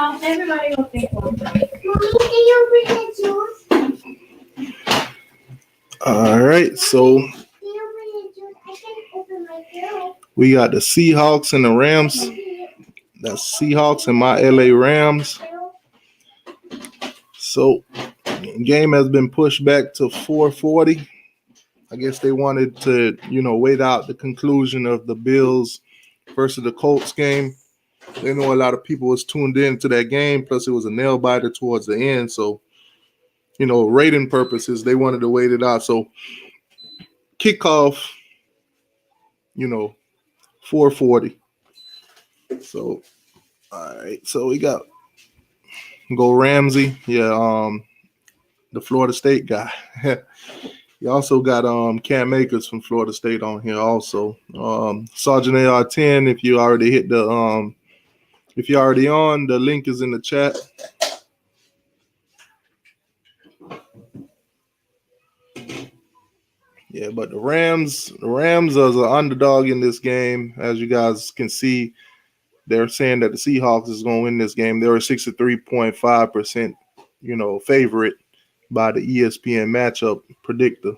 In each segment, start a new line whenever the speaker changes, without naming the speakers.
Everybody will pick one. Mommy, can you bring the juice?
All right, so we got the Seahawks and the Rams. That's Seahawks and my LA Rams. So game has been pushed back to 4:40. I guess they wanted to, wait out the conclusion of the Bills versus the Colts game. They know a lot of people was tuned in to that game. Plus, it was a nail biter towards the end. So, rating purposes, they wanted to wait it out. So, kickoff, 4:40. So, all right. So we got go Ramsey. Yeah, the Florida State guy. You also got Cam Akers from Florida State on here also. Sergeant AR10, if you already hit the if you're already on, the link is in the chat. Yeah, but the Rams are the underdog in this game. As you guys can see, they're saying that the Seahawks is going to win this game. They're a 63.5%, favorite by the ESPN matchup predictor.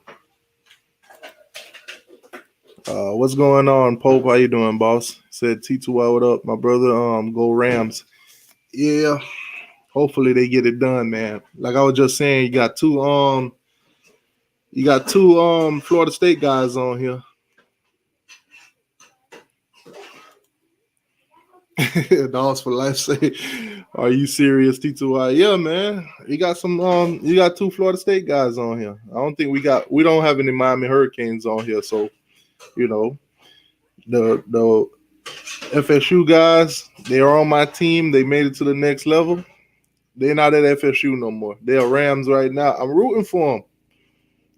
What's going on, Pope? How you doing, boss? Said T2y, what up, my brother? Go Rams. Yeah, hopefully they get it done, man. Like I was just saying, you got two Florida State guys on here. Dogs for life say, are you serious, T2y? Yeah, man. You got two Florida State guys on here. I don't think we don't have any Miami Hurricanes on here, so the FSU guys, they are on my team. They made it to the next level. They're not at FSU no more. They're Rams right now. I'm rooting for them.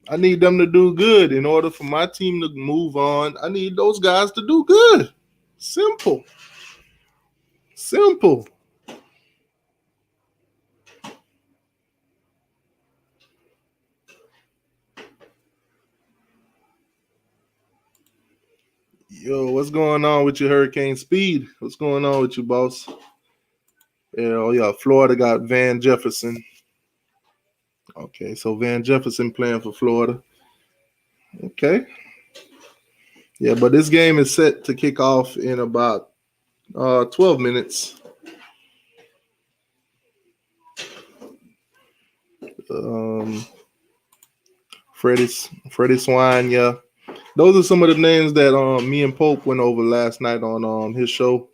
I need them to do good. In order for my team to move on, I need those guys to do good. Simple. Yo, what's going on with your Hurricane Speed? What's going on with you, boss? Yeah, Florida got Van Jefferson. Okay, so Van Jefferson playing for Florida. Okay. Yeah, but this game is set to kick off in about 12 minutes. Freddie Swine, yeah. Those are some of the names that me and Pope went over last night on his show.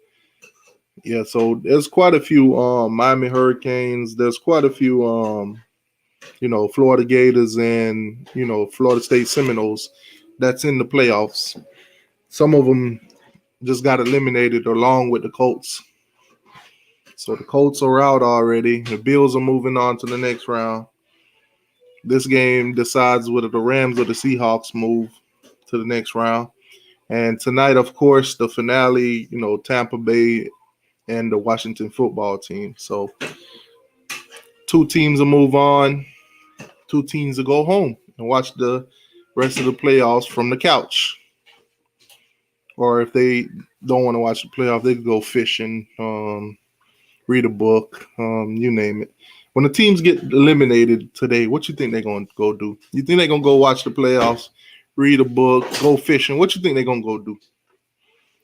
Yeah, so there's quite a few Miami Hurricanes. There's quite a few Florida Gators and Florida State Seminoles that's in the playoffs. Some of them just got eliminated along with the Colts. So the Colts are out already. The Bills are moving on to the next round. This game decides whether the Rams or the Seahawks move to the next round. And tonight, of course, the finale, Tampa Bay and the Washington football team. So 2 teams will move on. 2 teams will go home and watch the rest of the playoffs from the couch. Or if they don't want to watch the playoff, they can go fishing, read a book, you name it. When the teams get eliminated today, what you think they're going to go do? You think they're going to go watch the playoffs, read a book, go fishing? What you think they're going to go do?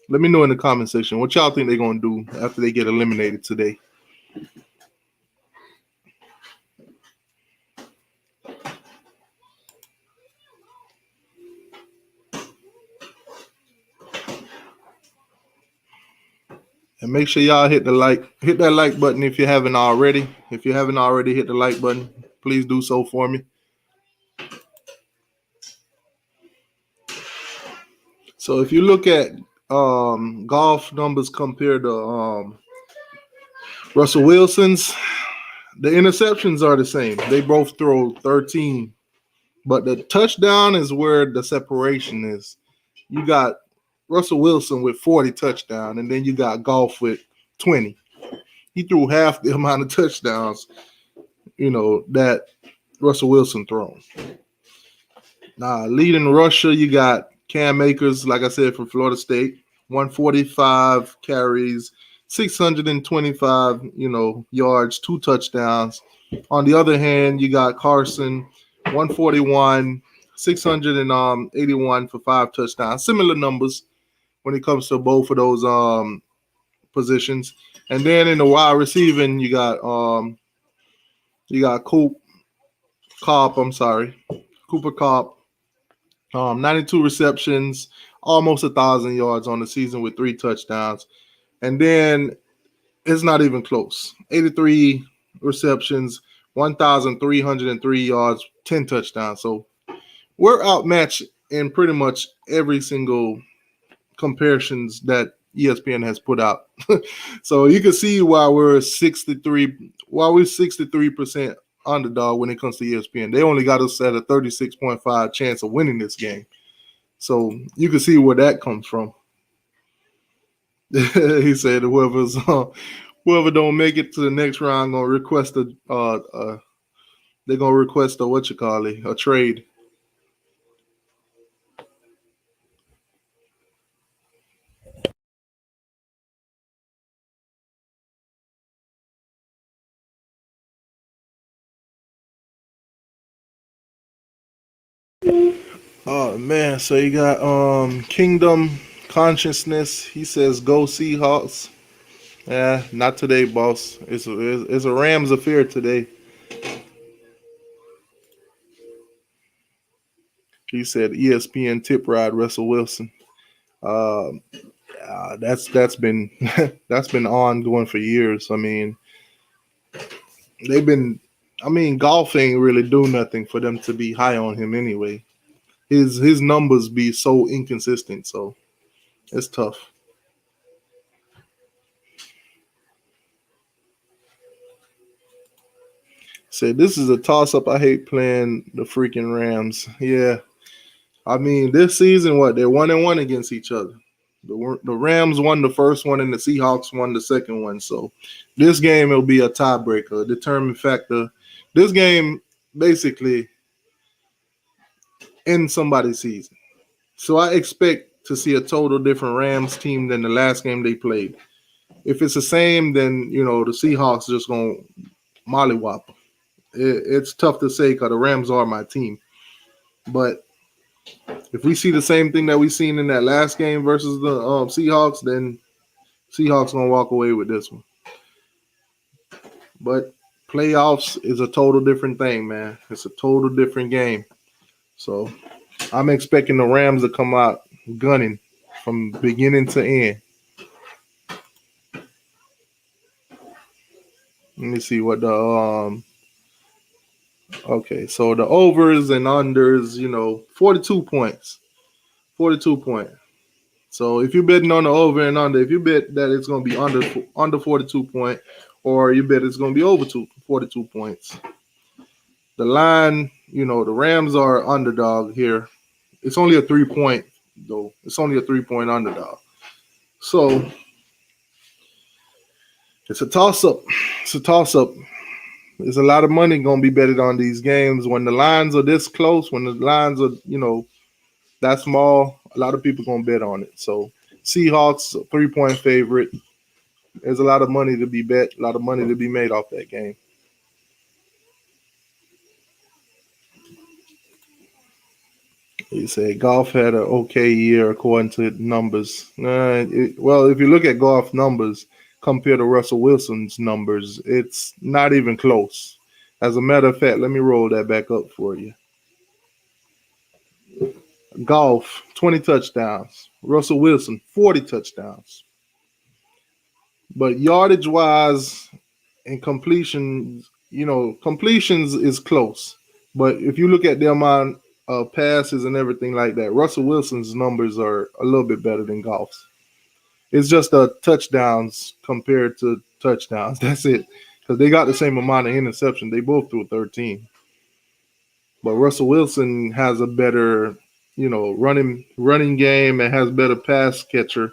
Let me know in the comment section what y'all think they're going to do after they get eliminated today. And make sure y'all hit that like button if you haven't already. If you haven't already hit the like button, please do so for me. So if you look at golf numbers compared to Russell Wilson's, the interceptions are the same. They both throw 13. But the touchdown is where the separation is. You got Russell Wilson with 40 touchdowns, and then you got Goff with 20. He threw half the amount of touchdowns, that Russell Wilson thrown. Now, leading rusher, you got Cam Akers, like I said, from Florida State, 145 carries, 625, yards, 2 touchdowns. On the other hand, you got Carson, 141, 681 for 5 touchdowns. Similar numbers when it comes to both of those positions. And then in the wide receiving, you got Cooper Cobb, 92 receptions, almost 1,000 yards on the season with 3 touchdowns. And then it's not even close. 83 receptions, 1,303 yards, 10 touchdowns. So we're outmatched in pretty much every single comparisons that ESPN has put out. So you can see why we're 63% underdog when it comes to ESPN. They only got us at a 36.5 chance of winning this game. So you can see where that comes from. He said whoever don't make it to the next round gonna request they're gonna request a trade. Oh man, so you got Kingdom Consciousness. He says go Seahawks. Yeah, not today, boss. It's a Rams affair today. He said ESPN tip ride Russell Wilson. Um, that's been that's been ongoing for years. They've been. Golf ain't really do nothing for them to be high on him anyway. His numbers be so inconsistent, so it's tough. Said this is a toss up. I hate playing the freaking Rams. Yeah, this season, what they're 1-1 against each other. The Rams won the first one, and the Seahawks won the second one. So this game will be a tiebreaker, a determining factor. This game basically ends somebody's season. So I expect to see a total different Rams team than the last game they played. If it's the same, then the Seahawks just gonna mollywop them. It's tough to say because the Rams are my team, but if we see the same thing that we seen in that last game versus the Seahawks, then Seahawks gonna walk away with this one. But playoffs is a total different thing, man. It's a total different game. So I'm expecting the Rams to come out gunning from beginning to end. Let me see what the okay, so the overs and unders, 42 points. 42 points. So if you're betting on the over and under, if you bet that it's going to be under 42 points, or you bet it's going to be over 42 points. The line, the Rams are underdog here. It's only a 3-point, though. It's only a 3-point underdog. So it's a toss-up. It's a toss-up. There's a lot of money going to be betted on these games. When the lines are this close, when the lines are, that small, a lot of people going to bet on it. So Seahawks, 3-point favorite. There's a lot of money to be bet, a lot of money to be made off that game. You say golf had an okay year according to numbers. Well, if you look at golf numbers compared to Russell Wilson's numbers, it's not even close. As a matter of fact, let me roll that back up for you. Golf, 20 touchdowns. Russell Wilson, 40 touchdowns. But yardage-wise and completions is close. But if you look at the amount of passes and everything like that, Russell Wilson's numbers are a little bit better than golf's. It's just touchdowns compared to touchdowns. That's it. Because they got the same amount of interception. They both threw 13. But Russell Wilson has a better, running game and has better pass catcher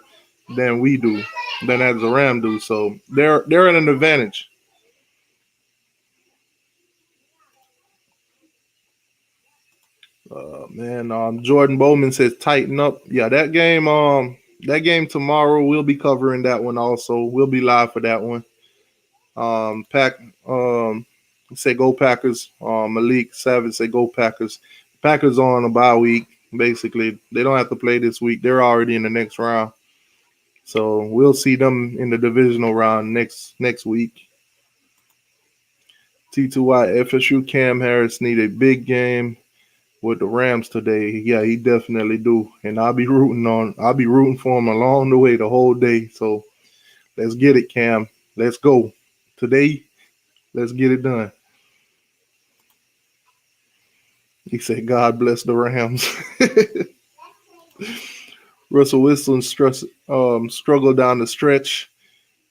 than we do, than as the Ram do. So they're at an advantage. Man, Jordan Bowman says tighten up. Yeah, that game that game tomorrow, we'll be covering that one also. We'll be live for that one. Pack say go Packers. Malik Savage say go Packers. Packers on a bye week. Basically, they don't have to play this week. They're already in the next round. So we'll see them in the divisional round next week. T2y FSU Cam Harris need a big game with the Rams today. Yeah, he definitely do. And I'll be rooting for him along the way the whole day. So let's get it, Cam. Let's go. Today, let's get it done. He said, God bless the Rams. Russell Wilson struggled down the stretch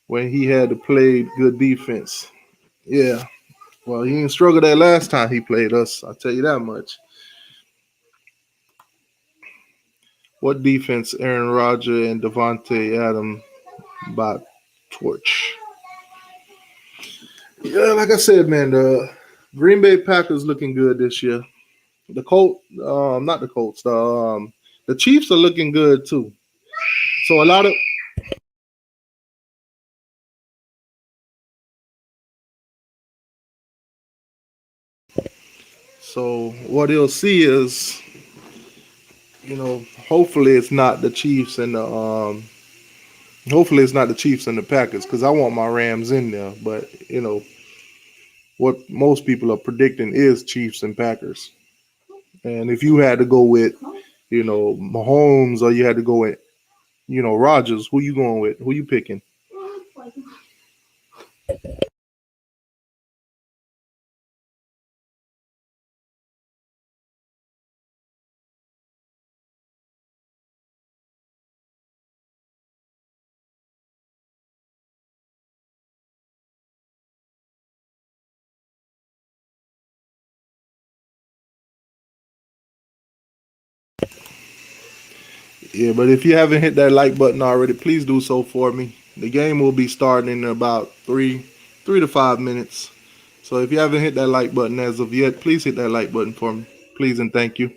when he had to play good defense. Yeah. Well, he didn't struggle that last time he played us. I'll tell you that much. What defense Aaron Rodgers and Devontae Adams by torch? Yeah, like I said, man, the Green Bay Packers looking good this year. Not the Colts. The Chiefs are looking good too. So a lot of so what you'll see is, hopefully it's not the Chiefs and the Chiefs and the Packers because I want my Rams in there. But what most people are predicting is Chiefs and Packers. And if you had to go with, Mahomes or you had to go with, Rodgers, who you going with? Who you picking? Yeah, but if you haven't hit that like button already, please do so for me. The game will be starting in about three to 5 minutes. So if you haven't hit that like button as of yet, please hit that like button for me. Please and thank you.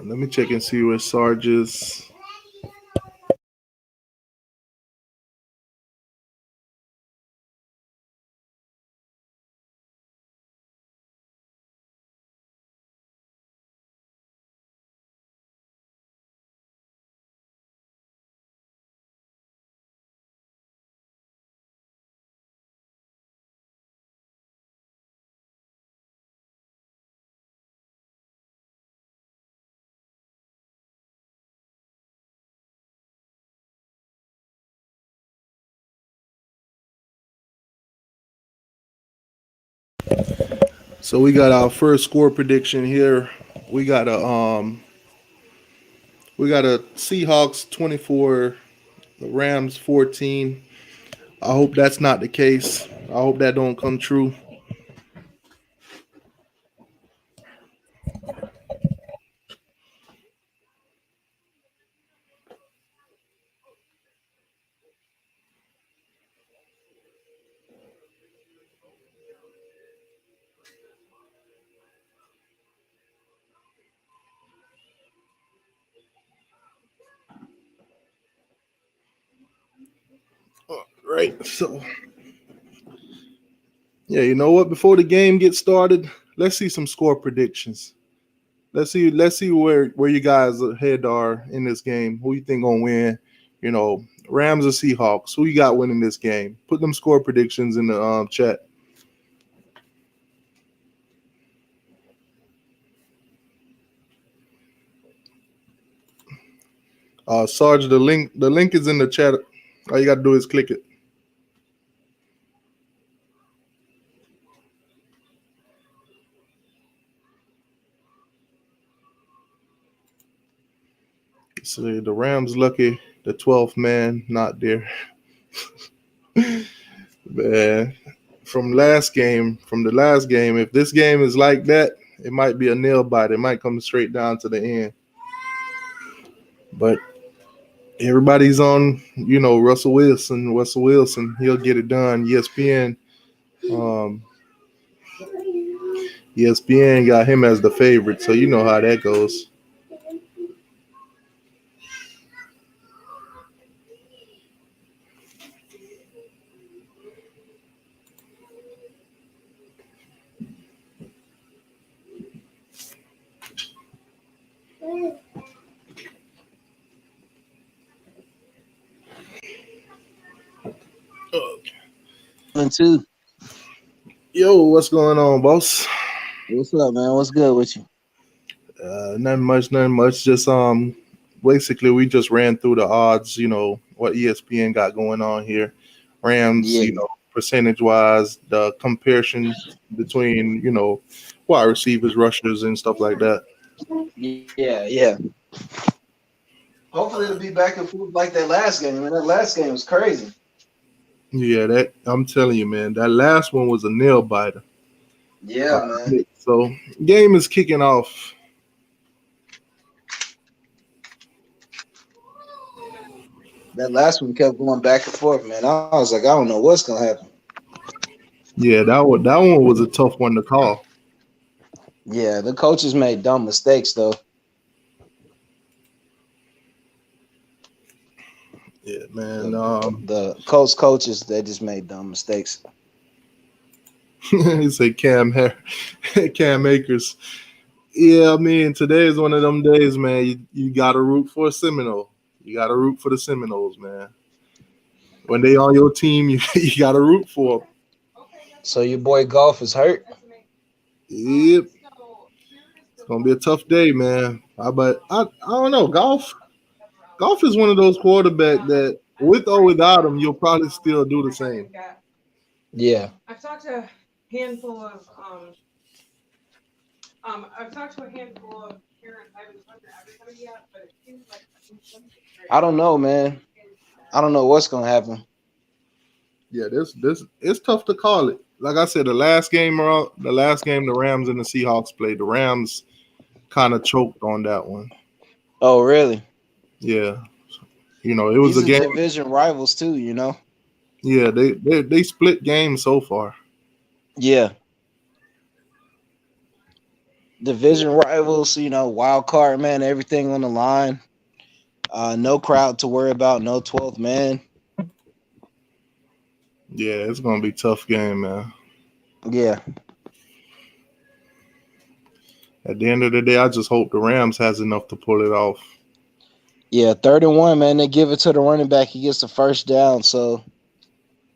Let me check and see where Sarge is. So we got our first score prediction here. We got a Seahawks 24, the Rams 14. I hope that's not the case. I hope that don't come true. Right. So yeah, you know what? Before the game gets started, let's see some score predictions. Let's see where you guys head are in this game. Who you think gonna win? Rams or Seahawks? Who you got winning this game? Put them score predictions in the chat. Sarge, the link is in the chat. All you gotta do is click it. So the Rams lucky the 12th man not there. Man, from the last game, if this game is like that, it might be a nail bite. It might come straight down to the end. But everybody's on, Russell Wilson. Russell Wilson, he'll get it done. Um, ESPN got him as the favorite, so you know how that goes.
And two.
Yo, what's going on, boss?
What's up, man? What's good with you?
Nothing much, nothing much. Just basically we just ran through the odds. What ESPN got going on here. Rams,
Yeah,
percentage wise, the comparison between wide receivers, rushers, and stuff like that.
yeah. Hopefully it'll be back and forth like that last game. Man, that last game was crazy.
Yeah, that I'm telling you, man. That last one was a nail biter.
Yeah, man.
So game is kicking off.
That last one kept going back and forth, man. I was like, I don't know what's gonna happen.
Yeah, that one was a tough one to call.
Yeah, the coaches made dumb mistakes though.
Yeah, man.
The coaches, they just made dumb mistakes.
He said Cam Akers. Yeah, I mean, today is one of them days, man. You got to root for a Seminole. You got to root for the Seminoles, man. When they on your team, you got to root for them.
So your boy Golf is hurt?
Yep. It's going to be a tough day, man. But I don't know. Golf is one of those quarterbacks that, with or without him, you'll probably still do the same.
Yeah.
I've talked to a handful of parents. I haven't talked to everybody yet, but it seems like
I don't know, man. I don't know what's gonna happen.
Yeah, this it's tough to call it. Like I said, the last game the Rams and the Seahawks played, the Rams kind of choked on that one.
Oh, really?
Yeah. It was
These
a game.
division rivals too,
Yeah, they split games so far.
Yeah. Division rivals, wild card, man, everything on the line. No crowd to worry about, no 12th man.
Yeah, it's gonna be a tough game, man.
Yeah.
At the end of the day, I just hope the Rams has enough to pull it off.
Yeah, 3rd and 1, man. They give it to the running back. He gets the first down. So,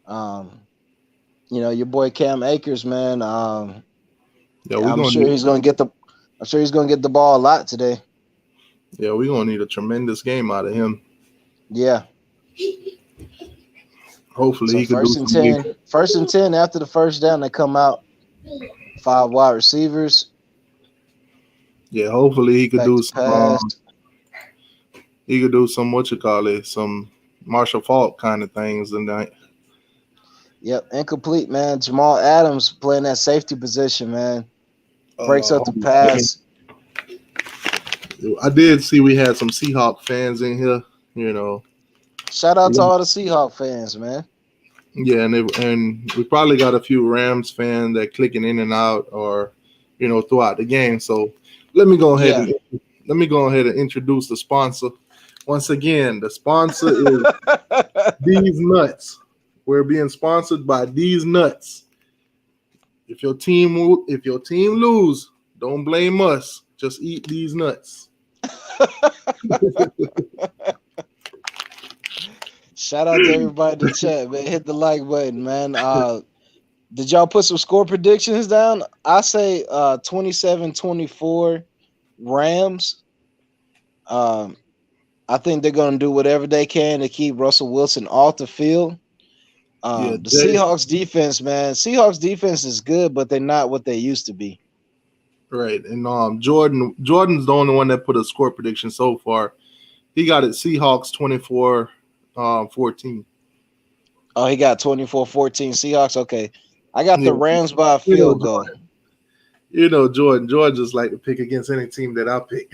your boy Cam Akers, man. I'm sure he's gonna get the ball a lot today.
Yeah, we're gonna need a tremendous game out of him.
Yeah.
Hopefully he could
first
do
and
some
10.
big.
First and 10 after the first down, they come out 5 wide receivers.
Yeah, hopefully he could
Back
do
to
some.
pass.
He could do some some Marshall Faulk kind of things tonight.
Yep, incomplete, man. Jamal Adams playing that safety position, man. Breaks up the pass.
I did see we had some Seahawk fans in here.
Shout out to all the Seahawk fans, man.
Yeah, and we probably got a few Rams fans that clicking in and out, or throughout the game. So let me go ahead and introduce the sponsor. Once again, the sponsor is These Nuts. We're being sponsored by These Nuts. If your team lose, don't blame us. Just eat these nuts.
Shout out to everybody in the chat, man. Hit the like button, man. Did y'all put some score predictions down? I say 27-24 Rams. I think they're going to do whatever they can to keep Russell Wilson off the field. The Seahawks defense, man. Seahawks defense is good, but they're not what they used to be.
Right. And Jordan's the only one that put a score prediction so far. He got it Seahawks 24-14.
Oh, he got 24-14 Seahawks. Okay. I got
Yeah,
the Rams by a
you know,
field goal.
Jordan. Jordan just like to pick against any team that I pick.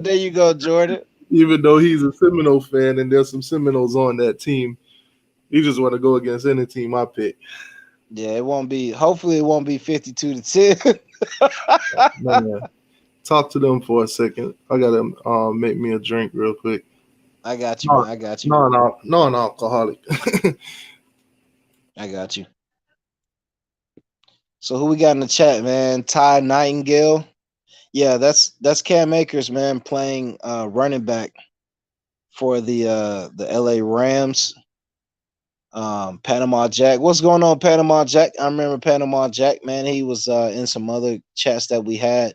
There you go, Jordan.
Even though he's a Seminole fan and there's some Seminoles on that team, he just want to go against any team I pick.
Yeah, it won't be. Hopefully, it won't be 52-10.
Man, talk to them for a second. I gotta make me a drink real quick.
I got you, man.
No,
I got you.
non-alcoholic.
I got you. So who we got in the chat, man? Ty Nightingale. Yeah, that's Cam Akers, man, playing running back for the LA Rams. Panama Jack. What's going on, Panama Jack? I remember Panama Jack, man. He was in some other chats that we had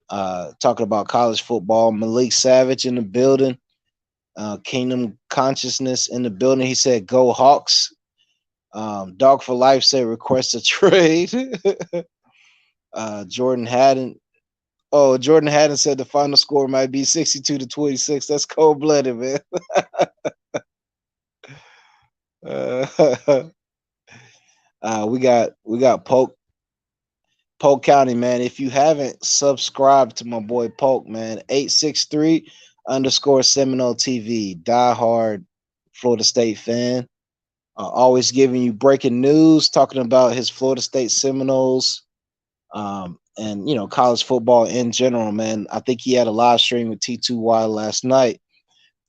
talking about college football. Malik Savage in the building. Kingdom Consciousness in the building. He said, "Go Hawks." Dog for Life said, "Request a trade." Jordan Haddon. Oh, Jordan Haddon said the final score might be 62-26. That's cold blooded, man. We got Polk County, man. If you haven't subscribed to my boy Polk, man, 863 _ Seminole TV, diehard Florida State fan. Always giving you breaking news, talking about his Florida State Seminoles, and college football in general, man. I think he had a live stream with t2y last night,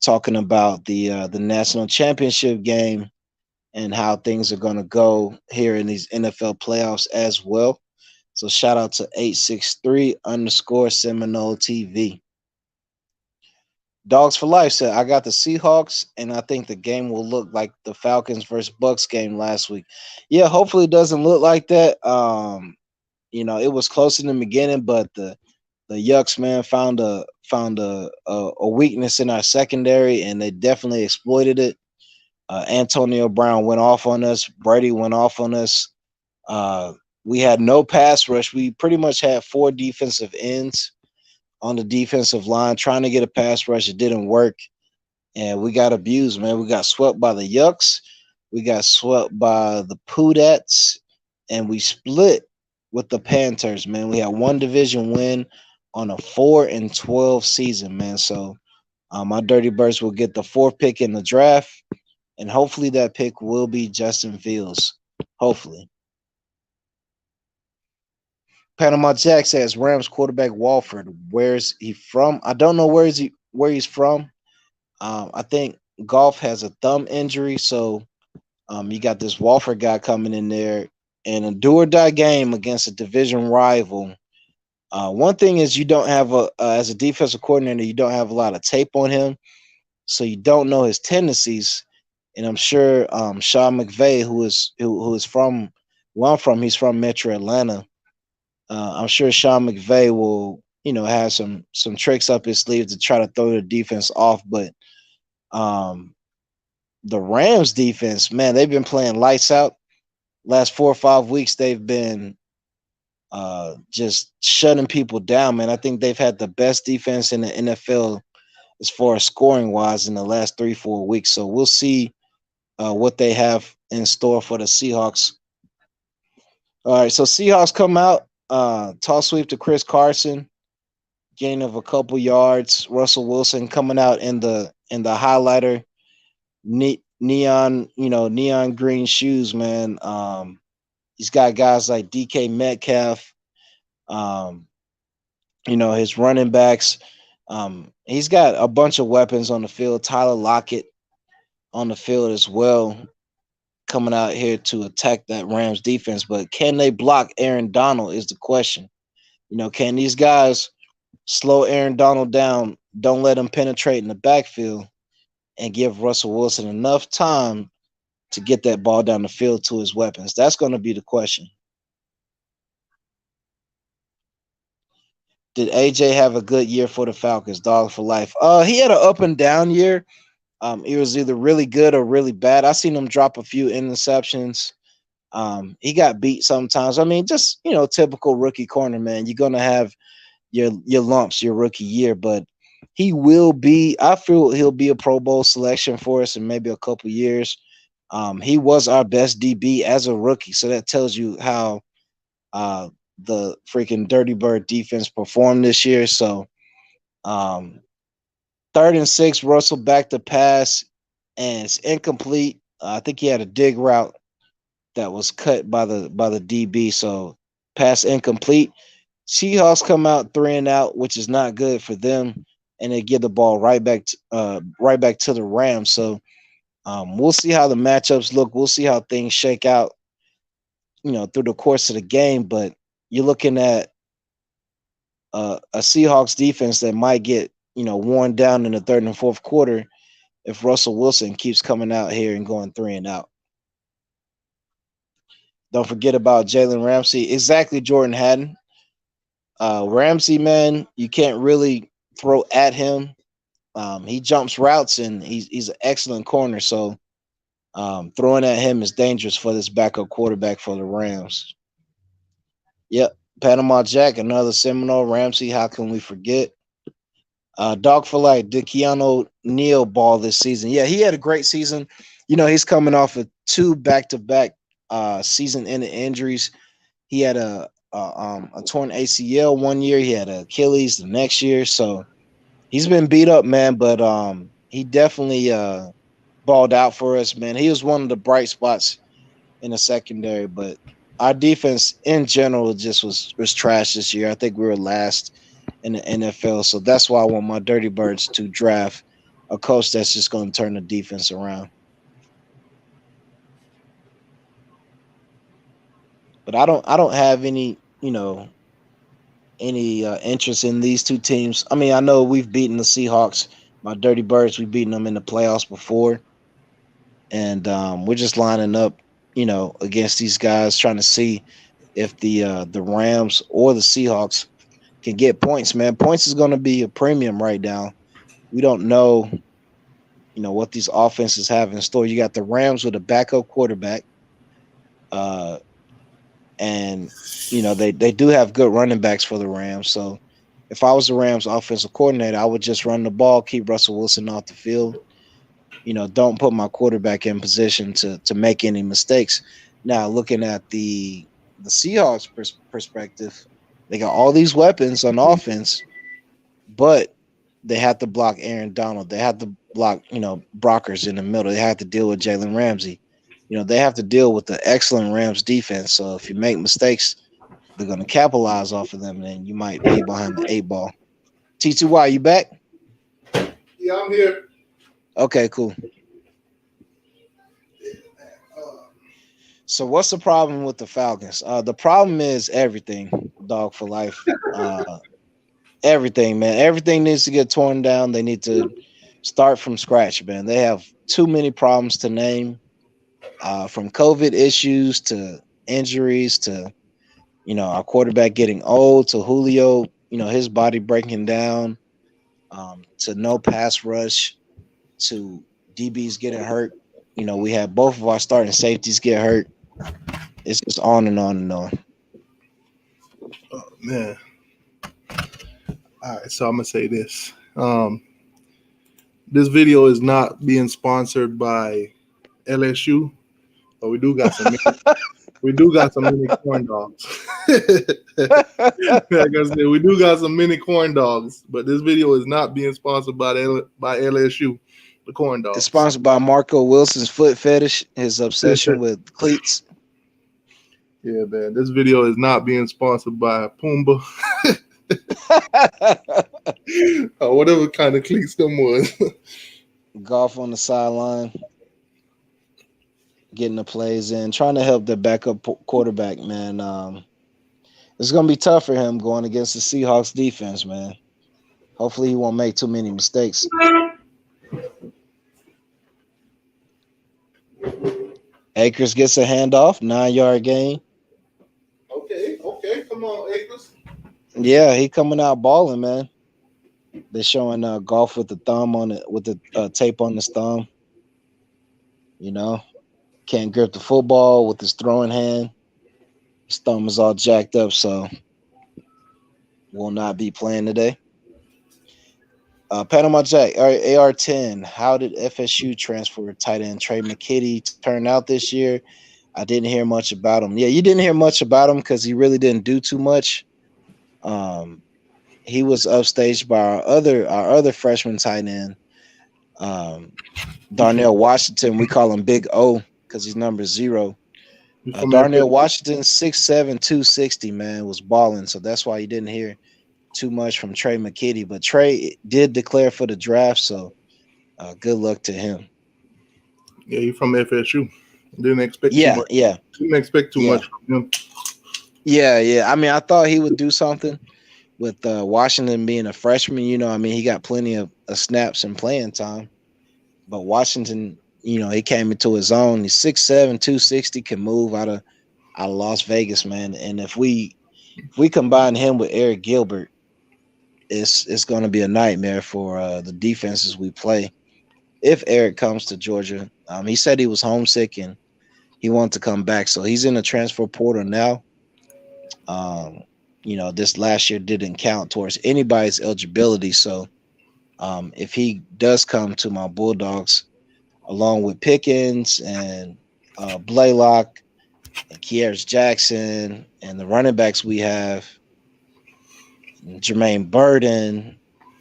talking about the national championship game and how things are going to go here in these NFL playoffs as well. So shout out to 863 _ Seminole TV. Dogs for Life said, "I got the Seahawks, and I think the game will look like the Falcons versus Bucks game last week." Yeah, hopefully it doesn't look like that. It was close in the beginning, but the Yucks, man, found a weakness in our secondary, and they definitely exploited it. Antonio Brown went off on us. Brady went off on us. We had no pass rush. We pretty much had 4 defensive ends on the defensive line trying to get a pass rush. It didn't work, and we got abused, man. We got swept by the Yucks. We got swept by the Poodats, and we split with the Panthers, man. We had 1 division win on a 4-12 season, man. So my Dirty Birds will get the 4th pick in the draft, and hopefully that pick will be Justin Fields. Hopefully. Panama Jack says Rams quarterback Walford. Where's he from? I don't know where he's from. I think Golf has a thumb injury, so you got this Walford guy coming in there in a do or die game against a division rival. One thing is you don't have as a defensive coordinator, you don't have a lot of tape on him, so you don't know his tendencies. And I'm sure Sean McVay, who is from where I'm from, he's from Metro Atlanta. I'm sure Sean McVay will, have some tricks up his sleeve to try to throw the defense off. But the Rams defense, man, they've been playing lights out. Last 4 or 5 weeks, they've been just shutting people down, man. I think they've had the best defense in the NFL as far as scoring wise in the last 3-4 weeks. So we'll see what they have in store for the Seahawks. All right, so Seahawks come out. Toss sweep to Chris Carson, gain of a couple yards. Russell Wilson coming out in the highlighter, neon green shoes, man. He's got guys like DK Metcalf, his running backs. He's got a bunch of weapons on the field. Tyler Lockett on the field as well, coming out here to attack that Rams defense. But can they block Aaron Donald is the question. Can these guys slow Aaron Donald down, don't let him penetrate in the backfield, and give Russell Wilson enough time to get that ball down the field to his weapons? That's going to be the question. Did AJ have a good year for the Falcons? Dog for Life. He had an up and down year. He was either really good or really bad. I seen him drop a few interceptions. He got beat sometimes. I mean, just typical rookie corner, man. You're gonna have your lumps your rookie year, but he will be. I feel he'll be a Pro Bowl selection for us in maybe a couple years. He was our best DB as a rookie, so that tells you how the freaking Dirty Bird defense performed this year. So 3rd and 6, Russell back to pass, and it's incomplete. I think he had a dig route that was cut by the DB, so pass incomplete. Seahawks come out 3 and out, which is not good for them, and they give the ball right back to the Rams. So we'll see how the matchups look. We'll see how things shake out, through the course of the game. But you're looking at a Seahawks defense that might get worn down in the 3rd and 4th quarter if Russell Wilson keeps coming out here and going 3 and out. Don't forget about Jalen Ramsey. Exactly, Jordan Haddon. Ramsey, man, you can't really throw at him. He jumps routes, and he's an excellent corner. So throwing at him is dangerous for this backup quarterback for the Rams. Yep, Panama Jack, another Seminole. Ramsey, how can we forget? Dog for life, did Keanu Neal ball this season? Yeah, he had a great season. He's coming off of 2 back-to-back season-ending injuries. He had a torn ACL one year. He had Achilles the next year. So he's been beat up, man. But he definitely balled out for us, man. He was one of the bright spots in the secondary. But our defense in general just was trash this year. I think we were last in the NFL. So that's why I want my Dirty Birds to draft a coach that's just going to turn the defense around. But I don't have any interest in these two teams. I mean, I know we've beaten the Seahawks, my Dirty Birds. We've beaten them in the playoffs before, and we're just lining up, against these guys, trying to see if the Rams or the Seahawks can get points. Man, points is going to be a premium right now. We don't know, what these offenses have in store. You got the Rams with a backup quarterback. And they do have good running backs for the Rams. So if I was the Rams offensive coordinator, I would just run the ball, keep Russell Wilson off the field. Don't put my quarterback in position to make any mistakes. Now, looking at the Seahawks perspective, they got all these weapons on offense, but they have to block Aaron Donald. They have to block, Brockers in the middle. They have to deal with Jalen Ramsey. They have to deal with the excellent Rams defense. So if you make mistakes, they're going to capitalize off of them, and you might be behind the 8 ball. T2y, you back?
Yeah, I'm here.
Okay, cool. So what's the problem with the Falcons? The problem is everything, dog for life. Everything, man. Everything needs to get torn down. They need to start from scratch, man. They have too many problems to name. From COVID issues to injuries to, our quarterback getting old, to Julio, his body breaking down, to no pass rush, to DBs getting hurt. We had both of our starting safeties get hurt. It's just on and on and on.
Oh, man. All right, so I'm going to say this. This video is not being sponsored by LSU. But we do got some mini corn dogs. Like I said, we do got some mini corn dogs, but this video is not being sponsored by LSU, the corn dogs.
It's sponsored by Marco Wilson's foot fetish, his obsession with cleats.
Yeah, man. This video is not being sponsored by Pumbaa. Or whatever kind of cleats them was.
Golf on the sideline. Getting the plays in, trying to help the backup quarterback, man. It's going to be tough for him going against the Seahawks defense, man. Hopefully he won't make too many mistakes. Akers gets a handoff, 9-yard gain.
Okay. Come on, Akers.
Yeah, he coming out balling, man. They're showing golf with the thumb on it, with the tape on his thumb. Can't grip the football with his throwing hand. His thumb is all jacked up, so will not be playing today. Panama Jack, all right, AR10. How did FSU transfer tight end Trey McKitty turn out this year? I didn't hear much about him. Yeah, you didn't hear much about him because he really didn't do too much. He was upstaged by our other freshman tight end, um, Darnell Washington. We call him Big O because he's number 0.
He's from
Darnell
FSU.
Washington, 6'7", 260, man, was balling. So that's why you didn't hear too much from Trey McKitty. But Trey did declare for the draft, so good luck to him.
Yeah, he's from FSU. Didn't expect too
Yeah,
much.
yeah,
Didn't expect too
yeah,
much from him.
yeah. I mean, I thought he would do something with Washington being a freshman. I mean, he got plenty of snaps and playing time. But Washington, he came into his own. He's 6'7", 260, can move out of Las Vegas, man. And if we combine him with Eric Gilbert, it's going to be a nightmare for the defenses we play. If Eric comes to Georgia, he said he was homesick and he wanted to come back, so he's in the transfer portal now. This last year didn't count towards anybody's eligibility, so if he does come to my Bulldogs, along with Pickens and Blaylock and Kieras Jackson and the running backs we have, Jermaine Burden,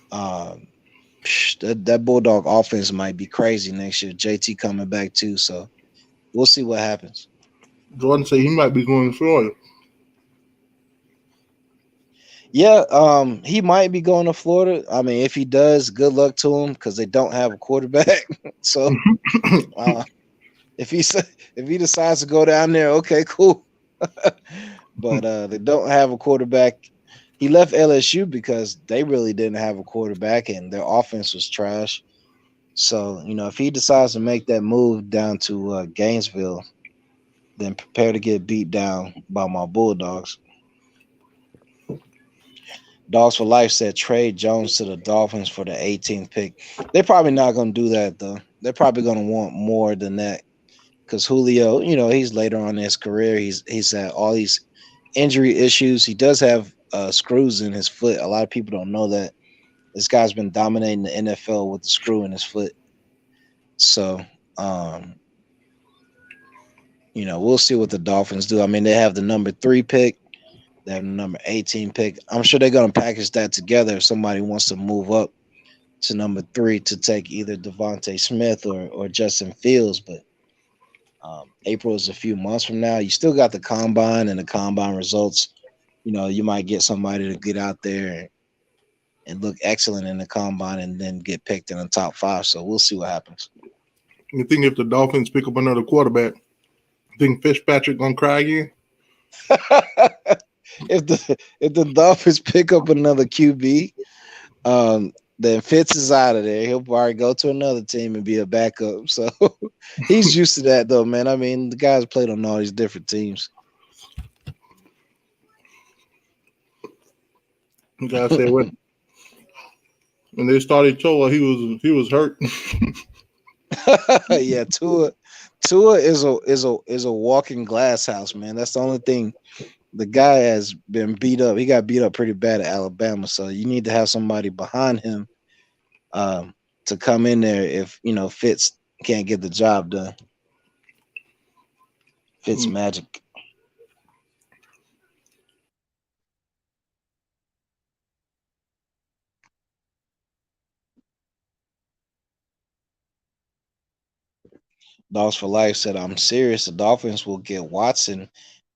that Bulldog offense might be crazy next year. JT coming back too, so we'll see what happens.
Jordan said he might be going to Florida.
Yeah, he might be going to Florida. I mean, if he does, good luck to him because they don't have a quarterback. So if he decides to go down there, okay, cool. But they don't have a quarterback. He left LSU because they really didn't have a quarterback and their offense was trash. So, if he decides to make that move down to Gainesville, then prepare to get beat down by my Bulldogs. Dogs for Life said trade Jones to the Dolphins for the 18th pick. They're probably not going to do that, though. They're probably going to want more than that because Julio, he's later on in his career. He's had all these injury issues. He does have screws in his foot. A lot of people don't know that. This guy's been dominating the NFL with the screw in his foot. So, we'll see what the Dolphins do. I mean, they have the number 3 pick. They have the number 18 pick. I'm sure they're going to package that together if somebody wants to move up to number 3 to take either Devontae Smith or Justin Fields. But April is a few months from now. You still got the combine and the combine results. You might get somebody to get out there and look excellent in the combine and then get picked in the top 5. So we'll see what happens.
You think if the Dolphins pick up another quarterback, you think Fitzpatrick gonna cry again?
If the Dolphins pick up another QB, then Fitz is out of there. He'll probably go to another team and be a backup. So he's used to that, though, man. I mean, the guy's played on all these different teams.
The guy said when they started Tua, he was hurt.
Yeah, Tua is a walking glass house, man. That's the only thing. The guy has been beat up. He got beat up pretty bad at Alabama, so you need to have somebody behind him to come in there if Fitz can't get the job done. Fitz magic. Dogs for Life said, I'm serious. The Dolphins will get Watson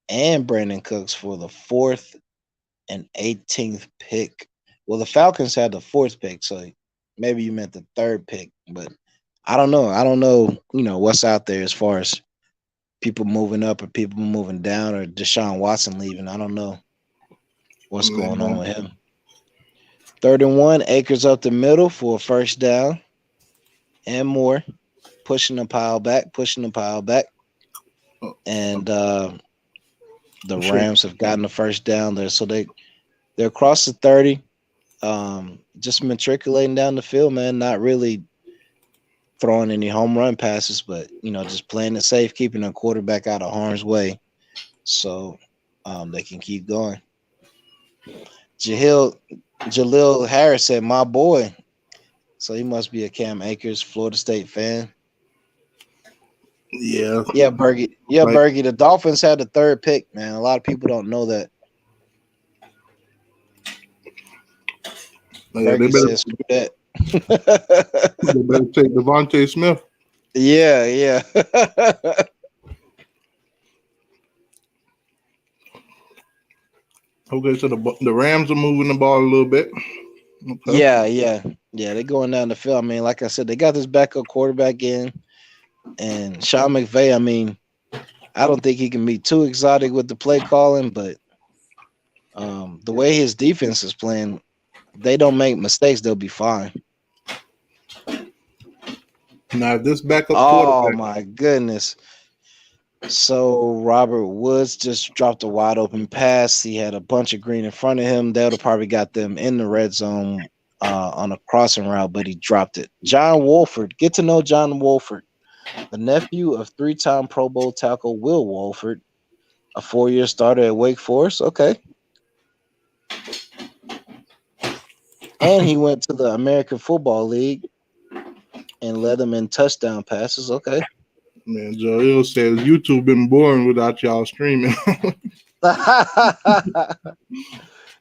and Brandon Cooks for the 4th and 18th pick. Well, the Falcons had the 4th pick, so maybe you meant the 3rd pick, but I don't know. I don't know, what's out there as far as people moving up or people moving down or Deshaun Watson leaving. I don't know what's going on with him. 3rd and 1, Akers up the middle for a first down and more. Pushing the pile back. And the Rams have gotten the first down there. So they're across the 30, just matriculating down the field, man, not really throwing any home run passes, but, just playing it safe, keeping a quarterback out of harm's way so they can keep going. Jaleel Harris said, my boy, So he must be a Cam Akers, Florida State fan.
Yeah.
Yeah, Bergie. Yeah,
Right.
Bergie. The Dolphins had the third pick, man. A lot of people don't know that.
Yeah, they
Bergie
better
said, "Screw that."
take Devontae Smith.
Yeah.
Okay, so the Rams are moving the ball a little bit. Okay.
Yeah. They're going down the field. I mean, like I said, they got this backup quarterback in, and Sean McVay. I mean, I don't think he can be too exotic with the play calling, but the way his defense is playing, they don't make mistakes, they'll be fine.
Now this backup
Oh
quarterback.
my goodness. So Robert Woods just dropped a wide open pass. He had a bunch of green in front of him. That would have probably got them in the red zone on a crossing route, but he dropped it. John Wolford. Get to know John Wolford, the nephew of three-time Pro Bowl tackle Will Wolford, a 4-year starter at Wake Forest. Okay. And he went to the American Football League and led them in touchdown passes. Okay.
Man, Joel says YouTube been boring without y'all streaming.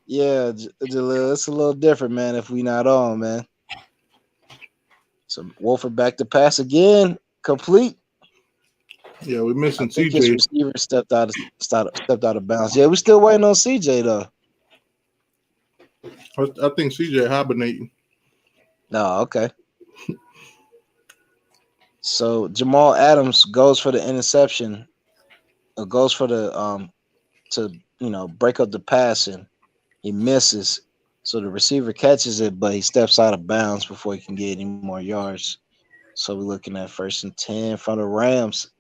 Yeah, Jalil, it's a little different, man, if we not on, man. So Wolford back to pass again, complete.
Yeah, we're missing
I think his
CJ.
receiver stepped out of bounds. Yeah, we're still waiting on CJ though.
I think CJ hibernating.
No, okay. So Jamal Adams goes for the interception, goes for the to break up the pass, and he misses. So the receiver catches it, but he steps out of bounds before he can get any more yards. So we're looking at 1st and 10 from the Rams.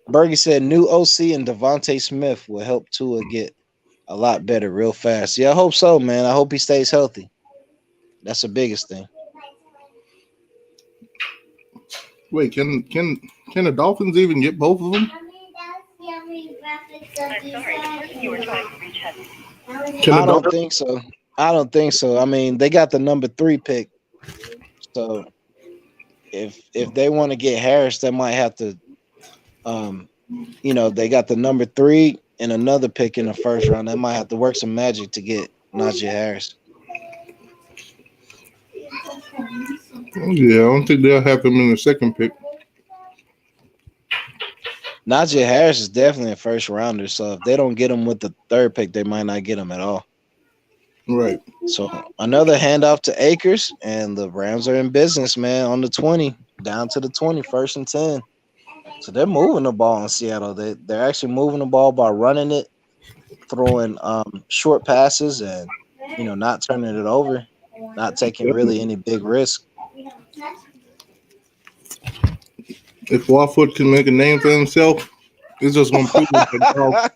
Bergie said new OC and Devontae Smith will help Tua get a lot better real fast. Yeah, I hope so, man. I hope he stays healthy. That's the biggest thing.
Wait, can the Dolphins even get both of them?
I don't think so. I mean, they got the number 3 pick. So if they want to get Harris, they might have to they got the number 3 and another pick in the first round. They might have to work some magic to get Najee Harris.
Yeah, I don't think they'll have him in the second pick.
Najee Harris is definitely a first rounder. So if they don't get him with the 3rd pick, they might not get him at all.
Right.
So another handoff to Akers, and the Rams are in business, man, on the 20, down to the 20, 1st and 10. So they're moving the ball in Seattle. They're actually moving the ball by running it, throwing short passes, and not turning it over, not taking really any big risk.
If Warford can make a name for himself, it's just gonna prove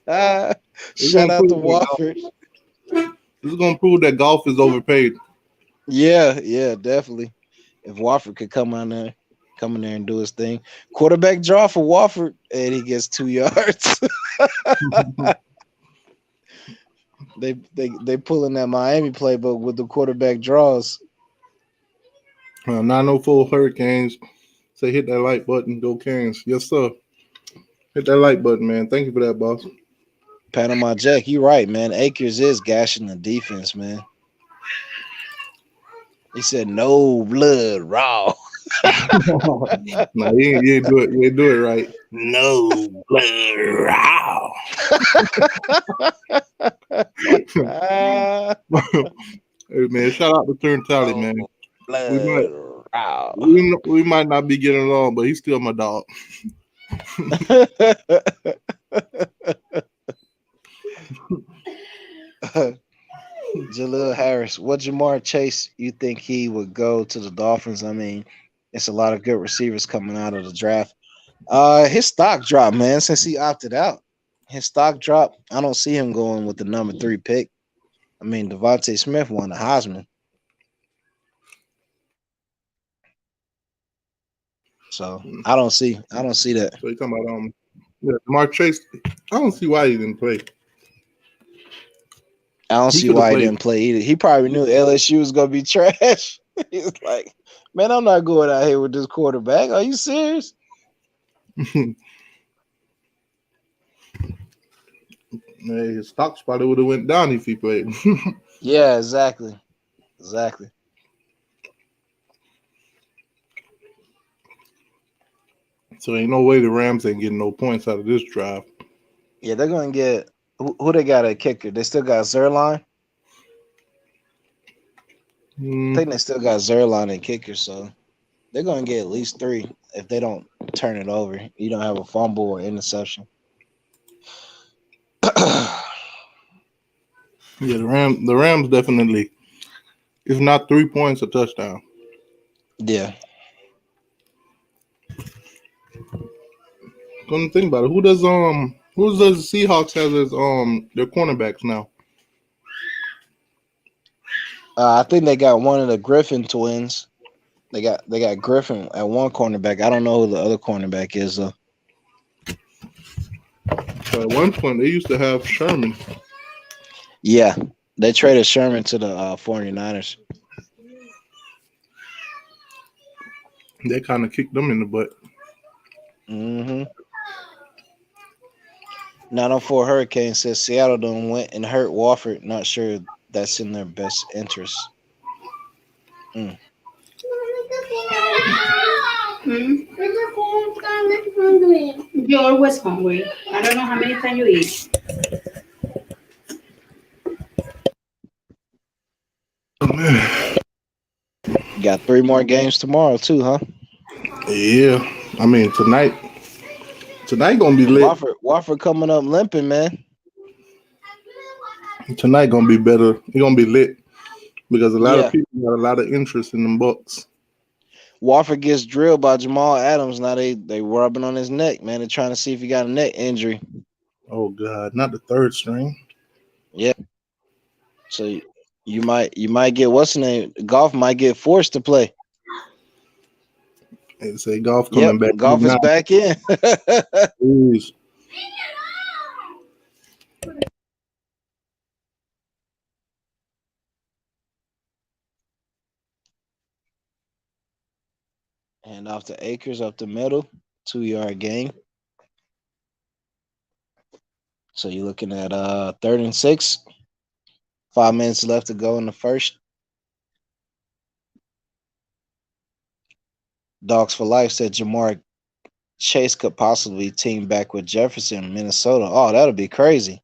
that
Shout out to Wofford.
It's gonna prove that golf is overpaid.
Yeah, definitely. If Wofford could come in there and do his thing. Quarterback draw for Wofford, and he gets 2 yards. They pulling that Miami playbook with the quarterback draws.
904 Hurricanes. Say hit that like button, go Canes. Yes, sir. Hit that like button, man. Thank you for that, boss.
Panama Jack, you right, man. Akers is gashing the defense, man. He said no blood raw.
No, you ain't do it. You ain't do it right. No blood raw. Hey, man, shout out to Turn Tally, man. We might not be getting along, but he's still my dog.
Jalil Harris, what Jamar Chase you think he would go to the Dolphins? I mean, it's a lot of good receivers coming out of the draft. His stock dropped, man, since he opted out. His stock dropped. I don't see him going with the number 3 pick. I mean, Devontae Smith won the Heisman. So I don't see that.
So you're talking about Jamar Chase. I don't see why he didn't play.
I don't
He
see
could have
why he
played.
didn't play either. He probably knew LSU was gonna be trash. He's like, man, I'm not going out here with this quarterback. Are you serious?
His stocks probably would have went down if he played.
Yeah, exactly.
So ain't no way the Rams ain't getting no points out of this drive.
Yeah, they're gonna get who they got a kicker. They still got Zerline. I think they still got Zerline and kicker, so they're gonna get at least 3 if they don't turn it over. You don't have a fumble or interception.
Yeah, the Rams definitely, if not 3 points, a touchdown.
Yeah.
Couldn't think about it. Who does the Seahawks have as their cornerbacks now?
I think they got one of the Griffin twins. They got Griffin at one cornerback. I don't know who the other cornerback is though.
So at one point they used to have Sherman.
Yeah, they traded Sherman to the 49ers.
They kind of kicked them in the butt.
Mm-hmm. 904 Hurricane says Seattle done went and hurt Wofford. Not sure that's in their best interest.
You're always hungry. I don't know how many times you eat.
Got 3 more games tomorrow too, huh?
Yeah, I mean tonight gonna be lit.
Wofford coming up limping, man.
Tonight gonna be better. It's gonna be lit because a lot of people got a lot of interest in them Bucks.
Wofford gets drilled by Jamal Adams. Now they rubbing on his neck, man. They're trying to see if he got a neck injury.
Oh God, not the third string.
Yeah. So you might get what's the name? Golf might get forced to play.
They say Golf coming back.
Golf is back in.
Please.
Hand off to Akers up the middle, 2-yard gain. So you're looking at 3rd and 6. 5 minutes left to go in the first. Dogs for Life said Jamar Chase could possibly team back with Jefferson, Minnesota. Oh, that'll be crazy.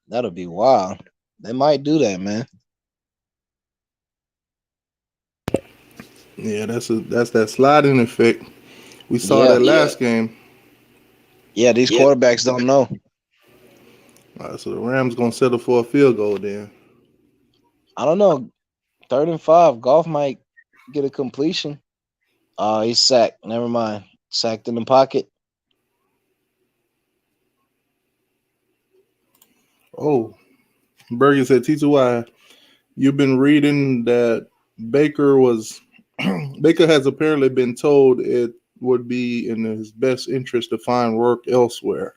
That'll be wild. They might do that, man.
Yeah, that's that sliding effect. We saw that last game.
Yeah, these quarterbacks don't know.
All right, so the Rams gonna settle for a field goal then.
I don't know. 3rd and 5. Golf might get a completion. Oh, he's sacked. Never mind. Sacked in the pocket.
Oh, Bergen said, T2y, you've been reading that Baker has apparently been told it would be in his best interest to find work elsewhere.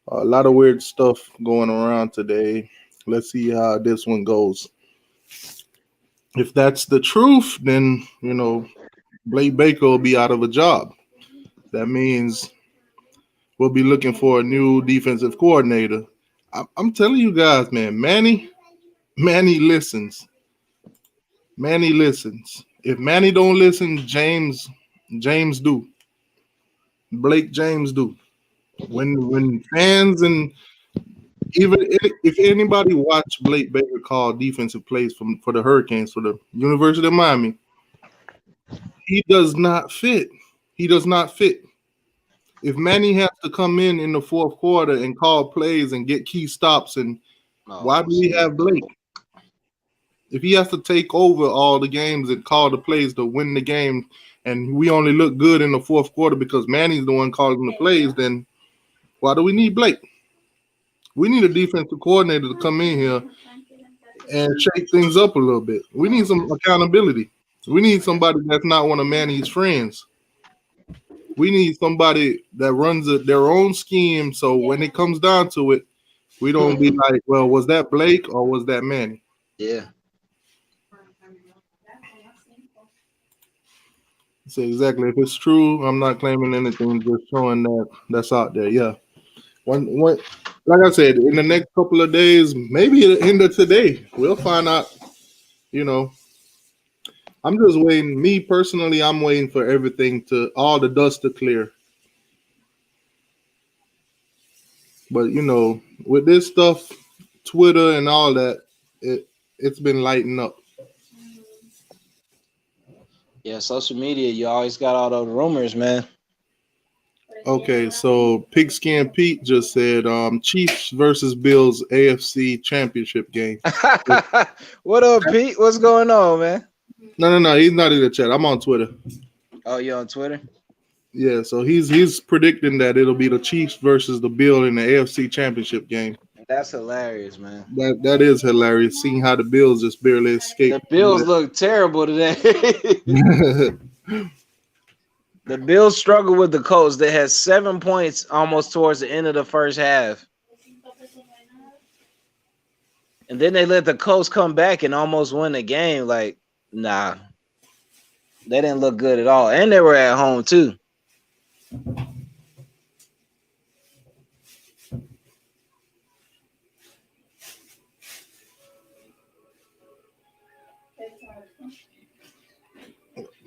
A lot of weird stuff going around today. Let's see how this one goes. If that's the truth, then, Blake Baker will be out of a job. That means we'll be looking for a new defensive coordinator. I'm telling you guys, man, Manny listens. Manny listens. If Manny don't listen, James do. Blake James do. When fans and even if anybody watched Blake Baker call defensive plays for the Hurricanes for the University of Miami, he does not fit. He does not fit. If Manny has to come in the fourth quarter and call plays and get key stops, and why do we have Blake? If he has to take over all the games and call the plays to win the game, and we only look good in the fourth quarter because Manny's the one calling the plays, then why do we need Blake? We need a defensive coordinator to come in here and shake things up a little bit. We need some accountability. We need somebody that's not one of Manny's friends. We need somebody that runs their own scheme, so when it comes down to it, We don't be like, well, was that Blake or was that Manny?
Yeah.
So exactly. If it's true, I'm not claiming anything. Just showing that that's out there. Yeah. One. Like I said, in the next couple of days, maybe at the end of today, we'll find out. You know, I'm just waiting. Me personally, I'm waiting for everything to all the dust to clear. But with this stuff, Twitter and all that, it's been lighting up.
Yeah, social media, you always got all those rumors, man.
Okay, so Pigskin Pete just said Chiefs versus Bills AFC Championship game.
What up, Pete? What's going on, man?
No, he's not in the chat. I'm on Twitter.
Oh, you on Twitter?
Yeah, so he's predicting that it'll be the Chiefs versus the Bill in the AFC Championship game.
That's hilarious, man.
That is hilarious, seeing how the Bills just barely
The
escaped.
Bills look terrible today. The Bills struggle with the Colts. They had 7 points almost towards the end of the first half. And then they let the Colts come back and almost win the game. Like, nah. They didn't look good at all. And they were at home, too.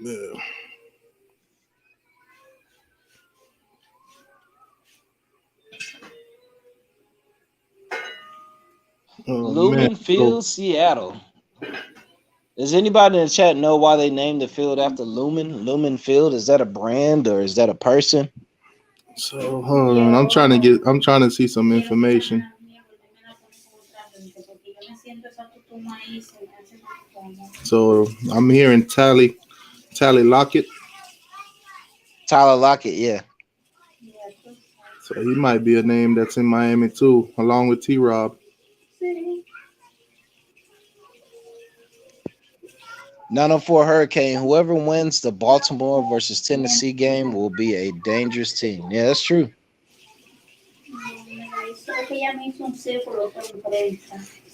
Yeah. Oh,
Lumen
man.
Field, Seattle. Does anybody in the chat know why they named the field after Lumen? Lumen Field, is that a brand or is that a person?
So hold on, I'm trying to see some information. So I'm hearing Tally Lockett.
Tyler Lockett, yeah.
So he might be a name that's in Miami too, along with T-Rob.
904 Hurricane. Whoever wins the Baltimore versus Tennessee game will be a dangerous team. Yeah, that's true.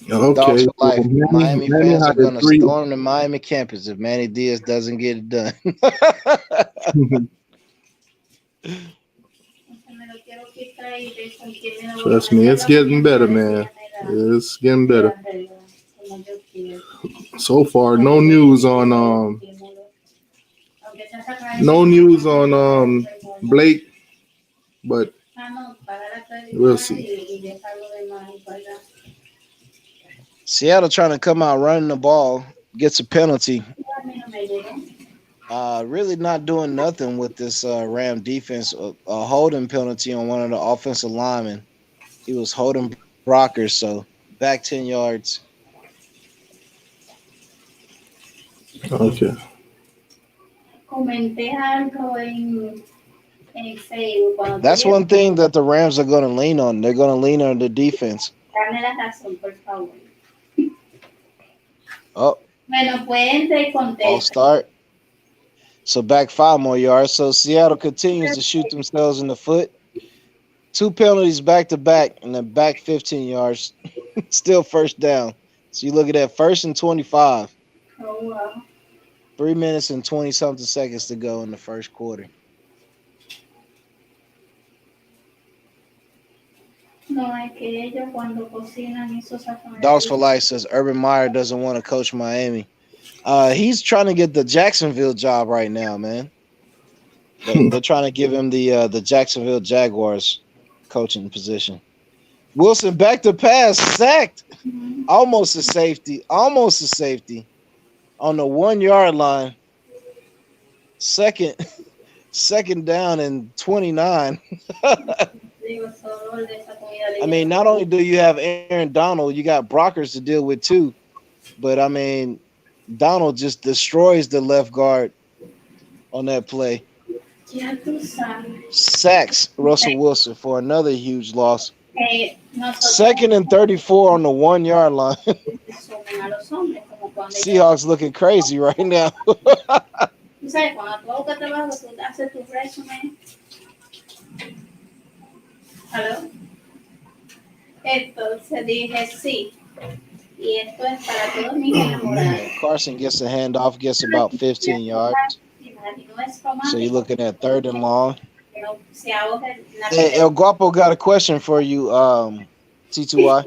Dogs
Okay.
for life. Miami
Manny
fans are
had
going to
three.
storm the Miami campus if Manny Diaz doesn't get it done.
Trust me, it's getting better, man. It's getting better. So far, no news on Blake, but we'll see.
Seattle trying to come out running the ball, gets a penalty. Really not doing nothing with this Ram defense. A holding penalty on one of the offensive linemen. He was holding Brockers, so back 10 yards.
Okay.
That's one thing that the Rams are going to lean on. They're going to lean on the defense. Oh, all start. So back 5 more yards. So Seattle continues to shoot themselves in the foot. 2 penalties back to back, and then back 15 yards. Still first down. So you look at that, 1st and 25. 3 minutes and 20 something seconds to go in the first quarter. Dogs for Life says Urban Meyer doesn't want to coach Miami. He's trying to get the Jacksonville job right now, man. They're trying to give him the Jacksonville Jaguars coaching position. Wilson back to pass, sacked. Almost a safety on the 1 yard line. Second down and 29. I mean, not only do you have Aaron Donald, you got Brockers to deal with too. But I mean, Donald just destroys the left guard on that play. Sacks Russell Wilson for another huge loss. 2nd and 34 on the 1 yard line. Seahawks looking crazy right now.
Entonces dije sí. Y esto es para todos mis enamorados.
Carson gets a handoff, gets about 15 yards.
No es
So you're
romántico,
looking at 3rd and long.
pero se ahoga la
Hey, El Guapo got a question for you, T2Y.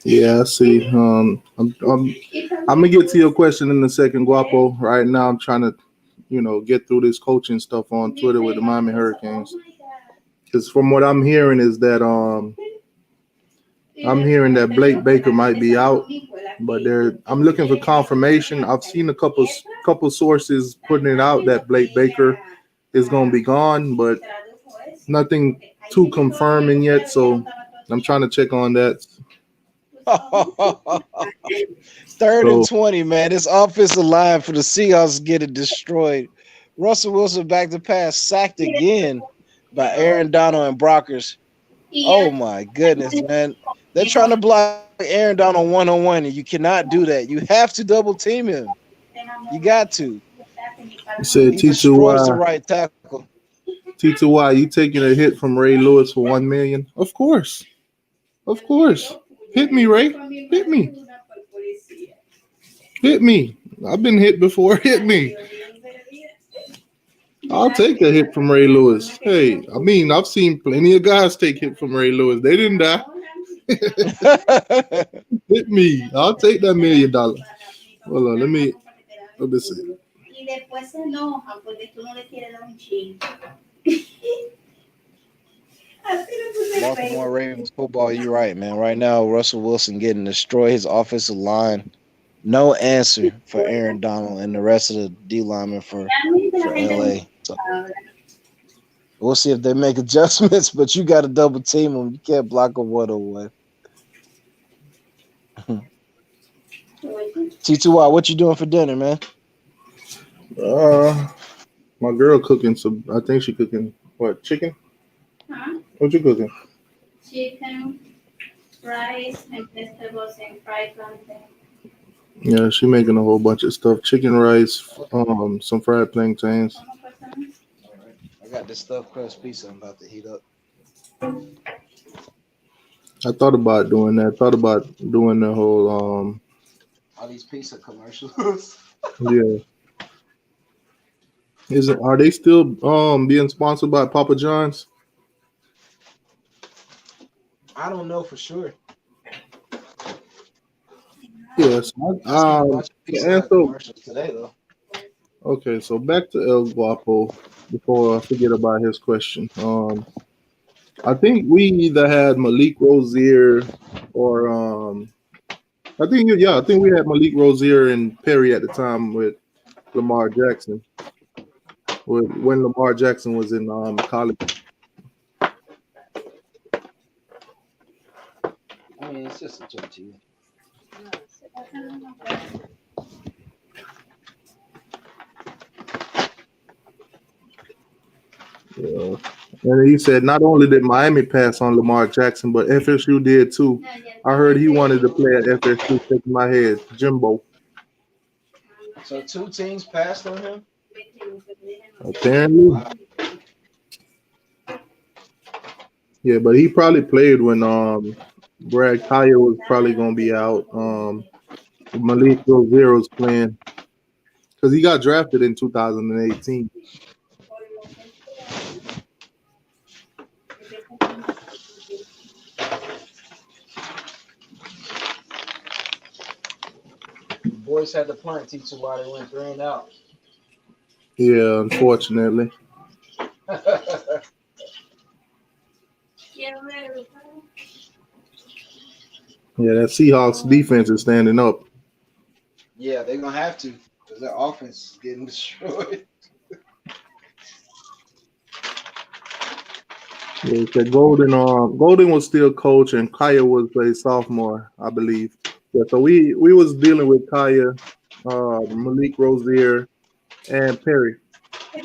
Yeah, I see. I'm gonna get to your question in a second, Guapo. Right now, I'm trying to, get through this coaching stuff on Twitter with the Miami Hurricanes. Because from what I'm hearing is that I'm hearing that Blake Baker might be out, but I'm looking for confirmation. I've seen a couple sources putting it out that Blake Baker is gonna be gone, but nothing too confirming yet. So I'm trying to check on that.
3rd and 20, man. This offensive line for the Seahawks getting destroyed. Russell Wilson back to pass, sacked again by Aaron Donald and Brockers. Oh my goodness, man. They're trying to block Aaron Donald one-on-one, and you cannot do that. You have to double team him. You got to.
You said
He destroys the
T2Y.
right tackle.
T2Y, you taking a hit from Ray Lewis for $1 million? Of course. Hit me, Ray. Hit me. Hit me. I've been hit before. Hit me. I'll take a hit from Ray Lewis. Hey, I mean, I've seen plenty of guys take hit from Ray Lewis. They didn't die. Hit me. I'll take that $1 million. Hold on, let me see.
Baltimore Ravens football, you're right, man. Right now, Russell Wilson getting destroyed. His offensive line, no answer for Aaron Donald and the rest of the D linemen for LA. So we'll see if they make adjustments, but you got to double team them. You can't block a one-on-one. T2Y, what you doing for dinner, man?
My girl cooking some. I think she cooking what? Chicken?
Huh?
What you cooking?
Chicken, rice, and vegetables, and fried plantain.
Yeah, she making a whole bunch of stuff. Chicken rice, some fried plantains.
All right. I got this stuffed crust pizza I'm about to heat up.
I thought about doing that. Thought about doing the whole
All these pizza commercials.
yeah. Are they still being sponsored by Papa John's?
I don't know for sure.
Yes.
Pizza commercials today, though.
Okay, so back to El Guapo before I forget about his question. I think we either had Malik Rozier or I think we had Malik Rozier and Perry at the time with Lamar Jackson. When Lamar Jackson was in college.
I mean, it's just a joke to you.
Yeah. And he said not only did Miami pass on Lamar Jackson, but FSU did too. I heard he wanted to play at FSU. Shaking my head, Jimbo.
So 2 teams passed on him?
Apparently. Yeah, but he probably played when Brad Kaya was probably gonna be out. Malik Rozier was playing because he got drafted in 2018.
Boys had to punt teacher while they went 3 and out.
Yeah, unfortunately. Yeah, that Seahawks defense is standing up.
Yeah, they're gonna have to because their offense is getting destroyed.
Yeah, said Golden was still coach and Kaya was a sophomore, I believe. Yeah, so we was dealing with Kaya, Malik Rozier, and Perry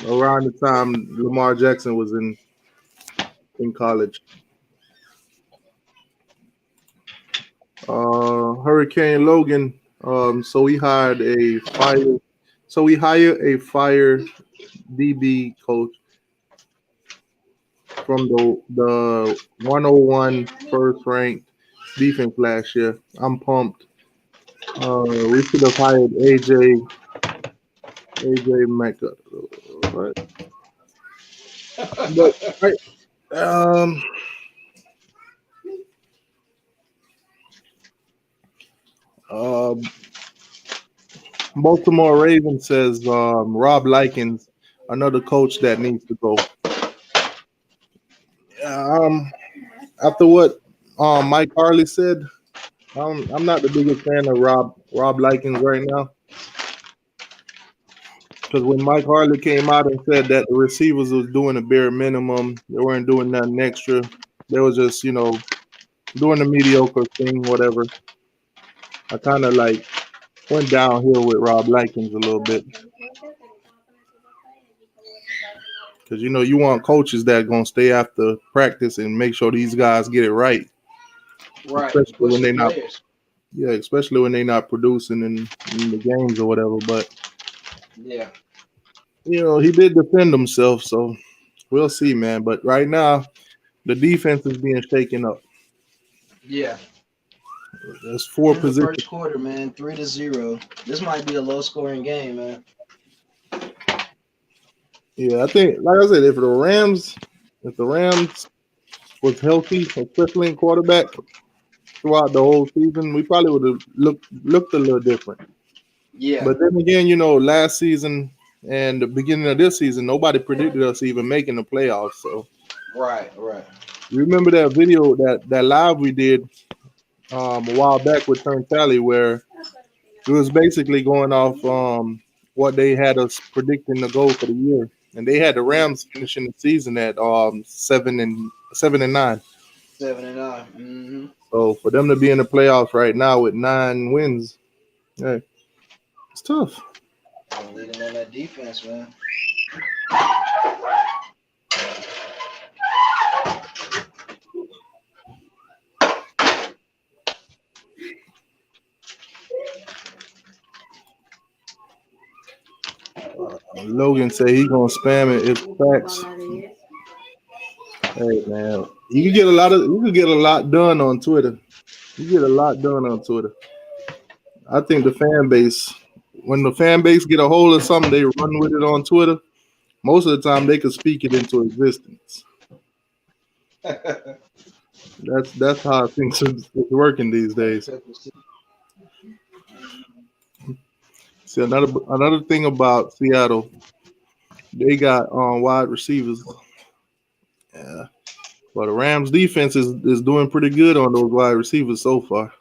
around the time Lamar Jackson was in college. Hurricane Logan. So we hired a fire DB coach from the 101 first ranked defense last year. I'm pumped. We should have hired AJ Mecca. Right. But right, um, uh, Baltimore Ravens says Rob Likens, another coach that needs to go. Um, After what Mike Harley said, I'm not the biggest fan of Rob Likens right now. Because when Mike Harley came out and said that the receivers was doing a bare minimum, they weren't doing nothing extra. They was just, doing the mediocre thing, whatever. I kind of like went downhill with Rob Likens a little bit. Because, you want coaches that going to stay after practice and make sure these guys get it right.
Right.
Especially
Push
when
the
they're not,
players.
especially when they're not producing in the games or whatever. But,
Yeah.
he did defend himself, so we'll see, man. But right now, the defense is being shaken up.
Yeah.
There's four
In the
positions.
first quarter, man, 3-0. This might be a low scoring game, man.
Yeah, I think, like I said, if the Rams was healthy, especially in quarterback throughout the whole season, we probably would have looked a little different.
Yeah.
But then again, last season and the beginning of this season, nobody predicted us even making the playoffs. So,
Right.
you remember that video that live we did a while back with Turn Tally, where it was basically going off what they had us predicting the goal for the year, and they had the Rams finishing the season at 7-9.
7-9. Mm-hmm.
So for them to be in the playoffs right now with 9 wins, hey, it's tough.
I'm leading on that defense, man.
Logan said he gonna spam it. It's facts. Hey man, you can get a lot done on Twitter. You get a lot done on Twitter. I think when the fan base get a hold of something, they run with it on Twitter. Most of the time, they can speak it into existence. That's how things are working these days. See, another thing about Seattle, they got wide receivers. Yeah. But the Rams defense is doing pretty good on those wide receivers so far.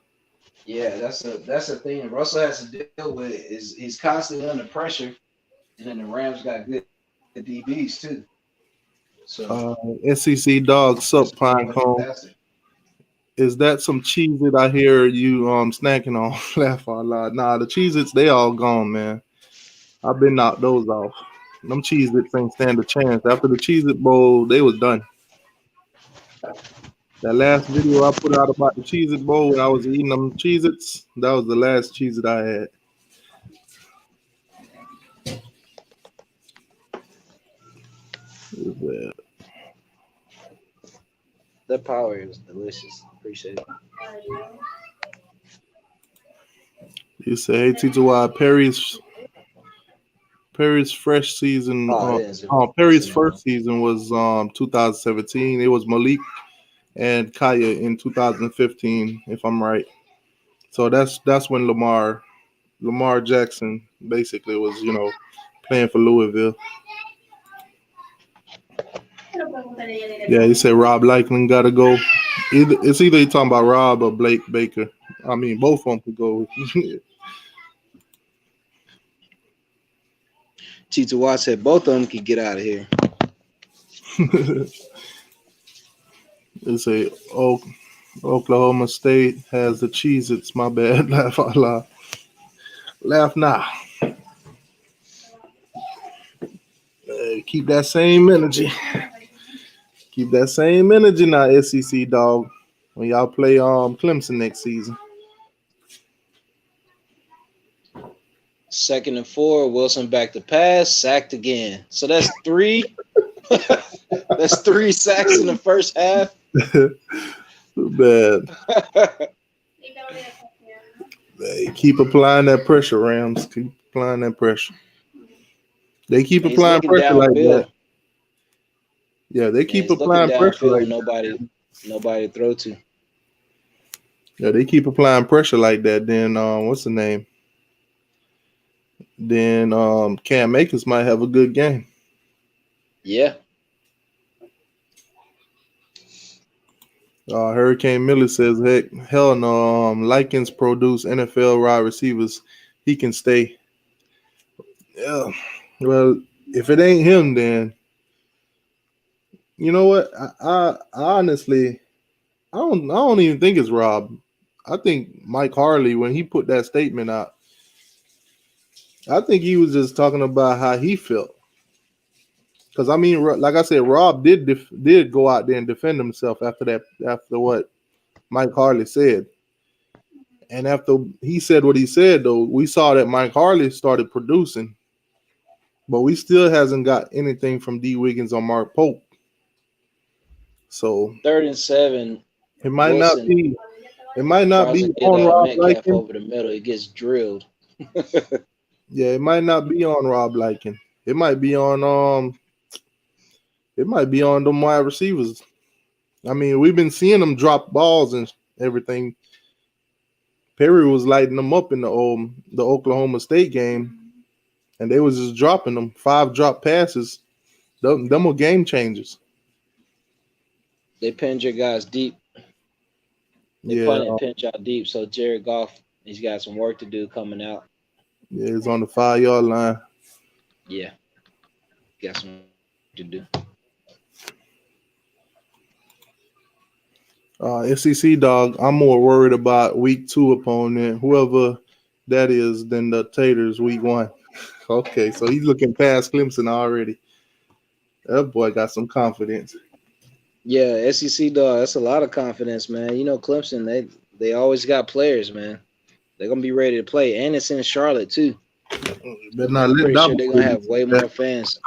Yeah, that's a thing Russell has to deal with. Is he's constantly under pressure, and then the Rams got good DBs too. So
SEC dog sup pine cone. Is that some cheese that I hear you snacking on? Laugh out loud. Nah, the Cheez-Its, they all gone, man. I've been knocked those off. Them Cheez-Its ain't stand a chance. After the Cheez-It Bowl, they was done. That last video I put out about the Cheez-It Bowl when I was eating them Cheez-Its, that was the last Cheez-It I had.
that power is delicious. Appreciate it.
You say, hey, t2y, Perry's fresh season. Perry's first season was 2017. It was Malik and Kaya in 2015, if I'm right. So that's when Lamar Jackson basically was, playing for Louisville. Yeah, he said Rob Lakeland got to go. It's either you're talking about Rob or Blake Baker. I mean, both of them could go.
t2y said both of them could get out of here.
They say, Oklahoma State has the Cheez-Its. My bad. Laugh out loud. Laugh now. Keep that same energy. Keep that same energy now, SEC dog. When y'all play Clemson next season.
2nd and 4. Wilson back to pass. Sacked again. So that's 3. That's 3 sacks in the first half.
Man, Man, they keep applying that pressure, Rams. Keep applying that pressure. They keep
He's
applying
looking
pressure like that.
downfield.
Yeah, they
Yeah,
keep
he's looking
applying pressure
downfield
like
with nobody to throw to.
yeah, they keep applying pressure like that. Then what's the name? Then Cam Akers might have a good game.
Yeah.
Hurricane Miller says, "Heck, hell no. Likens produce NFL wide receivers. He can stay." Yeah. Well, if it ain't him, then you know what? I honestly, I don't even think it's Rob. I think Mike Harley, when he put that statement out, I think he was just talking about how he felt. Because I mean, like I said, Rob did go out there and defend himself after what Mike Harley said. And after he said what he said, though, we saw that Mike Harley started producing, but we still hasn't got anything from D. Wiggins or Mark Pope. So
3rd and 7.
it might not
Wilson
be. It might not
tries
be
to get
on Rob
Metcalf
Liking.
over the middle. He gets drilled.
Yeah, it might not be on Rob Liking. It might be on them wide receivers. I mean, we've been seeing them drop balls and everything. Perry was lighting them up in the Oklahoma State game, and they was just dropping them 5 drop passes. Them are game changers.
They pinned your guys deep. They
Yeah,
punt and pinch out deep. So Jared Goff, he's got some work to do coming out.
yeah, it's on the 5-yard line.
Yeah, got some work to do.
SEC dog, I'm more worried about week 2 opponent, whoever that is, than the Taters week 1. Okay, so he's looking past Clemson already. That boy got some confidence.
Yeah, SEC dog, that's a lot of confidence, man. You know, Clemson, they always got players, man. They're gonna be ready to play, and it's in Charlotte too.
Better not
I'm
let
pretty sure
Dabo
they're gonna have way more fans.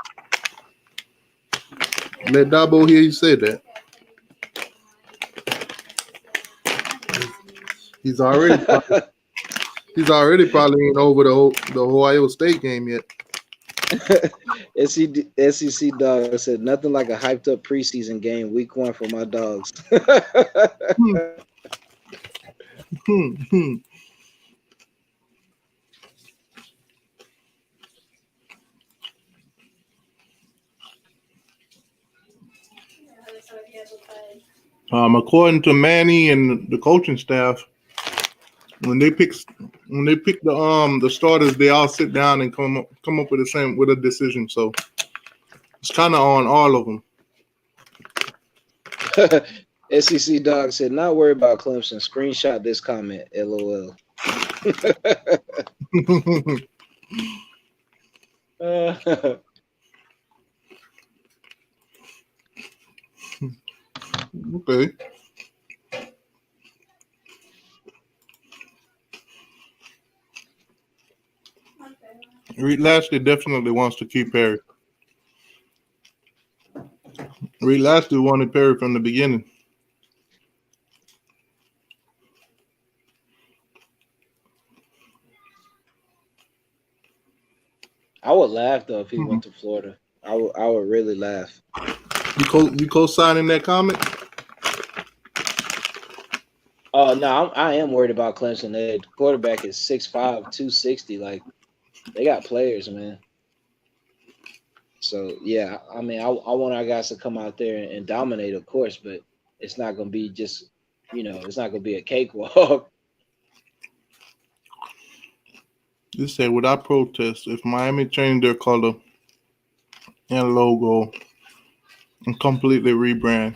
Let Dabo hear you say that. He's already probably ain't over the Ohio State game yet.
SEC dog said nothing like a hyped up preseason game week 1 for my dogs.
According to Manny and the coaching staff, when they pick the starters, they all sit down and come up with a decision. So it's kind of on all of them.
SEC dog said, not worried about Clemson. Screenshot this comment. LOL.
Okay. Reed Lashley definitely wants to keep Perry. Reed Lashley wanted Perry from the beginning.
I would laugh though if he went to Florida. I would really laugh.
You co-signing that comment?
Oh no, I am worried about Clemson. Their quarterback is 6'5", 260. Like they got players, man. So yeah, I mean, I want our guys to come out there and dominate, of course, but it's not gonna be just, it's not gonna be a cakewalk.
You said, without protest, if Miami changed their color and logo and completely rebrand.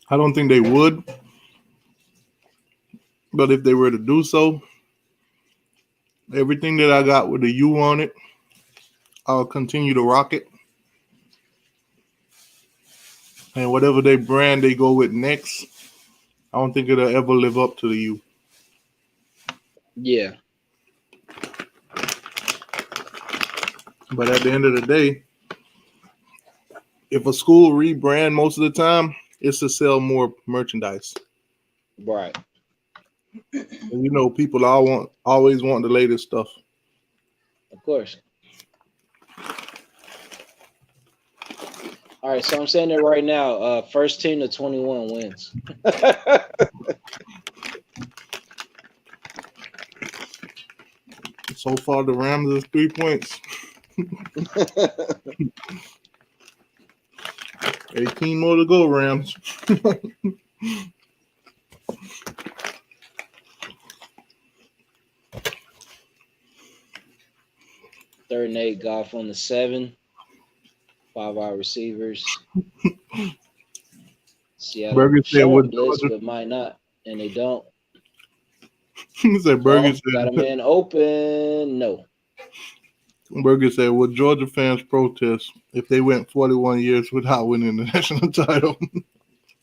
I don't think they would. But if they were to do so, everything that I got with the U on it, I'll continue to rock it. And whatever they brand they go with next, I don't think it'll ever live up to the U.
Yeah.
But at the end of the day, if a school rebrand most of the time, it's to sell more merchandise.
Right.
And people always want the latest stuff.
Of course. All right, so I'm saying it right now. First team to 21 wins.
So far, the Rams is 3 points. 18 more to go, Rams.
Third and 8, Goff on the 7. 5 wide receivers. Seattle
Burger said
showing
what
blitz,
Georgia.
but might not, and they don't.
He said Burger
Got a
said.
man open. No.
Burger said, "Would Georgia fans protest if they went 41 years without winning the national title?"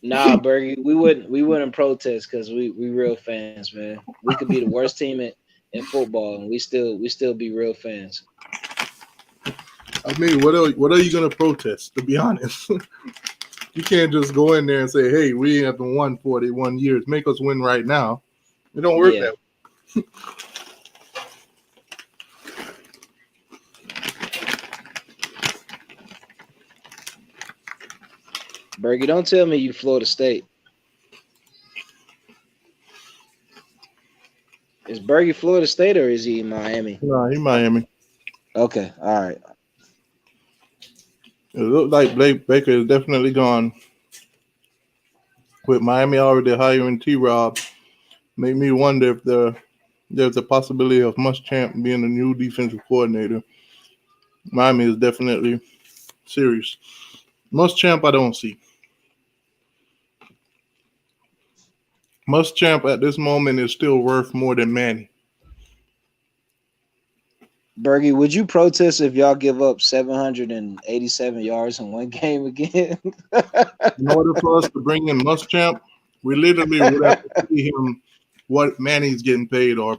Nah, Bergie, we wouldn't protest because we real fans, man. We could be the worst team in football, and we still be real fans.
I mean, what are you gonna protest? To be honest, you can't just go in there and say, "Hey, we haven't won 41 years. Make us win right now." It don't work that way.
Bergie, don't tell me you Florida State. Is Bergie Florida State or is he Miami?
No, he Miami.
Okay, all right.
It looked like Blake Baker is definitely gone. With Miami already hiring T-Rob, make me wonder if there's a possibility of Muschamp being the new defensive coordinator. Miami is definitely serious. Muschamp, I don't see. Muschamp at this moment is still worth more than Manny.
Bergie, would you protest if y'all give up 787 yards in one game again?
In order for us to bring in Muschamp, we literally would have to pay him what Manny's getting paid or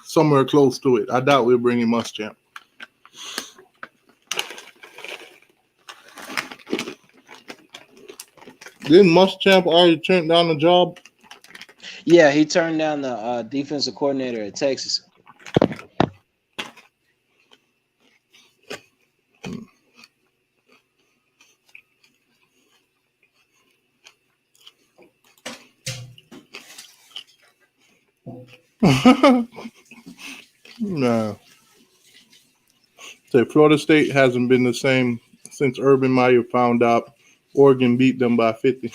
somewhere close to it. I doubt we'll bring in Muschamp. Didn't Muschamp already turn down the job?
Yeah, he turned down the defensive coordinator at Texas.
No. So Florida State hasn't been the same since Urban Meyer found out Oregon beat them by 50.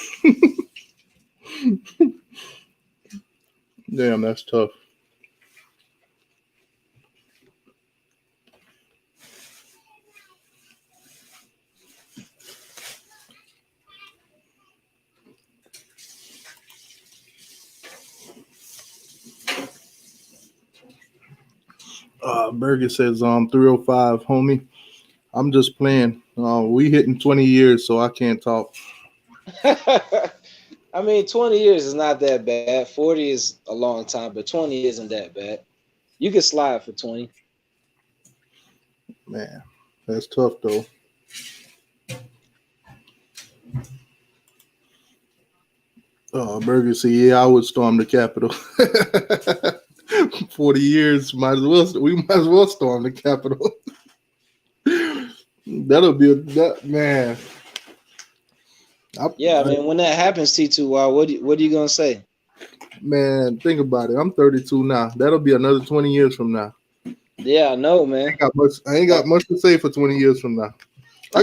Damn, that's tough. Berger says 305, homie. I'm just playing. We hitting 20 years, so I can't talk.
I mean, 20 years is not that bad. 40 is a long time, but 20 isn't that bad. You can slide for 20.
Man, that's tough though. Berger said, "Yeah, I would storm the Capitol." 40 years, we might as well storm the Capitol. That'll be man.
Yeah, I mean, when that happens, T2Y, what are you gonna say?
Man, think about it. I'm 32 now. That'll be another 20 years from now.
Yeah, I know, man.
I ain't got much to say for 20 years from now. I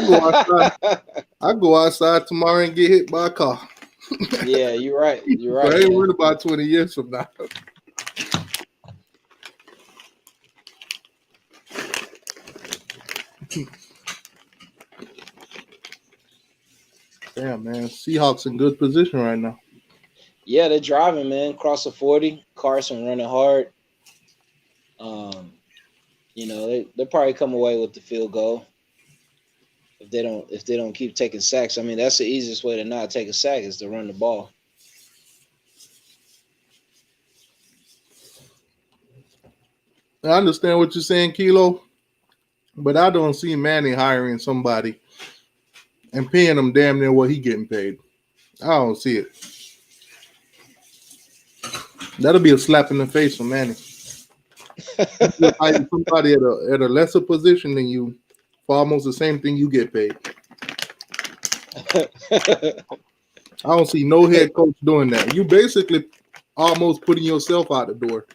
go outside tomorrow and get hit by a car.
Yeah, you're right. You're right.
I ain't
man.
worried about 20 years from now. Damn, man. Seahawks in good position right now.
Yeah, they're driving, man. Cross the 40. Carson running hard. They probably come away with the field goal if they don't keep taking sacks. I mean, that's the easiest way to not take a sack is to run the ball.
I understand what you're saying, Kilo, but I don't see Manny hiring somebody and paying him damn near what he getting paid. I don't see it. That'll be a slap in the face for Manny. You hire somebody at a lesser position than you for almost the same thing you get paid. I don't see no head coach doing that. You basically almost putting yourself out the door.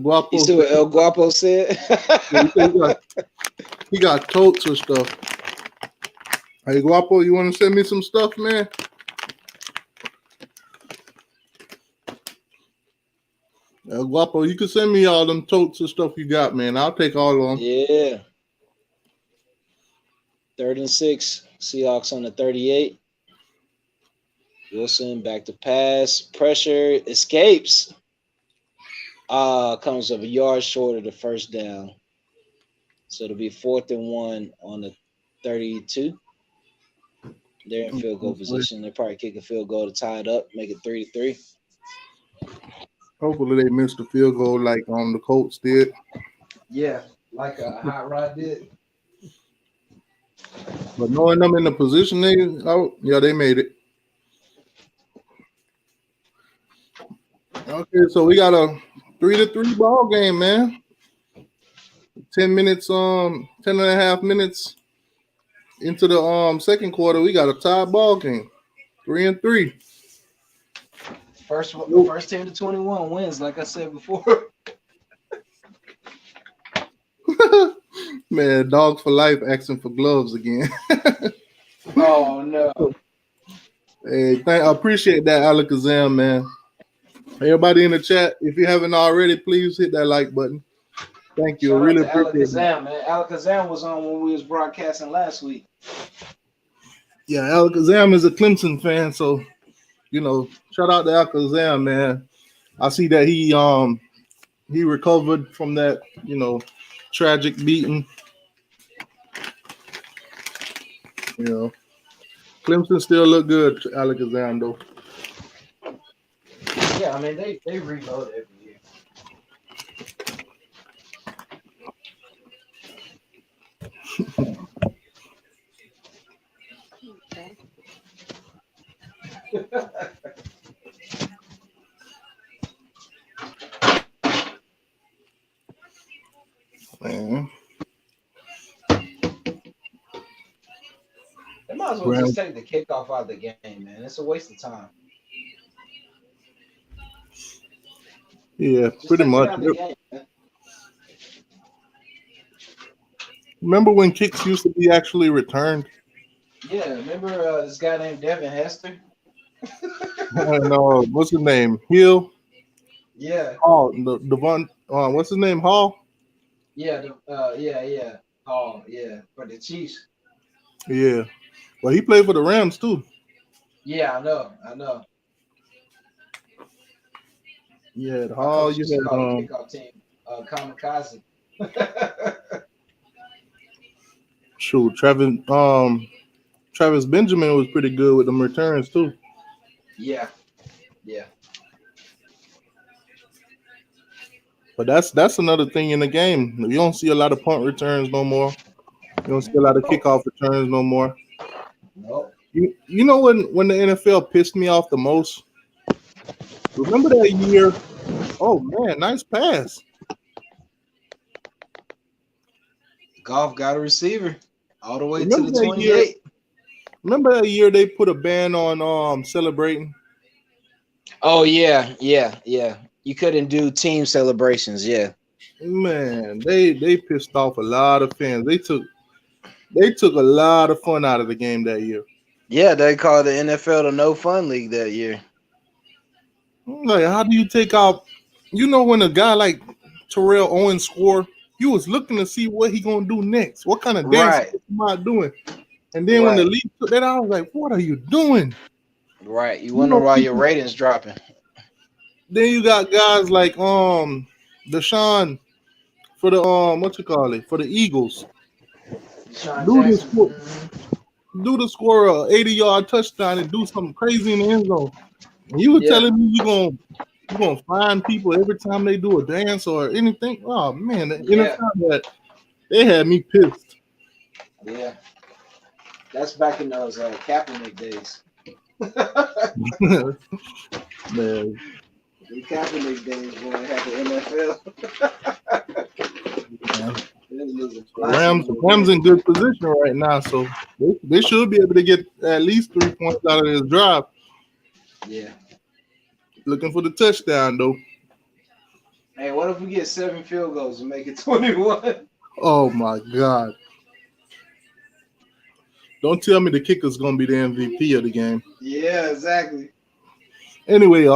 Guapo,
You see what El Guapo said?
he got totes or stuff. Hey, Guapo, you want to send me some stuff, man? Guapo, you can send me all them totes or stuff you got, man. I'll take all of them.
Yeah. 3rd and 6. Seahawks on the 38. Wilson back to pass. Pressure escapes. Comes up a yard short of the first down. So it'll be 4th and 1 on the 32. They're in field goal position. They'll probably kick a field goal to tie it up, make it 3-3.
Hopefully they missed the field goal like the Colts did.
Yeah, like a hot rod did.
But knowing them in the position they made it. Okay, so we got a 3-3 ball game, man. 10 minutes, 10 and a half minutes into the second quarter, we got a tied ball game. 3-3.
First team to 21 wins, like I said before.
Man, dogs for life asking for gloves again.
Oh no.
Hey, I appreciate that, Alakazam, man. Everybody in the chat, if you haven't already, please hit that like button. Thank you.
Shout
Really
out to
appreciate
Alakazam, man. Alakazam was on when we was broadcasting last week.
Yeah, Alakazam is a Clemson fan, so shout out to Alakazam, man. I see that he recovered from that, tragic beating. Clemson still look good, Alakazam, though.
Yeah, I mean they reload every year.
Man.
They might as well just take the kickoff out of the game, man. It's a waste of time.
Yeah,
Just
pretty
take it
much.
out of the game, man.
Remember when kicks used to be actually returned?
Yeah, remember this guy named Devin Hester?
I know. What's his name? Hill?
Yeah.
Oh, Devon. What's his name? Hall?
Yeah. Yeah. Oh, yeah. For the Chiefs.
Yeah. Well, he played for the Rams too.
Yeah, I know.
Yeah, the Hall. You had
kickoff team. Kamikaze.
Shoot, Travis Benjamin was pretty good with them returns too.
Yeah.
But that's another thing in the game. You don't see a lot of punt returns no more. You don't see a lot of kickoff returns no more.
Nope.
You know when the NFL pissed me off the most? Remember that year? Oh man, nice pass.
Goff got a receiver all the way
Remember
to the
that
28.
Remember that year they put a ban on celebrating?
Oh yeah. You couldn't do team celebrations, yeah.
Man, they pissed off a lot of fans. They took a lot of fun out of the game that year.
Yeah, they called the NFL the No Fun League that year.
Like, how do you take out? When a guy like Terrell Owens scored, you was looking to see what he gonna do next. What kind of dance am I doing? And then when the league took that out, I was like, "What are you doing?"
Right. You wonder why your ratings dropping.
Then you got guys like Deshaun for the for the Eagles.
Deshaun
Dude is
Jackson.
do to score a 80-yard touchdown and do something crazy in the end zone. And you were
Yeah.
telling me you're gonna find people every time they do a dance or anything. Oh man, the
Yeah.
NFL that they had me pissed.
Yeah. That's back in those Kaepernick days.
Man,
The Kaepernick days when they had the NFL.
Rams in good position right now, so they should be able to get at least 3 points out of this drive.
Yeah.
Looking for the touchdown though.
Hey, what if we get 7 field goals and make it 21?
Oh my God. Don't tell me the kicker's gonna be the MVP of the game.
Yeah, exactly.
Anyway,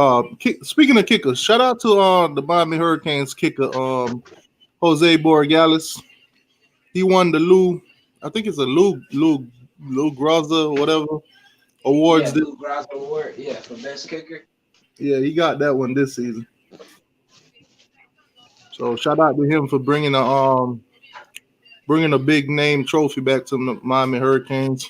speaking of kickers, shout out to the Miami Hurricanes kicker, Jose Borregales. He won the I think it's a Lou Graza or whatever awards.
Yeah, Lou Graza award. Yeah, for best kicker.
Yeah, he got that one this season. So shout out to him for bringing a big name trophy back to the Miami Hurricanes.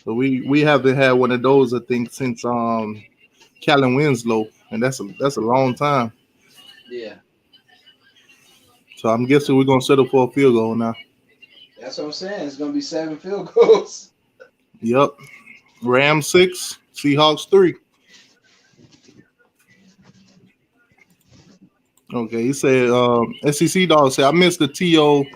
So we haven't had one of those, I think, since Callan Winslow, and that's a long time.
Yeah.
So I'm guessing we're gonna settle for a field goal now.
That's what I'm saying. It's gonna be 7 field goals.
Yep. Rams 6, Seahawks 3. Okay, he said SEC dog said I missed the TO.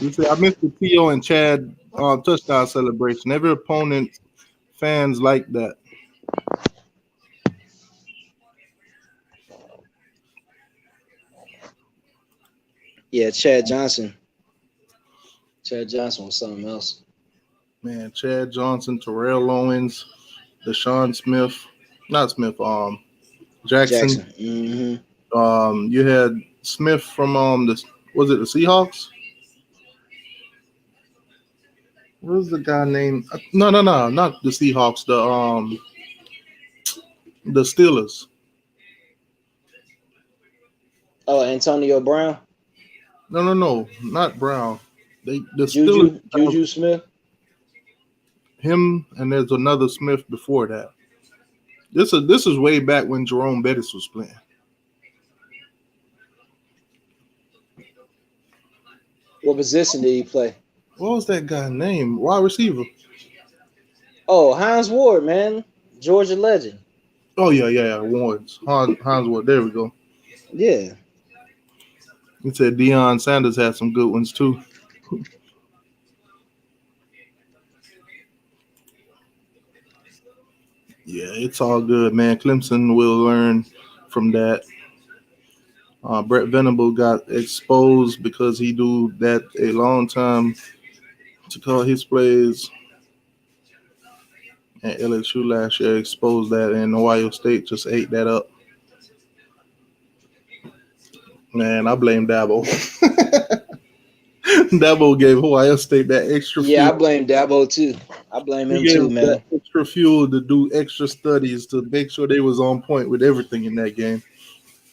He said I missed the TO and Chad touchdown celebration. Every opponent fans like that.
Yeah, Chad Johnson. Chad Johnson was something else.
Man, Chad Johnson, Terrell Owens, Deshaun Smith, not Smith, Jackson.
Mm-hmm.
You had Smith from was it the Seahawks? What was the guy named? No, not the Seahawks. The Steelers.
Oh, Antonio Brown.
No, not Brown. The
Juju
Steelers.
Juju Smith.
Him and there's another Smith before that. This is way back when Jerome Bettis was playing.
What position did he play?
What was that guy's name? Wide receiver.
Oh, Hines Ward, man. Georgia legend.
Oh yeah. Wards. Hines Ward. There we go.
Yeah.
He said Deion Sanders had some good ones too. Yeah, it's all good, man. Clemson will learn from that. Brett Venable got exposed because he do that a long time to call his plays. And LSU last year exposed that, and Ohio State just ate that up. Man, I blame Dabo. Dabo gave Ohio State that extra fuel.
Yeah, I blame Dabo too. I blame him too, man.
That extra fuel to do extra studies to make sure they was on point with everything in that game.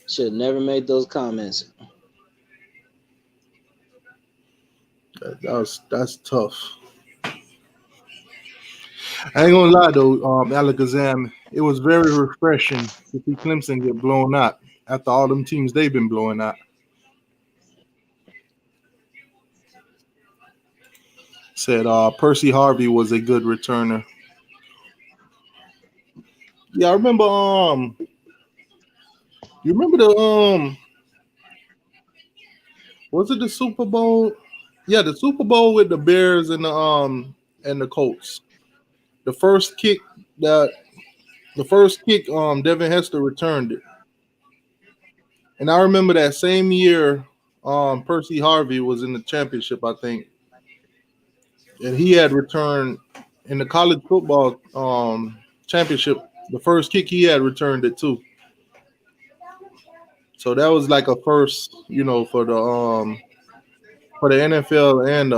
Should have never made those comments.
That's tough. I ain't gonna lie though, Alakazam, it was very refreshing to see Clemson get blown out after all them teams they've been blowing out. Said Percy Harvey was a good returner. Yeah, I remember you remember the was it the Super Bowl? Yeah, the Super Bowl with the Bears and the Colts. The first kick, Devin Hester returned it. And I remember that same year, Percy Harvey was in the championship, I think. And he had returned in the college football championship. The first kick he had returned it too. So that was like a first, for the NFL and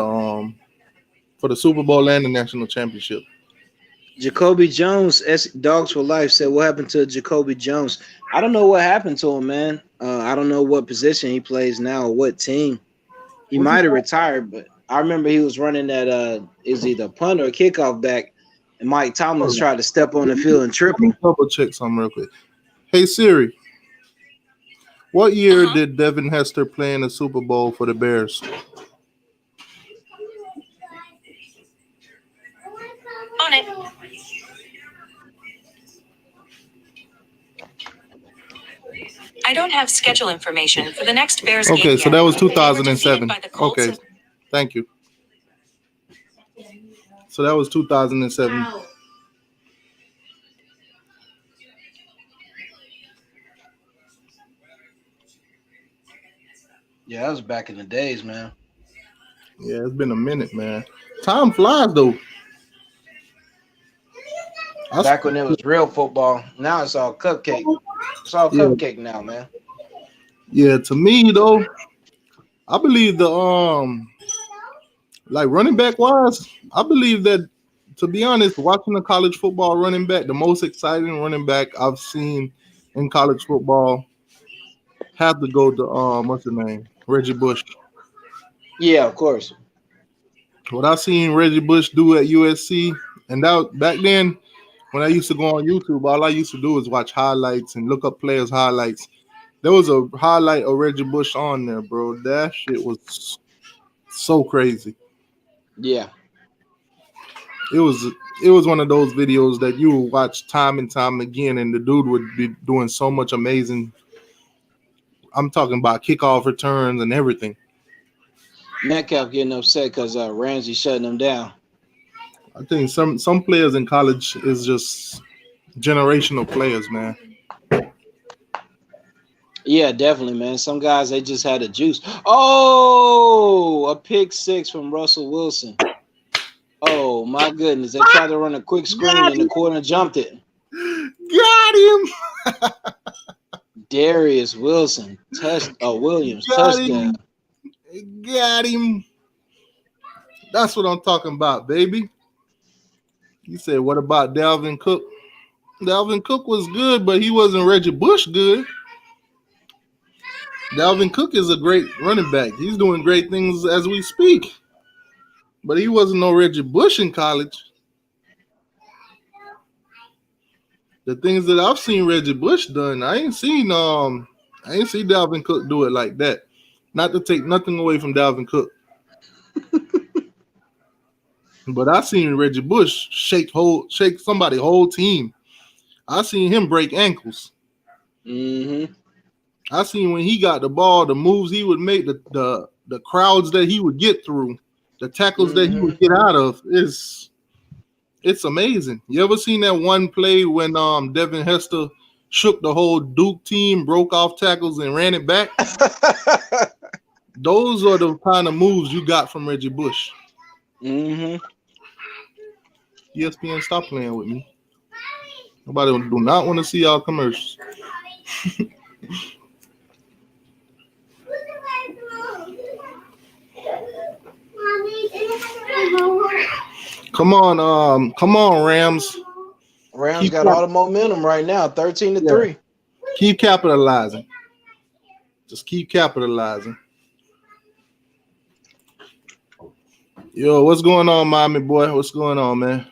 for the Super Bowl and the national championship.
Jacoby Jones, Dogs for Life said, "What happened to Jacoby Jones?" I don't know what happened to him, man. I don't know what position he plays now or what team. He
What's his
might have retired, but I remember he was running that is either punt or kickoff back, and Mike Tomlin
name?
tried to step on the field and trip
Let me
him.
double check something real quick. Hey Siri, what year did Devin Hester play in the Super Bowl for the Bears?
On it. I don't have schedule information for the next Bears game.
Okay, so
yet.
that was
They were defeated
2007.
by the Colts
Okay,
in-
thank you. So that was 2007.
Ow.
Yeah, that was back in the days, man.
Yeah, it's been a minute, man. Time flies though.
Back when it was real football. Now it's all cupcake. It's all
Yeah.
cupcake now, man.
Yeah, to me though, I believe the like running back wise, I believe that, to be honest, watching the college football running back, the most exciting running back I've seen in college football have to go to what's the name? Reggie Bush.
Yeah, of course.
What I seen Reggie Bush do at USC, and that back then when I used to go on YouTube, all I used to do was watch highlights and look up players' highlights. There was a highlight of Reggie Bush on there, bro. That shit was so crazy.
Yeah.
It was one of those videos that you would watch time and time again, and the dude would be doing so much amazing. I'm talking about kickoff returns and everything.
Metcalf getting upset because Ramsey shutting him down.
I think some players in college is just generational players, man.
Yeah, definitely, man. Some guys, they just had a juice. Oh, a pick six from Russell Wilson. Oh, my goodness. They tried to run a quick screen and the corner jumped it.
Got him.
Darius Wilson, Williams,
Got
touchdown.
him. Got him. That's what I'm talking about, baby. You said, what about Dalvin Cook? Dalvin Cook was good, but he wasn't Reggie Bush good. Dalvin Cook is a great running back. He's doing great things as we speak. But he wasn't no Reggie Bush in college. The things that I've seen Reggie Bush done, I ain't seen Dalvin Cook do it like that. Not to take nothing away from Dalvin Cook. But I seen Reggie Bush shake somebody's whole team. I seen him break ankles.
Mm-hmm.
I seen when he got the ball, the moves he would make, the crowds that he would get through, the tackles that he would get out of. It's amazing. You ever seen that one play when Devin Hester shook the whole Duke team, broke off tackles, and ran it back? Those are the kind of moves you got from Reggie Bush.
Mm-hmm.
ESPN, stop playing with me. Nobody do not want to see y'all commercials. Come on, Rams.
Rams got all the momentum right now, 13-3.
Keep capitalizing. Just keep capitalizing. Yo, what's going on, Miami boy? What's going on, man?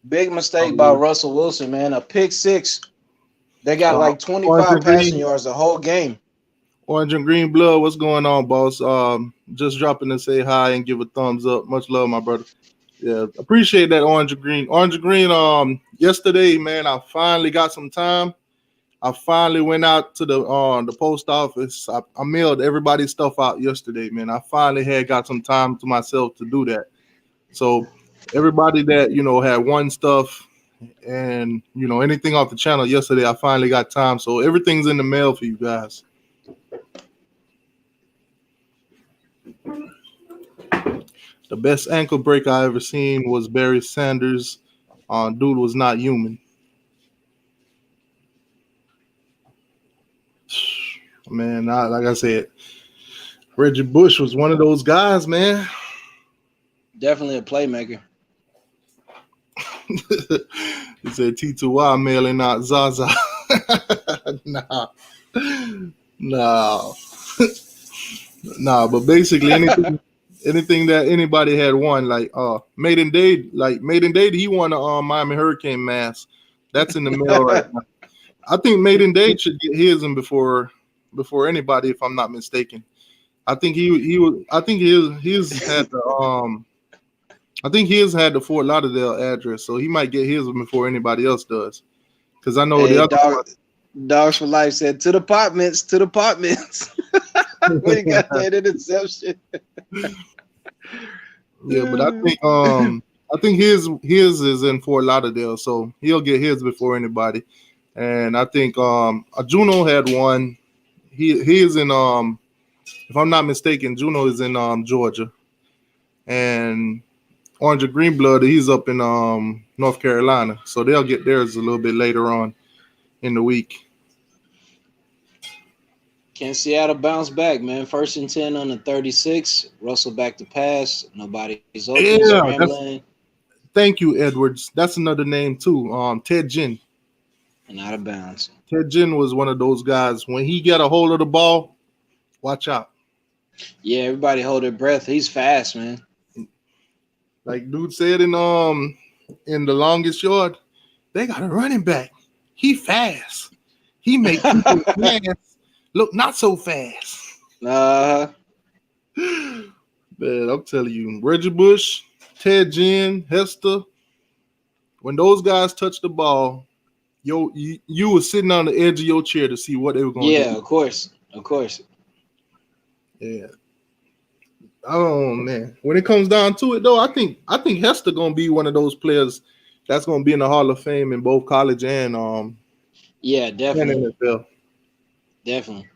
Big mistake by Russell Wilson, man. A pick six. They got like 25 passing yards the whole game.
Orange and Green Blood, what's going on, boss? Just dropping to say hi and give a thumbs up. Much love, my brother. Yeah, appreciate that, Orange and Green. Orange and Green, yesterday, man, I finally got some time. I finally went out to the post office. I mailed everybody's stuff out yesterday, man. I finally got some time to myself to do that. So everybody that, had won stuff and, anything off the channel yesterday, I finally got time. So everything's in the mail for you guys. The best ankle break I ever seen was Barry Sanders. Dude was not human. Man, like I said, Reggie Bush was one of those guys, man.
Definitely a playmaker.
He said T2Y mailing out Zaza. Nah. Nah. Nah, but basically anything that anybody had won, like Maiden Dade, he won a Miami Hurricane mask. That's in the mail right now. I think Maiden Dade should get his in before anybody, if I'm not mistaken. I think he was. I think his had the I think his had the Fort Lauderdale address, so he might get his before anybody else does. Because I know the
Hey,
other
Dogs for Life said to the apartments. When he got that interception.
yeah, but I think his is in Fort Lauderdale, so he'll get his before anybody. And I think Juno had one. He is in if I'm not mistaken, Juno is in Georgia, and Orange and Greenblood, he's up in North Carolina, so they'll get theirs a little bit later on in the week.
Can Seattle bounce back, man? 1st and 10 on the 36. Russell back to pass. Nobody's open.
Yeah,
Scrambling.
Thank you, Edwards. That's another name too. Ted Ginn.
And out of bounds.
Ted Ginn was one of those guys. When he got a hold of the ball, watch out.
Yeah, everybody hold their breath. He's fast, man.
Like dude said in the longest yard, they got a running back. He fast. He make people fast look not so fast.
Uh-huh.
Man, I'm telling you, Reggie Bush, Ted Ginn, Hester, when those guys touched the ball, you were sitting on the edge of your chair to see what they were going to do.
Yeah, of course.
Yeah. Oh man, when it comes down to it, though, I think Hester gonna be one of those players that's gonna be in the Hall of Fame in both college and
yeah, definitely,
and NFL.
Definitely.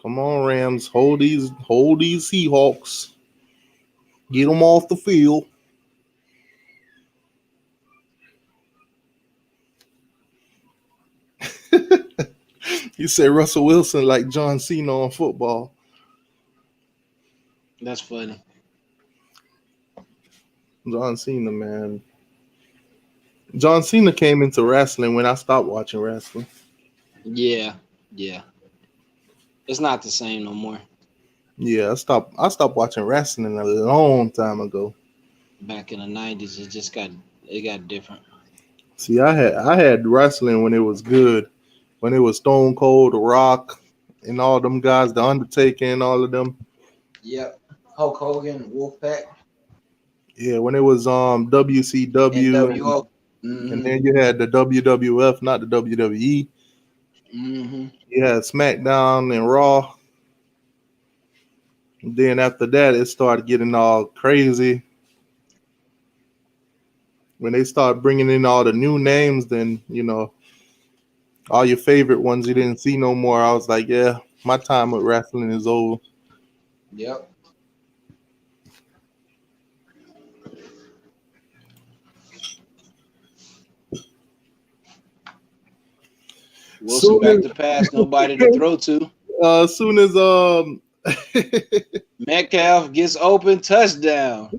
Come on, Rams, hold these Seahawks, get them off the field. You say Russell Wilson like John Cena on football.
That's funny.
John Cena, man. John Cena came into wrestling when I stopped watching wrestling.
Yeah. It's not the same no more.
Yeah, I stopped watching wrestling a long time ago.
Back in the 90s, it got different.
See, I had wrestling when it was good. When it was Stone Cold, The Rock, and all them guys, The Undertaker and all of them.
Yep. Hulk Hogan, Wolfpack.
Yeah, when it was WCW
NWO.
and then you had the WWF, not the WWE.
Mm-hmm.
You had SmackDown and Raw. And then after that, it started getting all crazy. When they start bringing in all the new names, then, all your favorite ones you didn't see no more. I was like, yeah, my time with wrestling is over.
Yep. Wilson back to pass, nobody to throw to.
As soon as
Metcalf gets open, touchdown.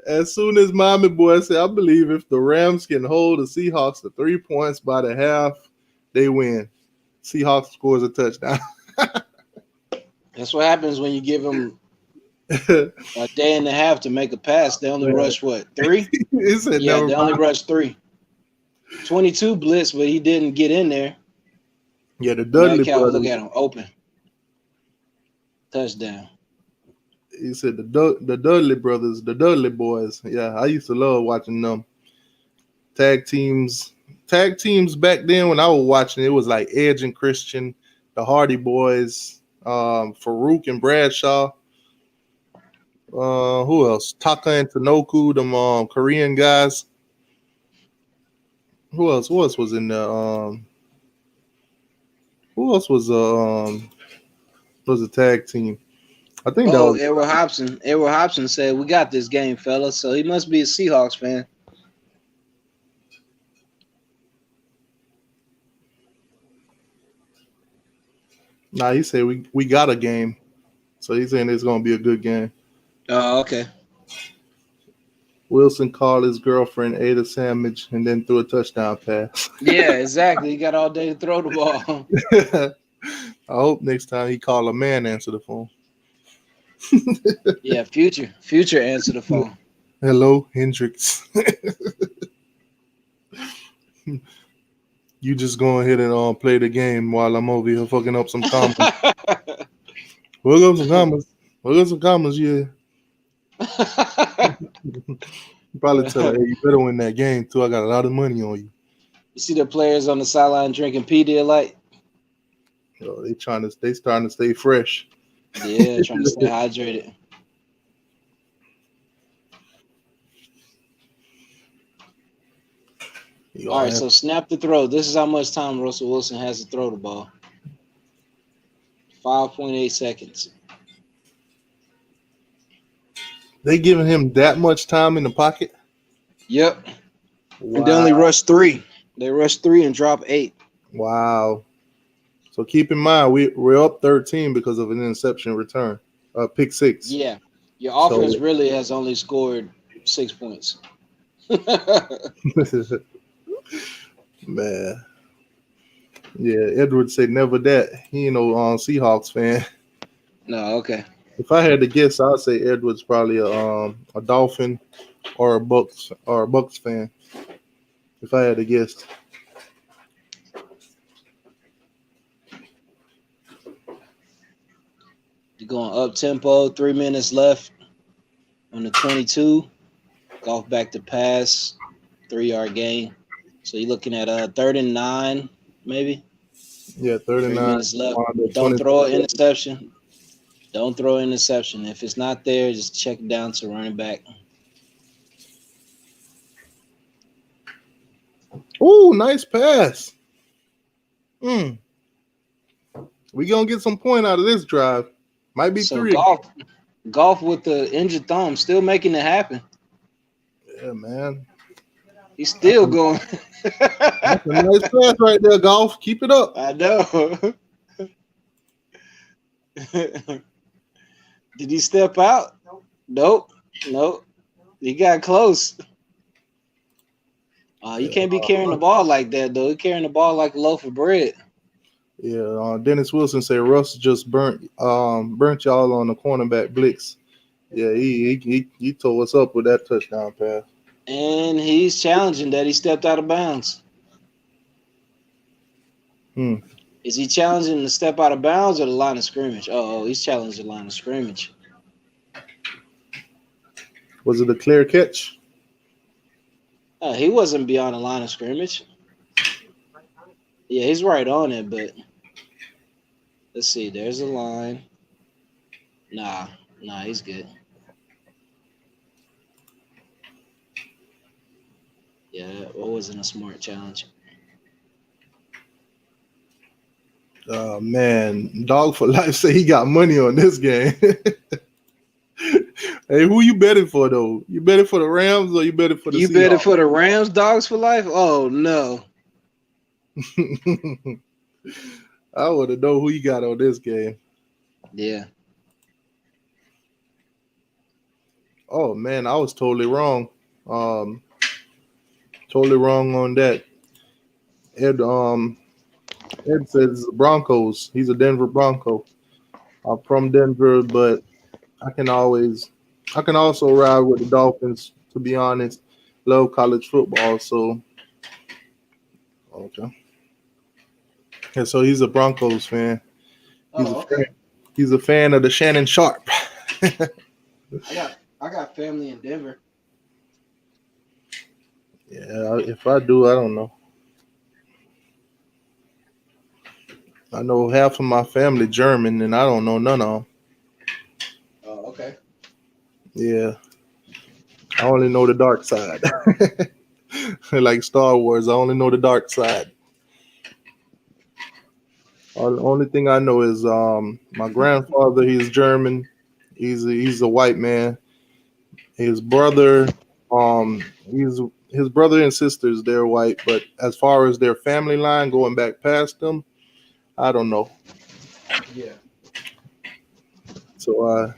As soon as Mommy Boy said, I believe if the Rams can hold the Seahawks to 3 points by the half, they win. Seahawks scores a touchdown.
That's what happens when you give them a day and a half to make a pass. They only rush what, 3? Yeah, they only rush 3. 22 blitz, but he didn't get in there.
Yeah, the Dudley
Metcalf,
brothers.
look at him, open. Touchdown.
He said the Dudley brothers, the Dudley boys. Yeah, I used to love watching them. Tag teams back then when I was watching, it was like Edge and Christian, the Hardy Boys, Farouk and Bradshaw. Who else? Taka and Tanoku, them Korean guys. Who else was in there? Who else was a tag team? I think that was
Edward Hobson. Edward Hobson said, "We got this game, fellas." So he must be a Seahawks fan.
Nah, he said we got a game. So he's saying it's going to be a good game.
Oh, okay.
Wilson called his girlfriend, ate a sandwich, and then threw a touchdown pass.
Yeah, exactly. He got all day to throw the ball.
I hope next time he call a man answer the phone.
Yeah, Future answer the phone.
Hello, Hendricks. You just go ahead and play the game while I'm over here fucking up some comments. We'll go some comments, yeah. Probably tell her, hey, you better win that game too. I got a lot of money on you.
You see the players on the sideline drinking Pedialyte?
Yo, they starting to stay fresh.
Yeah, trying to stay hydrated. All right, so snap the throw. This is how much time Russell Wilson has to throw the ball. 5.8 seconds.
They giving him that much time in the pocket?
Yep.
Wow.
And they only rushed 3. They rushed 3 and dropped 8.
Wow. So keep in mind, we're up 13 because of an interception return. Pick 6.
Yeah. Your offense really has only scored 6 points.
Man. Yeah, Edward said never that. He ain't no Seahawks fan.
No, okay.
If I had to guess, I'd say Edward's probably a Dolphin or a Bucks fan. If I had to guess.
You're going up tempo, 3 minutes left on the 22. Golf back to pass, 3-yard gain. So you're looking at 3rd and 9, maybe.
Yeah,
3
39
minutes left. Don't throw an interception. Don't throw an interception. If it's not there, just check it down to running back.
Ooh, nice pass. We gonna get some point out of this drive. Might be
So
3.
golf with the injured thumb, still making it happen.
Yeah, man.
He's still going.
That's a nice pass right there, Golf. Keep it up.
I know. Did he step out? Nope. He got close. You can't be carrying the ball like that, though. You're carrying the ball like a loaf of bread.
Yeah, Dennis Wilson said Russ just burnt y'all on the cornerback blitz. Yeah, he tore us up with that touchdown pass.
And he's challenging that he stepped out of bounds. Is he challenging the step out of bounds or the line of scrimmage? Oh, he's challenging the line of scrimmage.
Was it a clear catch?
He wasn't beyond the line of scrimmage. Yeah, he's right on it, but let's see. There's a line. Nah, he's good. Yeah, it wasn't a smart challenge.
Man, Dog for Life say he got money on this game. Hey, who you betting for though? You betting for the Rams or you betting for the Seahawks?
You betting for the Rams, Dogs for Life? Oh no.
I want to know who you got on this game.
Yeah.
Oh man, I was totally wrong. Totally wrong on that. Ed says Broncos. He's a Denver Bronco. I'm from Denver, but I can also ride with the Dolphins, to be honest. Love college football, so okay. And so he's a Broncos fan. He's a fan of the Shannon Sharp.
I got family in Denver.
Yeah, if I do, I don't know. I know half of my family German, and I don't know none of them.
Oh, okay.
Yeah. I only know the dark side. Like Star Wars, I only know the dark side. The only thing I know is my grandfather, he's German. He's a white man. His brother, his brother and sisters, they're white, but as far as their family line going back past them, I don't know.
Yeah.
So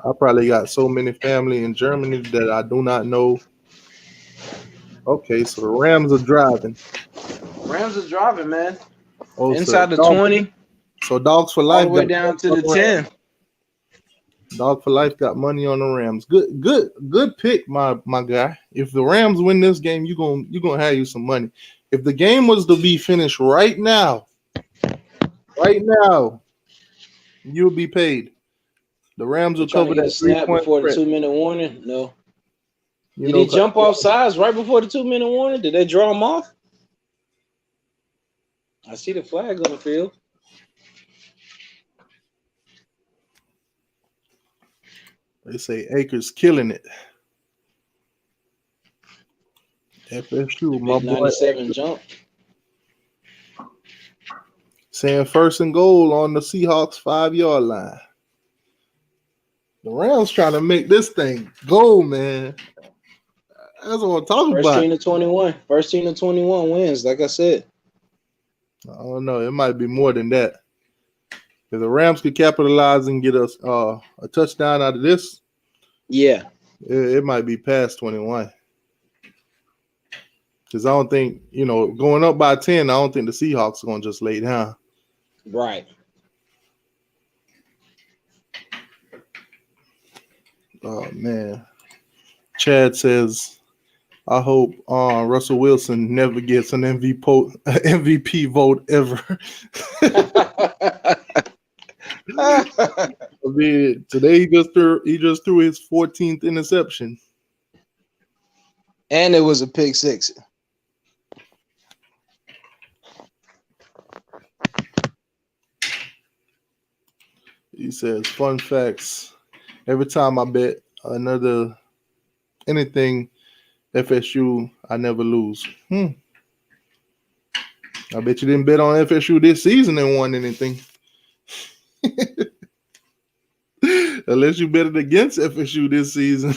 I probably got so many family in Germany that I do not know. Okay, so the Rams are driving.
Rams are driving, man.
Oh,
Inside the
dog,
20,
so Dogs for
all the
Life
way
got
down to
money
the
on the Rams.
10.
Dog for Life got money on the Rams. Good pick, my guy. If the Rams win this game, you gonna have you some money. If the game was to be finished right now, you'll be paid. The Rams
They're
will
trying to
cover
get
that
a snap
3-point
before the
spread.
2-minute warning. No.
You
Did
know,
he jump off sides right before the 2-minute warning? Did they draw him off? I see the flag on the field.
they say Akers killing it. FSU, my
Big
boy,
97 jump.
saying 1st and goal on the Seahawks 5-yard line. The Rams trying to make this thing go, man. That's what I'm talking
First
about.
team to 21. First team to 21 wins, like I said.
I don't know. It might be more than that. If the Rams could capitalize and get us a touchdown out of this,
Yeah,
it might be past 21. Because I don't think, going up by 10, I don't think the Seahawks are going to just lay down.
right.
Oh, man. Chad says, I hope Russell Wilson never gets an MVP vote ever. I mean, today he just threw his 14th interception.
And it was a pick six.
He says, fun facts. Every time I bet anything FSU, I never lose. I bet you didn't bet on FSU this season and won anything. Unless you bet it against FSU this season.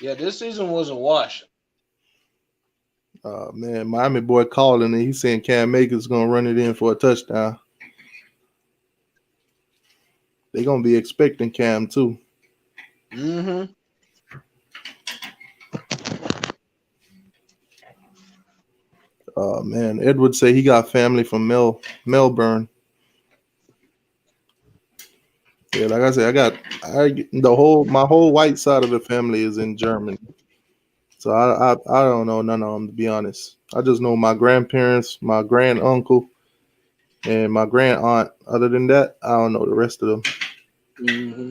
Yeah, this season was a wash.
Man, Miami boy calling and he's saying Cam Akers going to run it in for a touchdown. They're going to be expecting Cam too.
Mm-hmm.
Man, Edward say he got family from Melbourne. Yeah, like I said, my whole white side of the family is in Germany. So I don't know none of them, to be honest. I just know my grandparents, my grand uncle, and my grand aunt. Other than that, I don't know the rest of them.
Mm-hmm.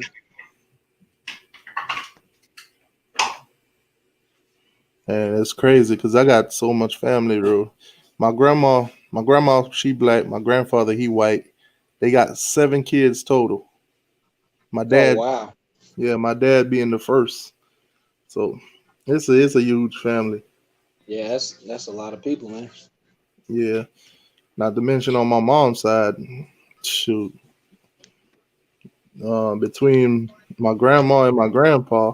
And it's crazy because I got so much family, bro. My grandma, she black. My grandfather, he white. They got 7 kids total. My dad,
Oh, wow.
yeah, my dad being the first. So it's a huge family.
Yeah, that's a lot of people, man.
Yeah. Not to mention on my mom's side, shoot. Between my grandma and my grandpa,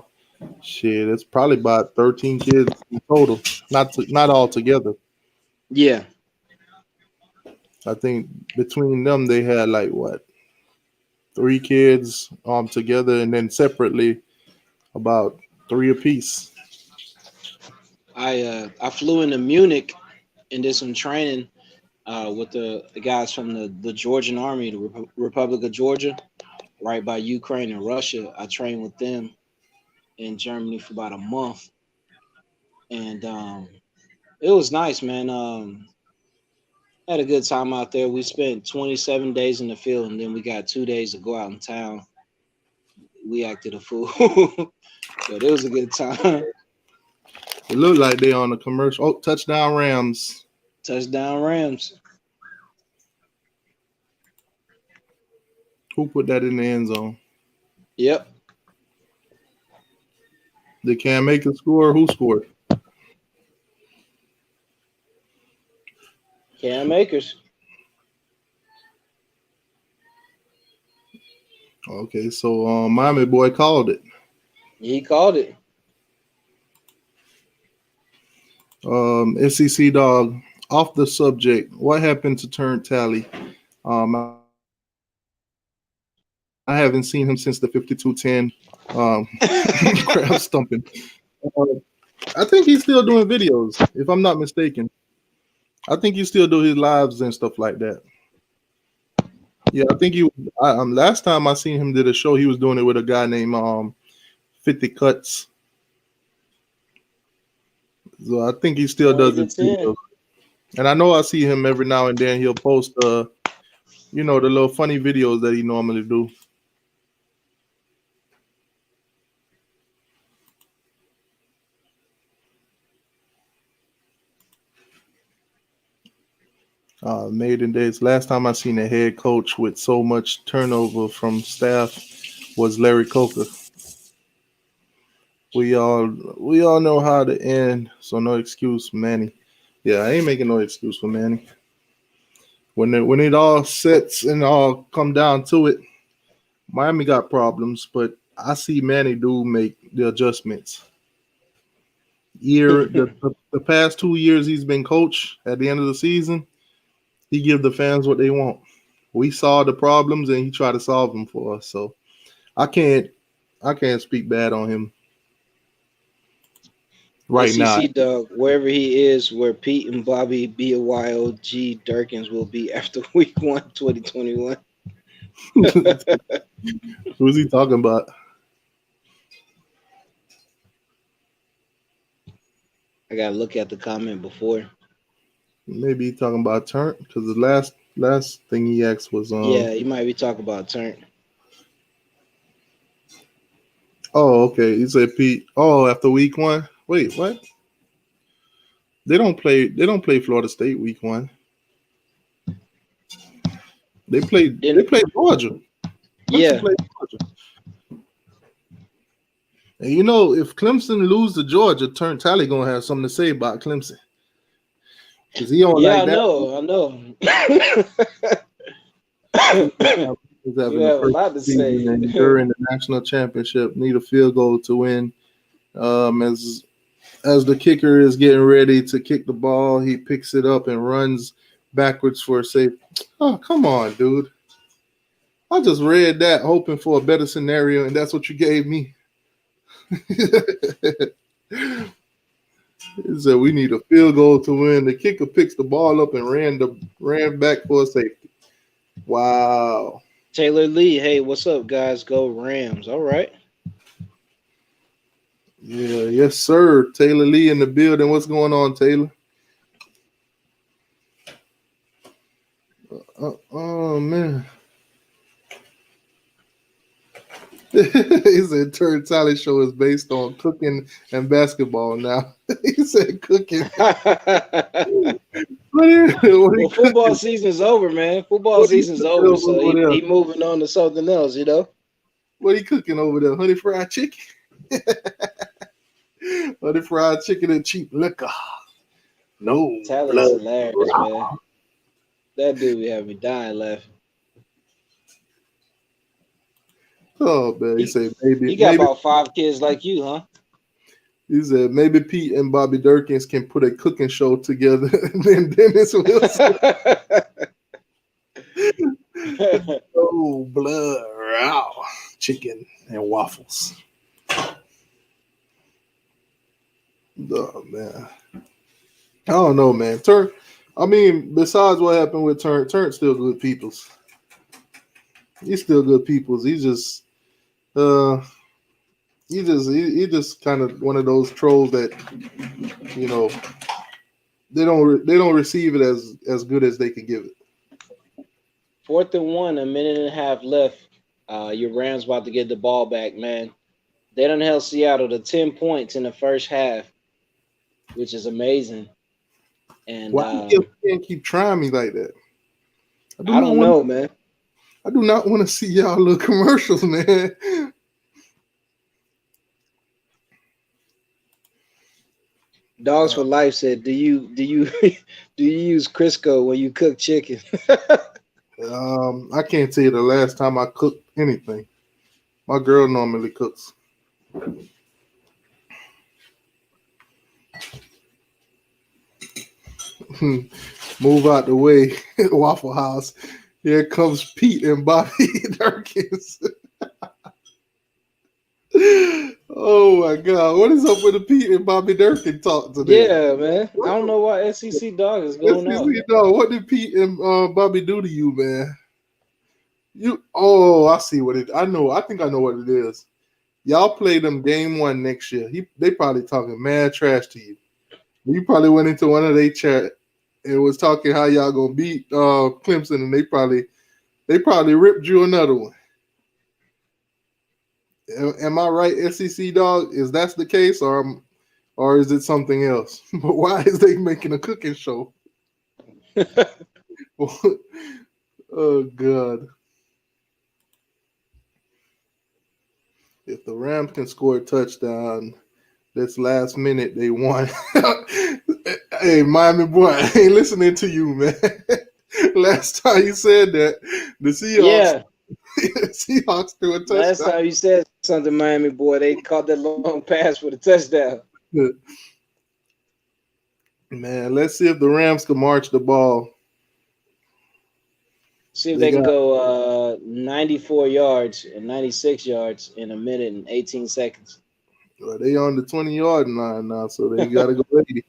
shit, it's probably about 13 kids in total. Not all together.
Yeah.
I think between them they had like 3 kids together, and then separately about 3 apiece.
I flew into Munich and did some training with the guys from the Georgian Army, the Republic of Georgia, right by Ukraine and Russia. I trained with them in Germany for about a month, and it was nice, man. Had a good time out there. We spent 27 days in the field, and then we got 2 days to go out in town. We acted a fool, but it was a good time.
It looked like they on the commercial. Oh, touchdown Rams.
Touchdown Rams.
Who put that in the end zone?
Yep.
Did Cam Akers score? Who scored?
Cam Akers.
Okay, so Miami boy called it.
He called it.
SEC dog, off the subject, what happened to turn tally? I haven't seen him since the 52-10 crab stumping. I think he's still doing videos, if I'm not mistaken. I think he still do his lives and stuff like that. Yeah, I think he. Last time I seen him did a show, he was doing it with a guy named 50 Cuts. So I think he still does it. And I know I see him every now and then. He'll post, the little funny videos that he normally do. Maiden days. Last time I seen a head coach with so much turnover from staff was Larry Coker. We all know how to end, so no excuse, Manny. Yeah, I ain't making no excuse for Manny. When it all sets and all come down to it, Miami got problems, but I see Manny do make the adjustments. The past 2 years he's been coach, at the end of the season, he give the fans what they want. We saw the problems and he tried to solve them for us. So I can't speak bad on him right now.
SEC Doug, wherever he is, where Pete and Bobby BYOG Durkins will be after week 1, 2021.
Who's he talking about?
I gotta look at the comment before.
Maybe he talking about Turn, because the last thing he asked was
yeah, he might be talking about Turn.
Oh, okay. He said Pete. Oh, after week 1. Wait, what? They don't play Florida State week 1. They play Georgia.
Yeah.
Play Georgia. And if Clemson lose to Georgia, Turn Tally gonna have something to say about Clemson. Because he don't like that.
I know.
He's having a lot to say. During the national championship, need a field goal to win. As the kicker is getting ready to kick the ball, he picks it up and runs backwards for a save. Oh, come on, dude. I just read that hoping for a better scenario, and that's what you gave me. He said we need a field goal to win. The kicker picks the ball up and ran back for a safety. Wow.
Taylor Lee, hey, what's up, guys? Go Rams. All right.
Yeah, yes, sir. Taylor Lee in the building. What's going on, Taylor? Oh, man. He said Turn Tally show is based on cooking and basketball now. He said cooking.
Well, football season's over, man. Football season's over, so he moving on to something else,
What he cooking over there? Honey fried chicken? Honey fried chicken and cheap liquor. No.
Tally's hilarious, man. That dude be having me dying laughing.
Oh, man. He said maybe.
He got about 5 kids like you, huh?
He said maybe Pete and Bobby Durkins can put a cooking show together. And then Dennis Wilson. Oh, blood, raw chicken and waffles. Oh, man. I don't know, man. Besides what happened with Turn's still good peoples. He's still good peoples. He's just kind of one of those trolls that they don't receive it as good as they can give it.
4th and 1, a minute and a half left. Your Rams about to get the ball back, man. They done held Seattle to 10 points in the first half, which is amazing. And
why you can't keep trying me like that?
I don't know, man.
I do not want to see y'all little commercials, man.
Dogs for Life said, "Do you use Crisco when you cook chicken?"
I can't tell you the last time I cooked anything. My girl normally cooks. Move out the way, Waffle House. Here comes Pete and Bobby Durkins. my God. What is up with the Pete and Bobby Durkin talk today?
Yeah, man. I don't know why SEC dog is going out.
What did Pete and Bobby do to you, man? I see what it. I know. I think I know what it is. Y'all play them game 1 next year. They probably talking mad trash to you. You probably went into one of their chat and was talking how y'all gonna beat Clemson, and they probably ripped you another one. Am I right, SEC dog? Is that the case, or is it something else? But why is they making a cooking show? Oh God! If the Rams can score a touchdown this last minute, they won. Hey, Miami boy, I ain't listening to you, man. Last time you said that, the Seahawks, Seahawks threw a touchdown.
Last time you said something, Miami boy, they caught that long pass for the touchdown.
Man, let's see if the Rams can march the ball.
See if they can go 94 yards and 96 yards in a minute and 18 seconds.
Well, they on the 20-yard line now, so they got to go 80.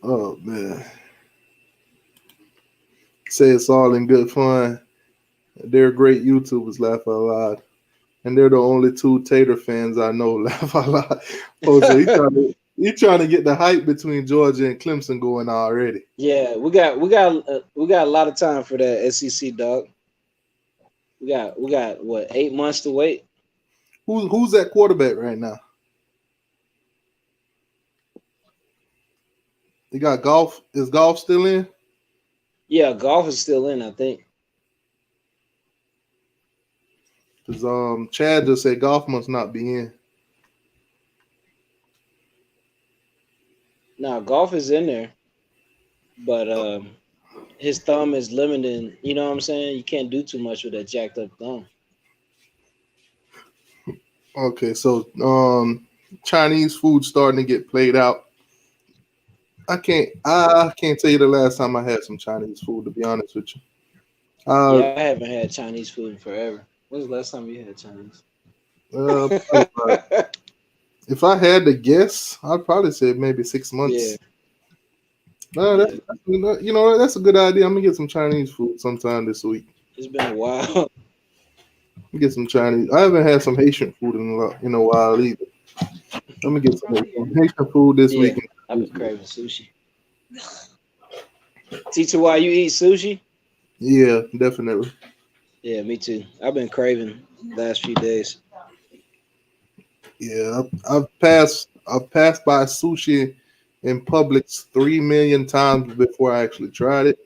Oh, man. Say it's all in good fun. They're great YouTubers, laugh out loud. And they're the only 2 Tater fans I know, laugh out loud. Oh, so he trying to get the hype between Georgia and Clemson going already.
Yeah, we got a lot of time for that SEC dog. We got what, 8 months to wait?
Who's that quarterback right now? You got Golf. Is Golf still in?
Yeah, Golf is still in, I think.
Because Chad just said Golf must not be in.
Now Golf is in there, but his thumb is limiting. You know what I'm saying? You can't do too much with that jacked up thumb.
Okay, so Chinese food starting to get played out. I can't tell you the last time I had some Chinese food, to be honest with you.
Yeah, I haven't had Chinese food in forever. When's the last time you had Chinese?
If I had to guess, I'd probably say maybe 6 months.
Yeah.
No, that's a good idea. I'm gonna get some Chinese food sometime this week.
It's been a while.
Get some Chinese. I haven't had some Haitian food in a while either. Let me get some Haitian food this week.
I've been craving sushi. t2y, you eat sushi?
Yeah, definitely.
Yeah, me too. I've been craving last few days.
Yeah, I've passed by sushi in Publix 3 million times before I actually tried it.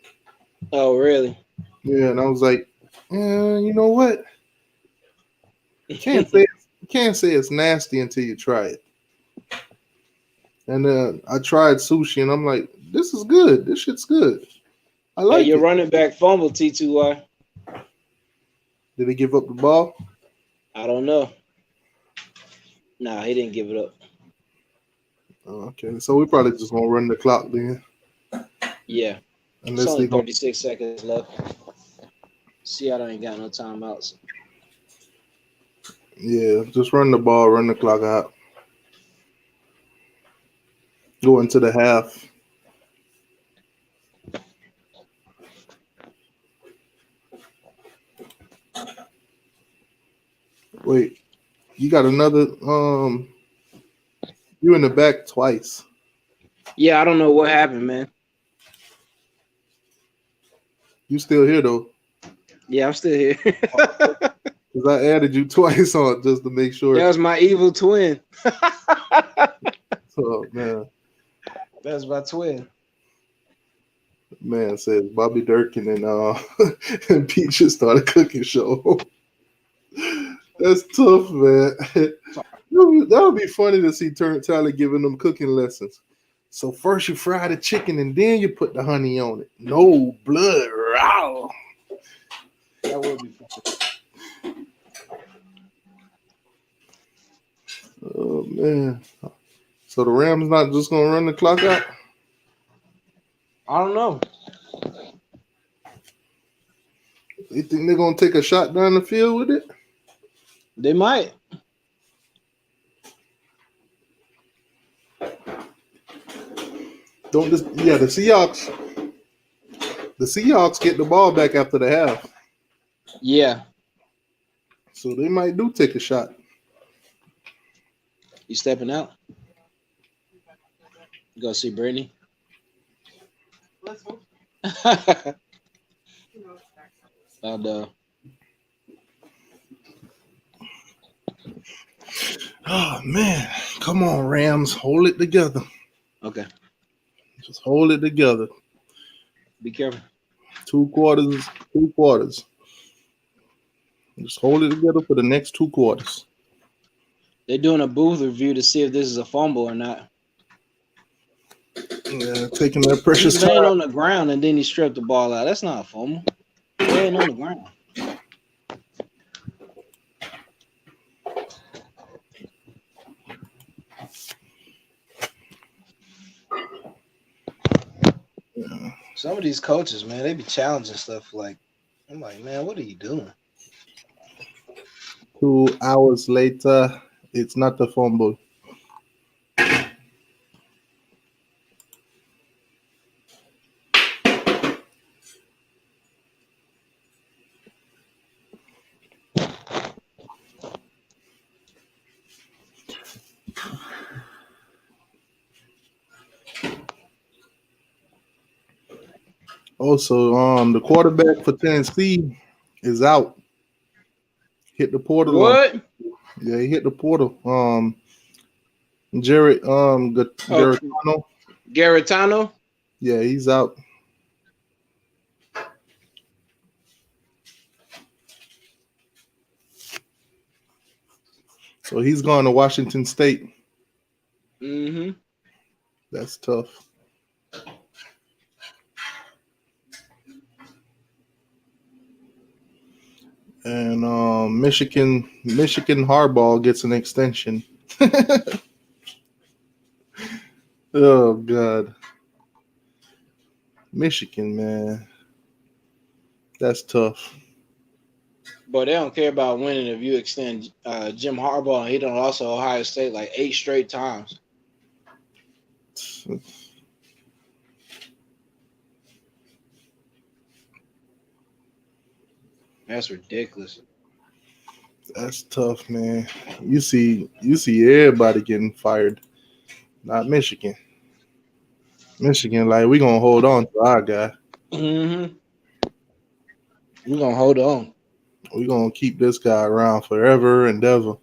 Oh, really?
Yeah, and I was like, you know what? You can't say it's nasty until you try it. And then I tried sushi, and I'm like, this is good. This shit's good. I like
your
it.
running back fumbled, t2y.
Did he give up the ball?
I don't know. Nah, he didn't give it up.
Oh, okay, so we probably just gonna run the clock then.
Yeah.
Unless
It's only
they
36 seconds left. Seattle ain't got no timeouts.
Yeah, just run the ball, run the clock out. Go into the half. Wait, you got another you in the back twice.
Yeah, I don't know what happened, man.
You still here though?
Yeah, I'm still here.
Because I added you twice on just to make sure.
That was my evil twin.
Oh man.
That's my twin.
Man says Bobby Durkin and and Pete just started cooking show. That's tough, man. That would be funny to see Tyler giving them cooking lessons. So first you fry the chicken and then you put the honey on it. No blood. Raw.
That would be funny.
Oh man. So the Rams not just gonna run the clock out?
I don't know.
You think they're gonna take a shot down the field with it?
They might.
The Seahawks. The Seahawks get the ball back after the half,
Yeah.
so they might do take a shot.
You stepping out? Go see Brittany.
Let's hope.
I know.
Oh man, come on, Rams, hold it together.
Okay.
Just hold it together.
Be careful.
2 quarters. Just hold it together for the next 2 quarters.
They're doing a booth review to see if this is a fumble or not.
Yeah, taking their precious
He's laying
time.
on the ground and then he stripped the ball out. That's not a fumble. Laying on the ground.
Yeah.
Some of these coaches, man, they be challenging stuff like, I'm like, man, what are you doing?
2 hours later, it's not a fumble. Also, the quarterback for Tennessee is out. Hit the portal.
What?
Yeah, he hit the portal. Jared Garantano.
Garitano?
Yeah, he's out. So he's going to Washington State.
Mm-hmm.
That's tough. And Michigan Harbaugh gets an extension. Oh God, Michigan, man, that's tough.
But they don't care about winning if you extend Jim Harbaugh. He done also Ohio State like 8 straight times. That's ridiculous.
That's tough, man. You see everybody getting fired, not Michigan. Michigan, like, we gonna hold on to our guy.
Mm-hmm. We're gonna hold on.
We gonna keep this guy around forever and ever.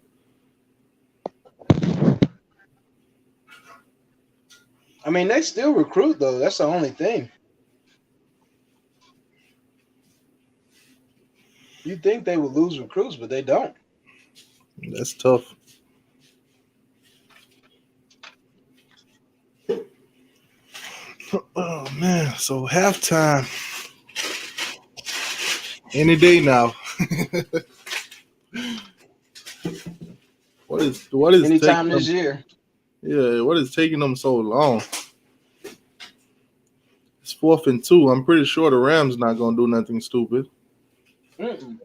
I mean, they still recruit though. That's the only thing. You'd think they would lose recruits, but they don't.
That's tough. Oh man, so halftime. Any day now. What is
Anytime
taking
this
them,
year.
yeah, what is taking them so long? It's 4th and 2. I'm pretty sure the Rams not gonna do nothing stupid.
Mm-mm.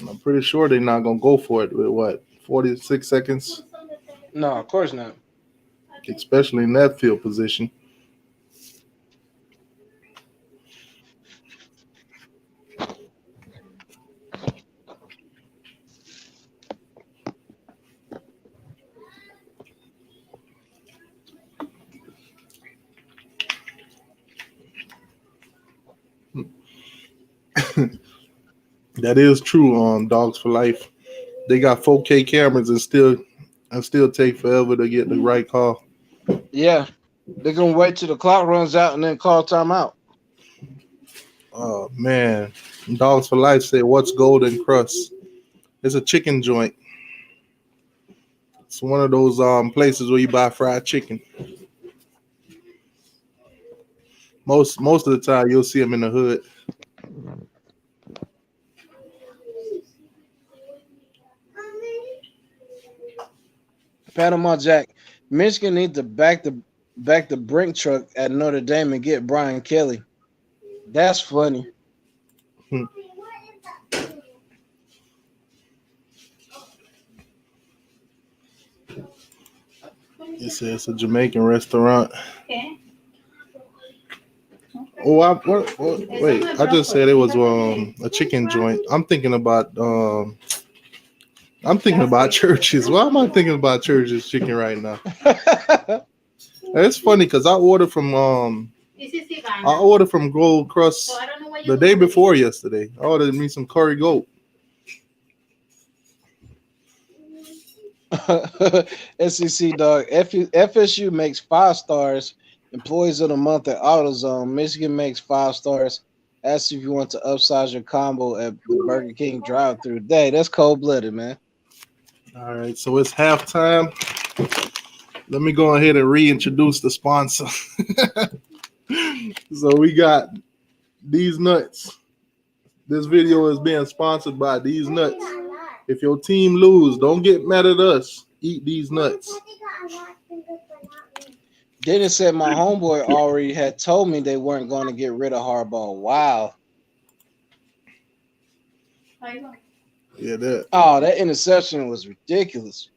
I'm pretty sure they're not gonna go for it with what, 46 seconds,
No, of course not.
especially in that field position. That is true. Dogs for Life. They got 4K cameras and still take forever to get the right call.
Yeah. They're gonna wait till the clock runs out and then call timeout.
Oh man, Dogs for Life said, "What's Golden Crust?" It's a chicken joint. It's one of those places where you buy fried chicken. Most of the time, you'll see them in the hood.
Panama Jack. Michigan needs to back the
back the brink truck at Notre Dame and get Brian Kelly. That's funny.
It says it's a Jamaican restaurant.
Okay.
Oh, wait! I just said it was a chicken joint. I'm thinking about churches. Why am I thinking about churches chicken right now? It's funny because
This is
I
Ivana.
ordered from Gold Crust
So I don't know what
the
you're
day
doing with
before yesterday. I ordered me some curry goat.
SEC dog. FSU makes 5 stars. Employees of the month at AutoZone. Michigan makes 5 stars. Ask if you want to upsize your combo at the Burger King drive-through. Day, that's cold-blooded, man.
All right, so it's halftime. Let me go ahead and reintroduce the sponsor. So we got these nuts. This video is being sponsored by these nuts. If your team lose, don't get mad at us. Eat these nuts.
Dennis said my homeboy already had told me they weren't going to get rid of Harbaugh. Wow.
Yeah, that.
Oh, that interception was ridiculous.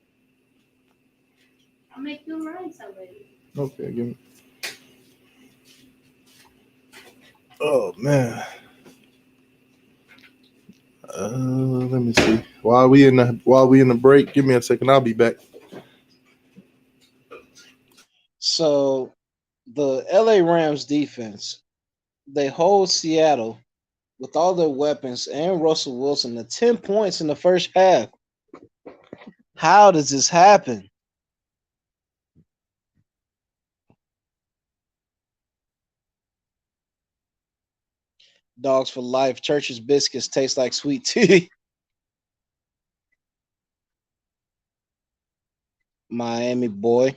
I'll make you rice already.
Okay, give me. Oh man. Let me see. While we in the break, give me a second. I'll be back.
So the LA Rams defense, they hold Seattle with all their weapons and Russell Wilson to 10 points in the first half. How does this happen? Dogs for life. Church's biscuits taste like sweet tea. Miami boy.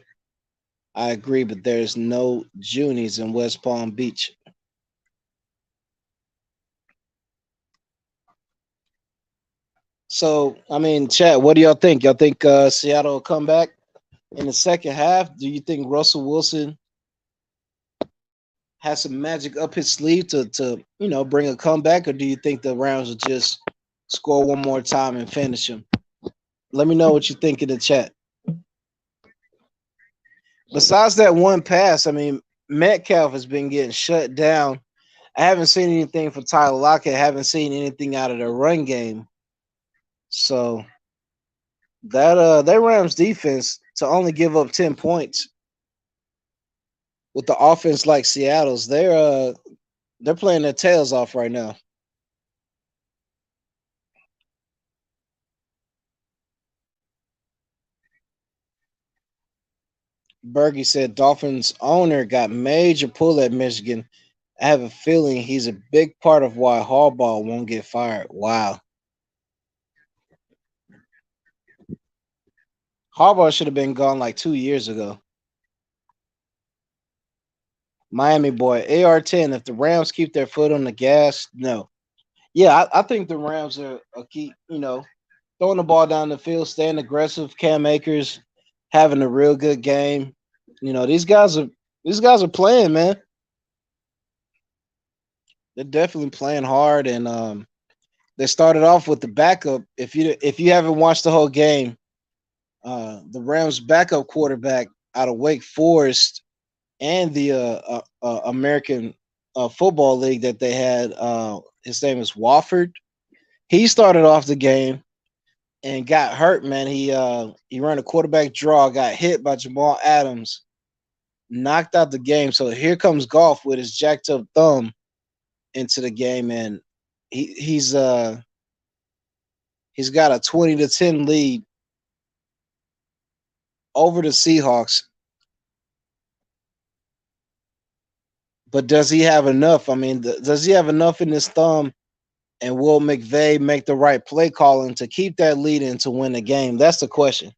I agree, but there's no Junies in West Palm Beach. So, I mean, chat, what do y'all think? Y'all think Seattle will come back in the second half? Do you think Russell Wilson has some magic up his sleeve to bring a comeback, or do you think the Rams will just score one more time and finish him? Let me know what you think in the chat. Besides that one pass, I mean, Metcalf has been getting shut down. I haven't seen anything from Tyler Lockett. I haven't seen anything out of the run game. So that Rams defense to only give up 10 points with the offense like Seattle's, they're playing their tails off right now. Bergie said Dolphins owner got major pull at Michigan. I have a feeling he's a big part of why Harbaugh won't get fired. Wow. Harbaugh should have been gone like 2 years ago. Miami boy, AR-10, if the Rams keep their foot on the gas, no. Yeah, I think the Rams are keep, throwing the ball down the field, staying aggressive. Cam Akers having a real good game. These guys are playing, man. They're definitely playing hard, and they started off with the backup. If you haven't watched the whole game, the Rams' backup quarterback out of Wake Forest and the American Football League that they had, his name is Wofford. He started off the game and got hurt, man. He ran a quarterback draw, got hit by Jamal Adams, knocked out the game. So here comes Goff with his jacked up thumb into the game, and he's got a 20-10 lead over the Seahawks. But does he have enough? I mean, does he have enough in his thumb? And will McVay make the right play calling to keep that lead and to win the game? That's the question.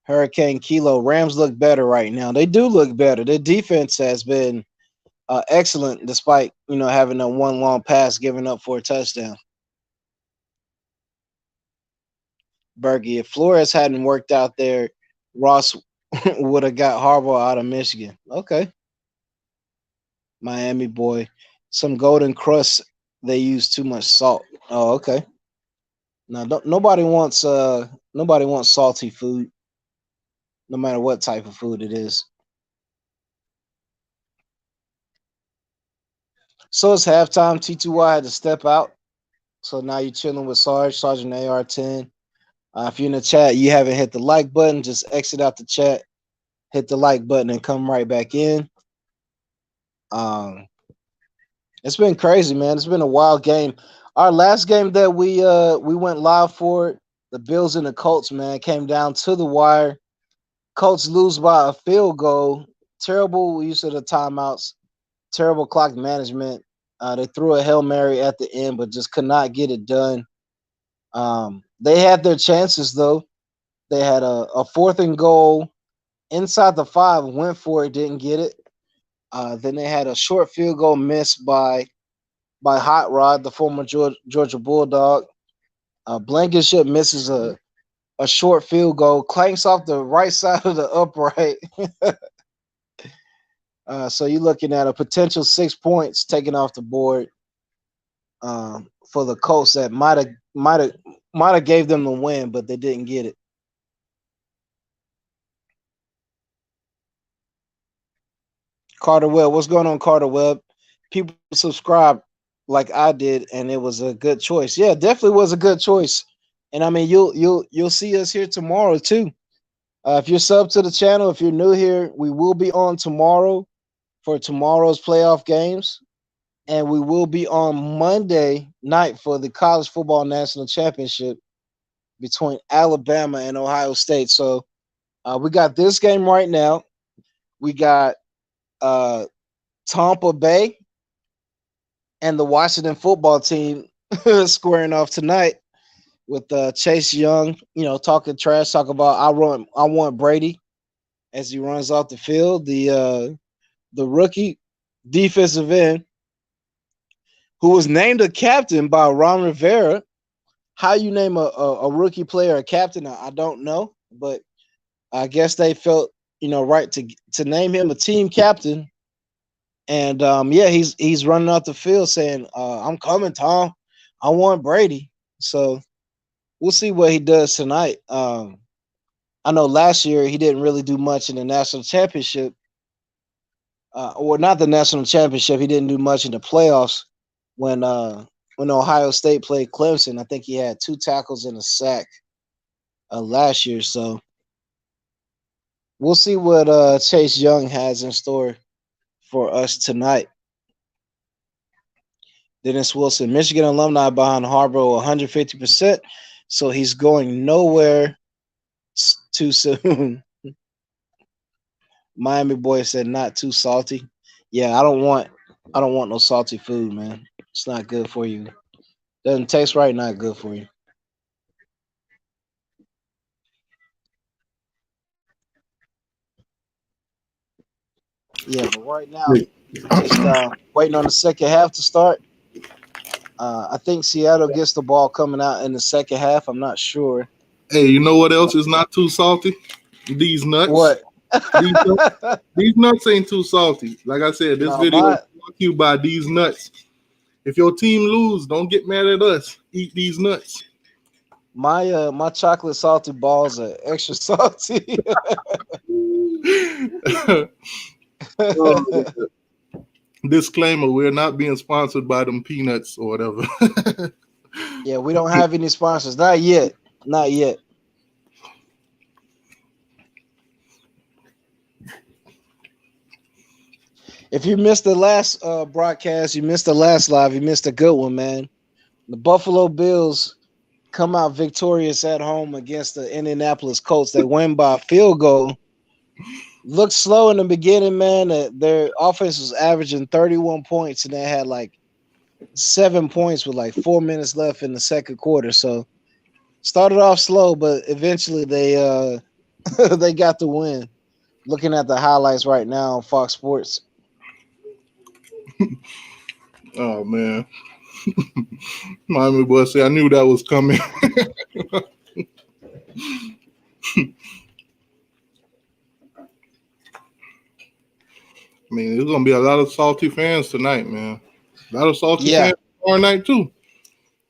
Hurricane Kilo, Rams look better right now. They do look better. Their defense has been excellent despite, having a one long pass given up for a touchdown. Bergie. If Flores hadn't worked out there, Ross would have got Harbaugh out of Michigan. Okay. Miami boy. Some golden crust. They use too much salt. Oh, okay. Now nobody wants salty food, no matter what type of food it is. So it's halftime. T2y had to step out. So now you're chilling with Sergeant AR10. If you're in the chat, you haven't hit the like button, just exit out the chat, hit the like button, and come right back in. It's been crazy, man. It's been a wild game. Our last game that we went live for, the Bills and the Colts, man, came down to the wire. Colts lose by a field goal. Terrible use of the timeouts. Terrible clock management. They threw a Hail Mary at the end, but just could not get it done. They had their chances, though. They had a 4th and goal inside the 5, went for it, didn't get it. Then they had a short field goal missed by Hot Rod, the former Georgia Bulldog. Blankenship misses a short field goal, clanks off the right side of the upright. So you're looking at a potential 6 points taken off the board for the Colts that might have gave them the win, but they didn't get it. Carter Webb, what's going on, Carter Webb? People subscribe like I did, and it was a good choice. Yeah, definitely was a good choice. And I mean, you'll see us here tomorrow too. If you're sub to the channel, if you're new here, we will be on tomorrow for tomorrow's playoff games, and we will be on Monday night for the College Football National Championship between Alabama and Ohio State. So we got this game right now. We got Tampa Bay and the Washington football team squaring off tonight with Chase Young, talking trash, talk about I want Brady as he runs off the field. The rookie defensive end who was named a captain by Ron Rivera. How you name a rookie player a captain, I don't know, but I guess they felt right to name him a team captain. And he's running off the field saying, "I'm coming, Tom. I want Brady." So we'll see what he does tonight. I know last year he didn't really do much in the national championship, or not the national championship. He didn't do much in the playoffs when Ohio State played Clemson. I think he had 2 tackles and a sack last year. So we'll see what Chase Young has in store for us tonight. Dennis Wilson, Michigan alumni behind Harbaugh 150%, so he's going nowhere too soon. Miami boy said not too salty. Yeah, I don't want no salty food, man. It's not good for you. Doesn't taste right, not good for you. Yeah, but right now, just waiting on the second half to start. I think Seattle gets the ball coming out in the second half. I'm not sure.
Hey, you know what else is not too salty? These nuts.
What?
These nuts ain't too salty. Like I said, this video is brought to you by these nuts. If your team lose, don't get mad at us. Eat these nuts.
My chocolate salted balls are extra salty.
Disclaimer, we're not being sponsored by them peanuts or whatever.
Yeah, we don't have any sponsors. Not yet. Not yet. If you missed the last broadcast, you missed the last live, you missed a good one, man. The Buffalo Bills come out victorious at home against the Indianapolis Colts. They win by a field goal. Looked slow in the beginning, man. Their offense was averaging 31 points, and they had like 7 points with like 4 minutes left in the second quarter. So started off slow, but eventually they they got the win. Looking at the highlights right now on Fox Sports.
Oh man. Miami boy say I knew that was coming. I mean, there's gonna be a lot of salty fans tonight, man. A lot of salty
Yeah.
fans tomorrow night too.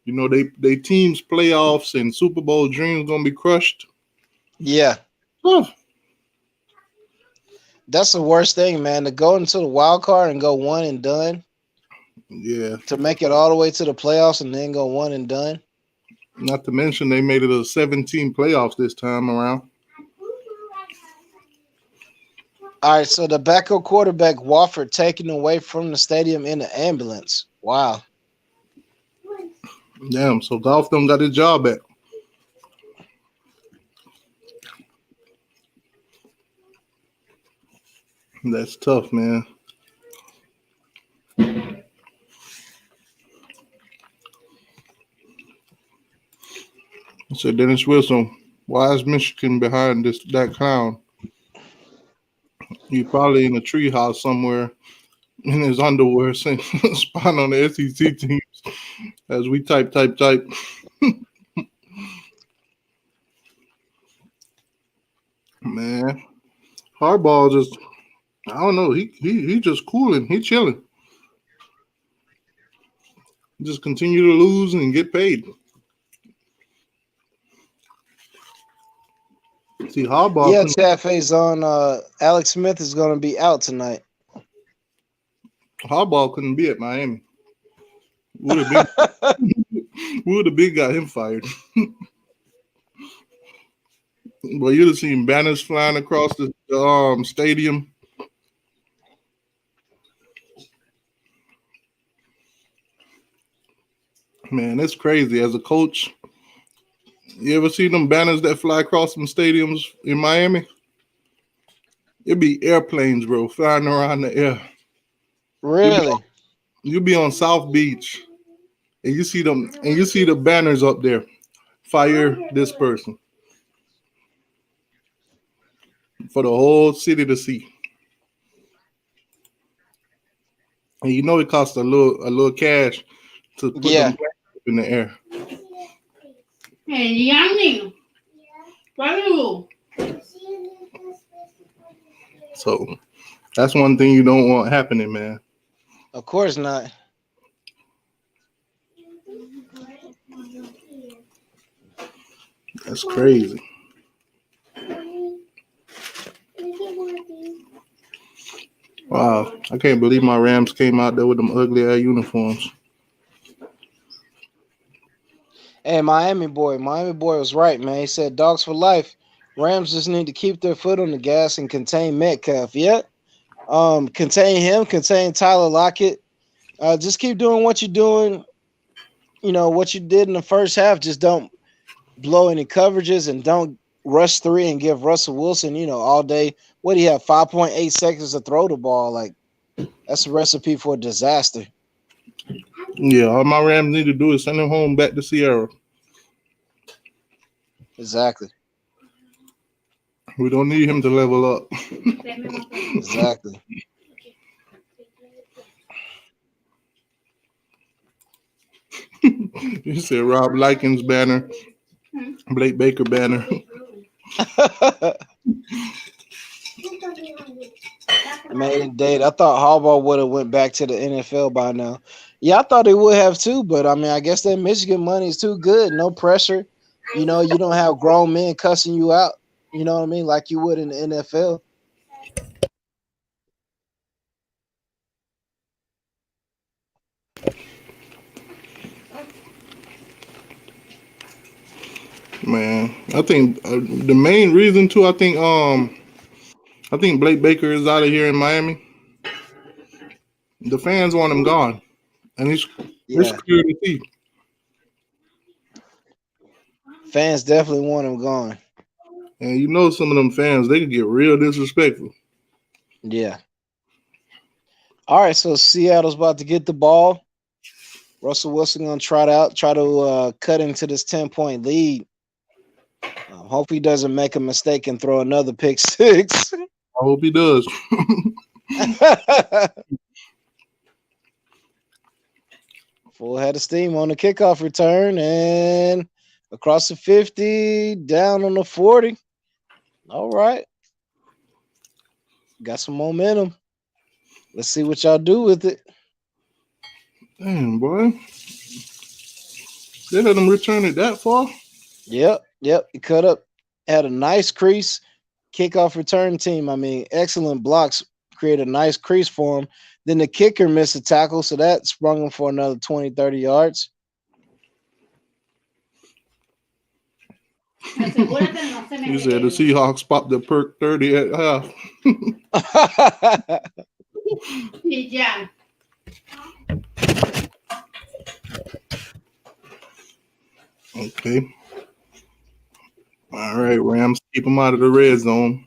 You know, they teams playoffs and Super Bowl dreams gonna be crushed.
Yeah.
Oh,
That's the worst thing, man. To go into the wild card and go one and done.
yeah.
To make it all the way to the playoffs and then go one and done.
Not to mention they made it a 17 playoffs this time around.
All right, so the backup quarterback Wofford taken away from the stadium in the ambulance. Wow.
Damn, so Golf done got his job back. That's tough, man. So Dennis Wilson, why is Michigan behind that clown? He's probably in a treehouse somewhere in his underwear, spying on the SEC teams as we type. Man, Harbaugh just, I don't know. He just cooling. He chilling. Just continue to lose and get paid. See, Harbaugh.
Yeah, Chaffee's on. Alex Smith is going to be out tonight.
Harbaugh couldn't be at Miami. Would have been got him fired. Well, you'd have seen banners flying across the stadium. Man, that's crazy. As a coach, you ever see them banners that fly across some stadiums in Miami? It'd be airplanes, bro, flying around the air.
Really?
You be on South Beach, and you see them, and you see the banners up there. Fire this person for the whole city to see. And you know it costs a little cash to put them banners up in the air.
Hey, Yanni. What?
So that's one thing you don't want happening, man.
Of course not.
That's crazy. Wow, I can't believe my Rams came out there with them ugly ass uniforms.
Hey, Miami boy was right, man. He said dogs for life. Rams just need to keep their foot on the gas and contain Metcalf. Yeah. Contain him, contain Tyler Lockett. Just keep doing what you're doing. You know, what you did in the first half. Just don't blow any coverages and don't rush 3 and give Russell Wilson, all day. What do you have? 5.8 seconds to throw the ball. Like, that's a recipe for a disaster.
Yeah, all my Rams need to do is send him home back to Sierra.
Exactly.
We don't need him to level up.
Exactly.
You said Rob Likens banner, Blake Baker banner.
Man, Dave, I thought Harbaugh would have went back to the NFL by now. Yeah, I thought they would have too, but I mean, I guess that Michigan money is too good. No pressure. You don't have grown men cussing you out. You know what I mean? Like you would in the NFL.
Man, I think the main reason too, I think Blake Baker is out of here in Miami. The fans want him gone, and it's clear to see.
Fans definitely want him gone.
And some of them fans, they could get real disrespectful.
Yeah. All right, so Seattle's about to get the ball. Russell Wilson gonna try to cut into this 10-point lead. Hope he doesn't make a mistake and throw another pick six.
I hope he does.
Full head of steam on the kickoff return, and Across the 50, down on the 40. All right. Got some momentum. Let's see what y'all do with it.
Damn, boy. They let them return it that far?
Yep. He cut up, had a nice crease. Kickoff return team. I mean, excellent blocks, created a nice crease for him. Then the kicker missed a tackle, so that sprung him for another 20, 30 yards.
You said the Seahawks popped the perk 30 at half.
Yeah.
Okay. All right, Rams, keep them out of the red zone.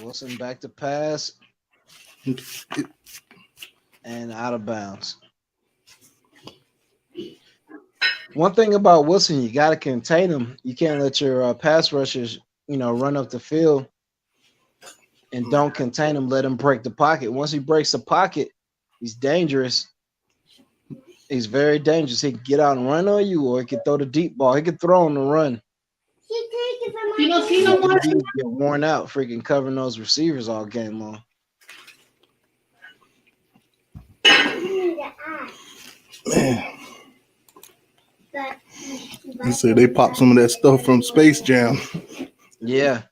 Wilson back to pass and out of bounds. One thing about Wilson, you got to contain him. You can't let your pass rushers, run up the field and don't contain him. Let him break the pocket. Once he breaks the pocket, he's dangerous. He's very dangerous. He can get out and run on you, or he can throw the deep ball. He can throw on the run. Get worn out freaking covering those receivers all game long.
Man. You said they popped some of that stuff from Space Jam.
Yeah.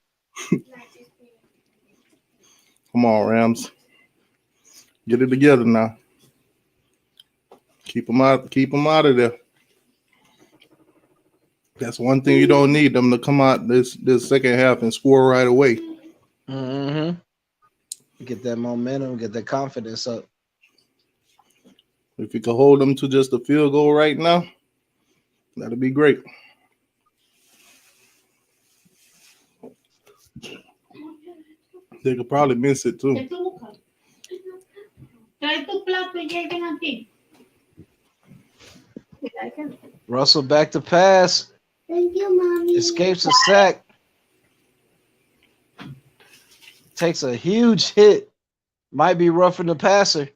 Come on, Rams. Get it together now. Keep them out of there. That's one thing you don't need them to come out this second half and score right away.
Mm-hmm. Get that momentum, get that confidence up.
If you could hold them to just a field goal right now, that'd be great. They could probably miss it too.
Russell back to pass.
Thank you, Mommy.
Escapes a sack. Takes a huge hit. Might be roughing the passer.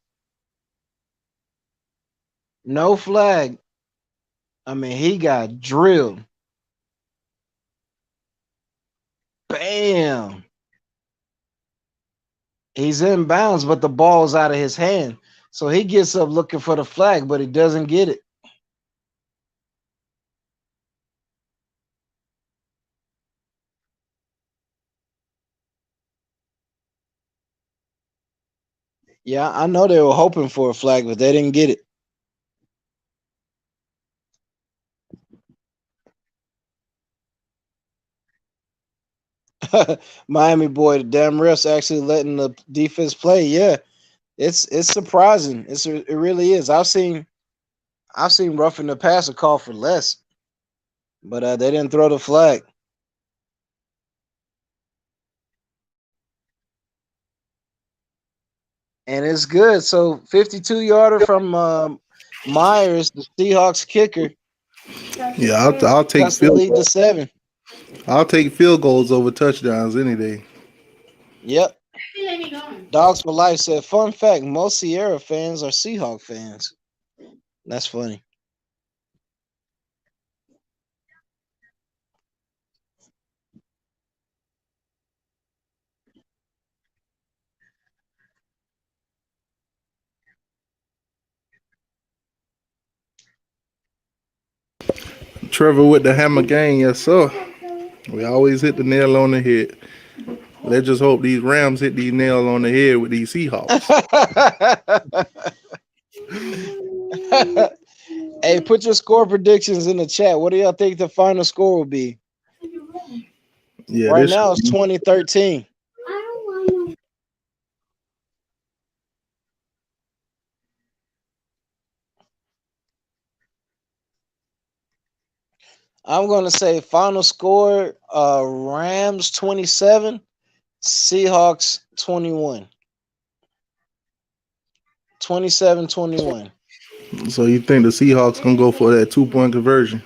No flag. I mean, he got drilled. Bam. He's in bounds, but the ball is out of his hand. So he gets up looking for the flag, but he doesn't get it. Yeah, I know they were hoping for a flag, but they didn't get it. Miami boy, the damn refs actually letting the defense play. Yeah, it's surprising. It really is. I've seen roughing the passer call for less, but they didn't throw the flag. And it's good. So 52-yarder from Myers, the Seahawks kicker.
Yeah, I'll take
Cuts the
field
lead to
goals.
7.
I'll take field goals over touchdowns any day.
Yep. Dogs for Life said, fun fact, most Sierra fans are Seahawk fans. That's funny.
Trevor with the hammer gang, yes sir. We always hit the nail on the head. Let's just hope these Rams hit these nails on the head with these Seahawks.
Hey, put your score predictions in the chat. What do y'all think the final score will be?
Yeah,
right now it's 2013. I'm going to say final score, Rams 27, Seahawks 21. 27-21.
So you think the Seahawks gonna go for that 2-point conversion?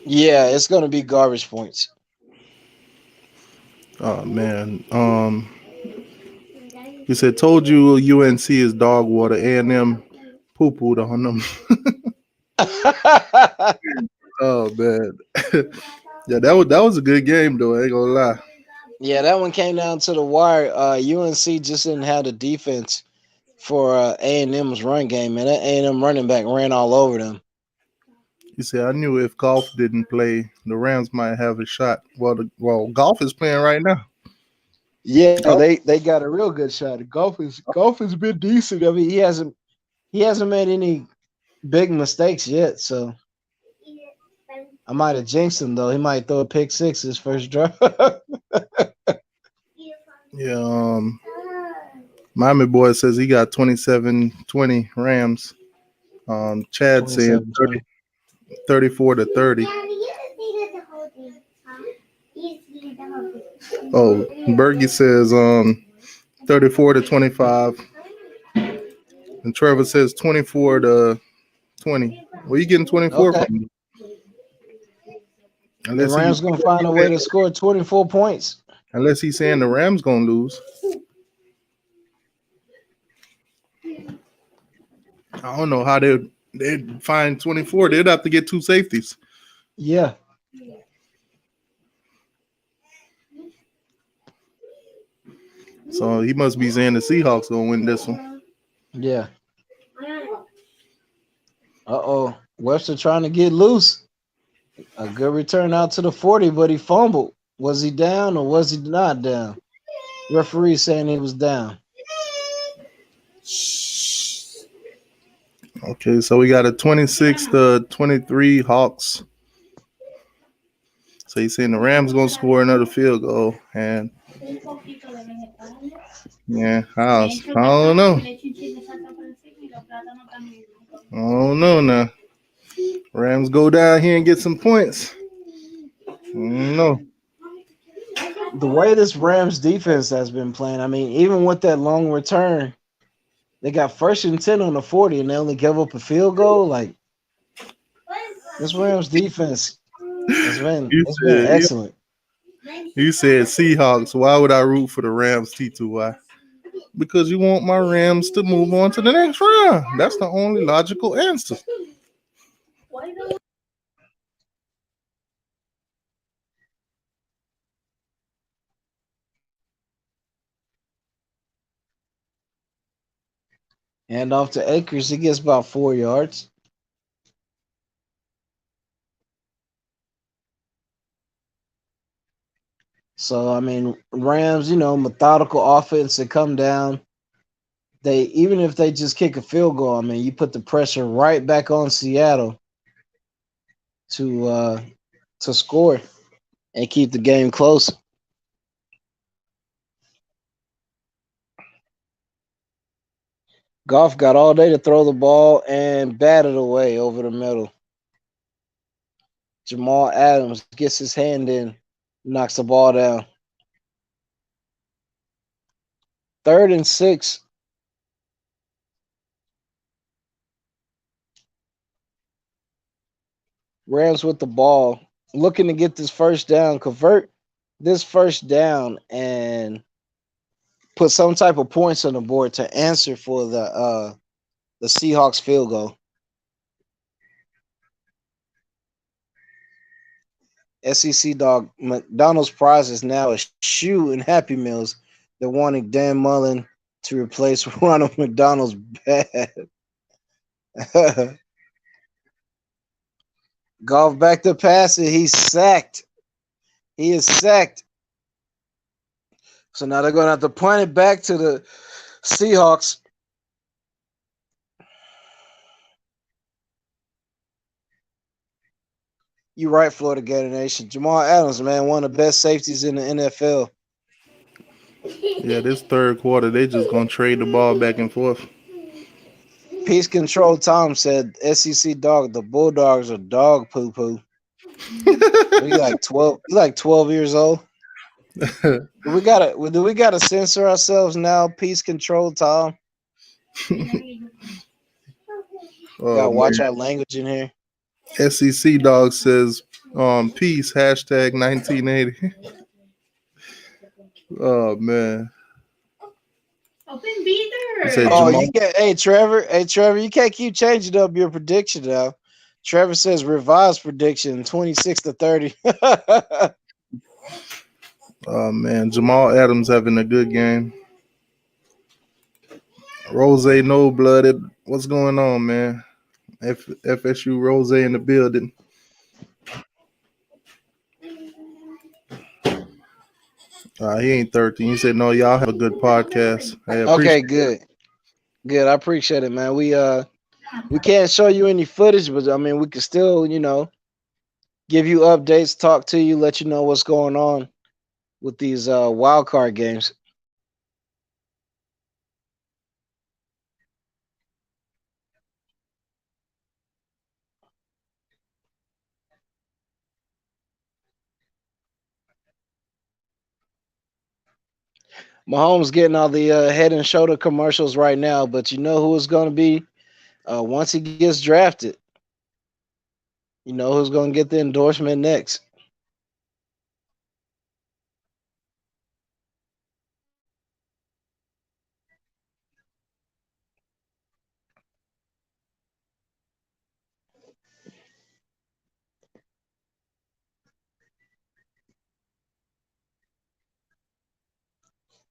Yeah, it's going to be garbage points.
Oh man. You said told you UNC is dog water. A&M poo-pooed on them. Oh man. Yeah, that was a good game though. I ain't gonna lie.
Yeah, that one came down to the wire. UNC just didn't have the defense for A&M's run game, and that A&M running back ran all over them.
You see, I knew if Golf didn't play, the Rams might have a shot. Well, Golf is playing right now.
Yeah, they got a real good shot. Golf has been decent. I mean, he hasn't made any big mistakes yet, so I might have jinxed him though. He might throw a pick six his first drive.
Yeah, Miami boy says he got 27-20 Rams. Chad saying
27-20.
34-30.
Daddy, you just needed the whole thing. Huh? You just needed the whole thing.
Oh, Bergie says 34-25. And Trevor says 24-20. Where you getting 24
Okay.
from?
The
Unless
Rams gonna find a way to score 24 points.
unless he's saying the Rams gonna lose. I don't know how they'd find 24. They'd have to get two safeties.
Yeah.
So he must be saying the Seahawks gonna win this one.
Yeah. Uh-oh. Webster trying to get loose. A good return out to the 40, but he fumbled. Was he down or was he not down? Referee saying he was down.
Okay, so we got a 26-23 Hawks. So he's saying the Rams gonna score another field goal, and yeah, I don't know. I don't know now. Rams go down here and get some points. I don't know.
The way this Rams defense has been playing, I mean, even with that long return, they got 1st and 10 on the 40 and they only gave up a field goal. Like, this Rams defense has been excellent.
You said Seahawks. Why would I root for the Rams, t2y? Because you want my Rams to move on to the next round. That's the only logical answer.
And off to Akers, he gets about 4 yards. So, I mean, Rams, methodical offense that come down. Even if they just kick a field goal, I mean, you put the pressure right back on Seattle to score and keep the game close. Goff got all day to throw the ball and bat it away over the middle. Jamal Adams gets his hand in, knocks the ball down. 3rd and 6. Rams with the ball, looking to get this first down, convert this first down, and put some type of points on the board to answer for the Seahawks field goal. SEC dog McDonald's prize is now a shoe and Happy Meals. They're wanting Dan Mullen to replace Ronald McDonald's bad. Golf back to pass it. He's sacked. He is sacked. So now they're going to have to punt it back to the Seahawks. You're right, Florida Gator Nation. Jamal Adams, man, one of the best safeties in the NFL.
Yeah, this third quarter, they just going to trade the ball back and forth.
Peace Control Tom said, SEC dog, the Bulldogs are dog poo-poo. We like 12. You like 12 years old? Do we gotta censor ourselves now? Peace Control Tom. Gotta watch our language in here.
SEC dog says, peace, hashtag 1980. Oh, man.
Open Beater.
Said
Oh,
Jamal-
you can't. Hey, Trevor, you can't keep changing up your prediction now. Trevor says revised prediction 26-30.
Oh man, Jamal Adams having a good game. Rose no blooded. What's going on, man? FSU Rose in the building. He ain't 13. He said, "No, y'all have a good podcast." I
Okay,
appreciate it.
good. Good. I appreciate it, man. We can't show you any footage, but I mean we can still, give you updates, talk to you, let you know what's going on with these wild card games. Mahomes getting all the head and shoulder commercials right now, but you know who it's going to be once he gets drafted. You know who's going to get the endorsement next.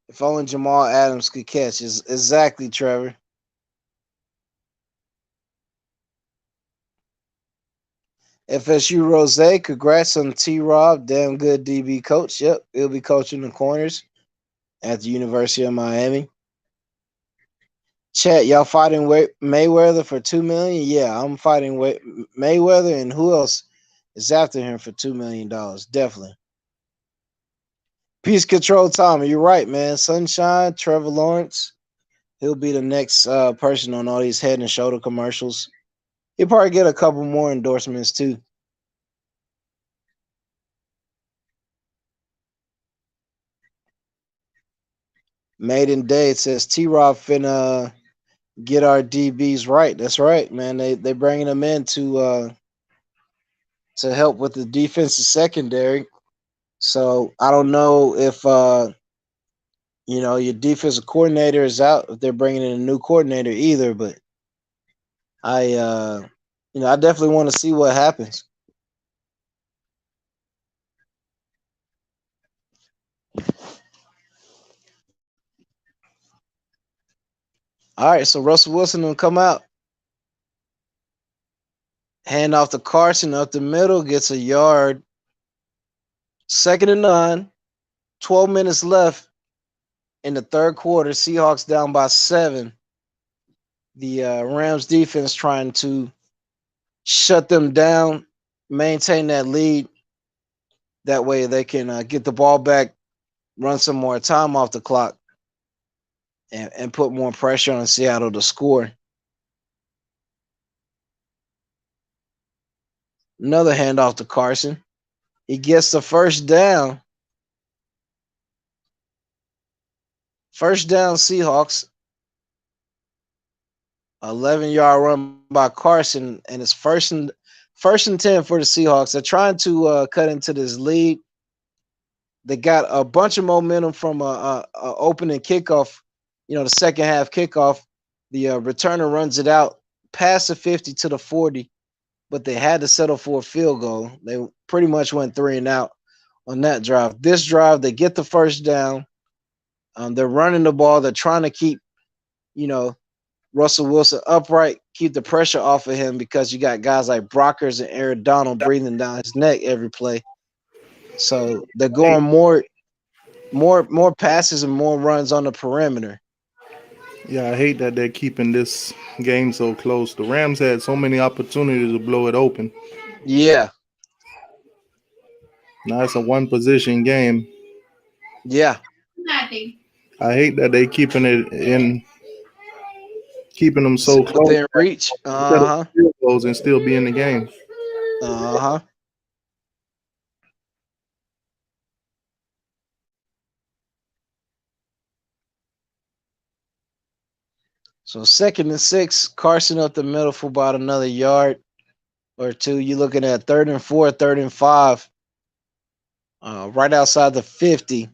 If only Jamal Adams could catch. Is exactly, Trevor. FSU Rose, congrats on T. Rob, damn good DB coach. Yep, he'll be coaching the corners at the University of Miami. Chat, y'all fighting Mayweather for $2 million? Yeah, I'm fighting Mayweather, and who else is after him for $2 million? Definitely. Peace Control Tommy, you're right, man. Sunshine, Trevor Lawrence, he'll be the next person on all these head and shoulder commercials. He'll probably get a couple more endorsements too. Maiden Day, it says T-Rob finna get our DBs right. That's right, man. They bringing them in to help with the defensive secondary. So I don't know if your defensive coordinator is out, if they're bringing in a new coordinator either. But I definitely want to see what happens. All right, so Russell Wilson will come out, hand off to Carson up the middle, gets a yard. 2nd and 9, 12 minutes left in the third quarter. Seahawks down by 7. The Rams defense trying to shut them down, maintain that lead. That way they can get the ball back, run some more time off the clock, and put more pressure on Seattle to score. Another handoff to Carson. He gets the first down. First down, Seahawks. 11-yard run by Carson, and it's first and 10 for the Seahawks. They're trying to cut into this lead. They got a bunch of momentum from a opening kickoff. The second half kickoff. The returner runs it out past the 50 to the 40, but they had to settle for a field goal. They pretty much went 3 and out on that drive. This drive, they get the first down. They're running the ball. They're trying to keep, Russell Wilson upright, keep the pressure off of him, because you got guys like Brockers and Aaron Donald breathing down his neck every play. So they're going more passes and more runs on the perimeter.
Yeah, I hate that they're keeping this game so close. The Rams had so many opportunities to blow it open.
Yeah.
Now it's a one position game.
Yeah.
Nothing.
I hate that they keeping them so close
within reach.
instead of field goals and still be in the game.
So 2nd and 6, Carson up the middle for about another yard or two. You're looking at 3rd and 4, 3rd and 5, right outside the 50.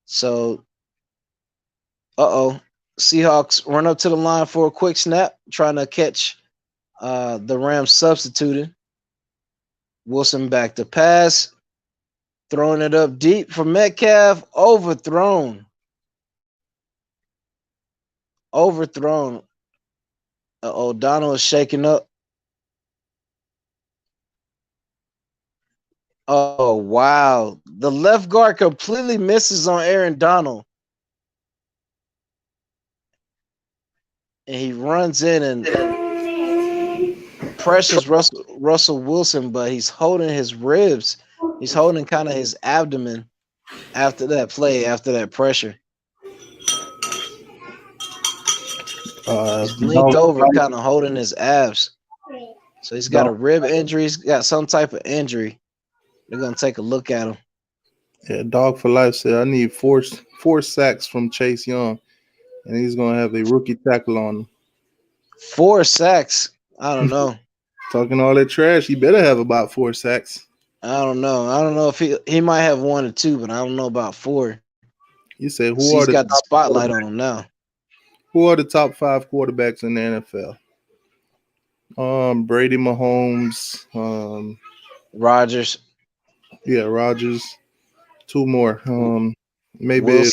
So, Seahawks run up to the line for a quick snap, trying to catch The Rams substituted. Wilson back to pass. Throwing it up deep for Metcalf. Overthrown. O'Donnell is shaking up. Oh, wow. The left guard completely misses on Aaron Donald. And he runs in and pressures Russell Wilson, but he's holding his ribs. He's holding kind of his abdomen after that play, after that pressure. He's leaned over, kind of holding his abs. So he's got a rib injury. He's got some type of injury. They're going to take a look at him.
Yeah, Dog for Life said, I need four sacks from Chase Young, and he's going to have a rookie tackle on him.
4 sacks? I don't know.
Talking all that trash, he better have about 4 sacks.
I don't know. I don't know if he might have 1 or 2, but I don't know about 4.
You said,
He's got the spotlight on him now.
Who are the top 5 quarterbacks in the NFL? Brady, Mahomes,
Rodgers.
Yeah, Rodgers. 2 more. Maybe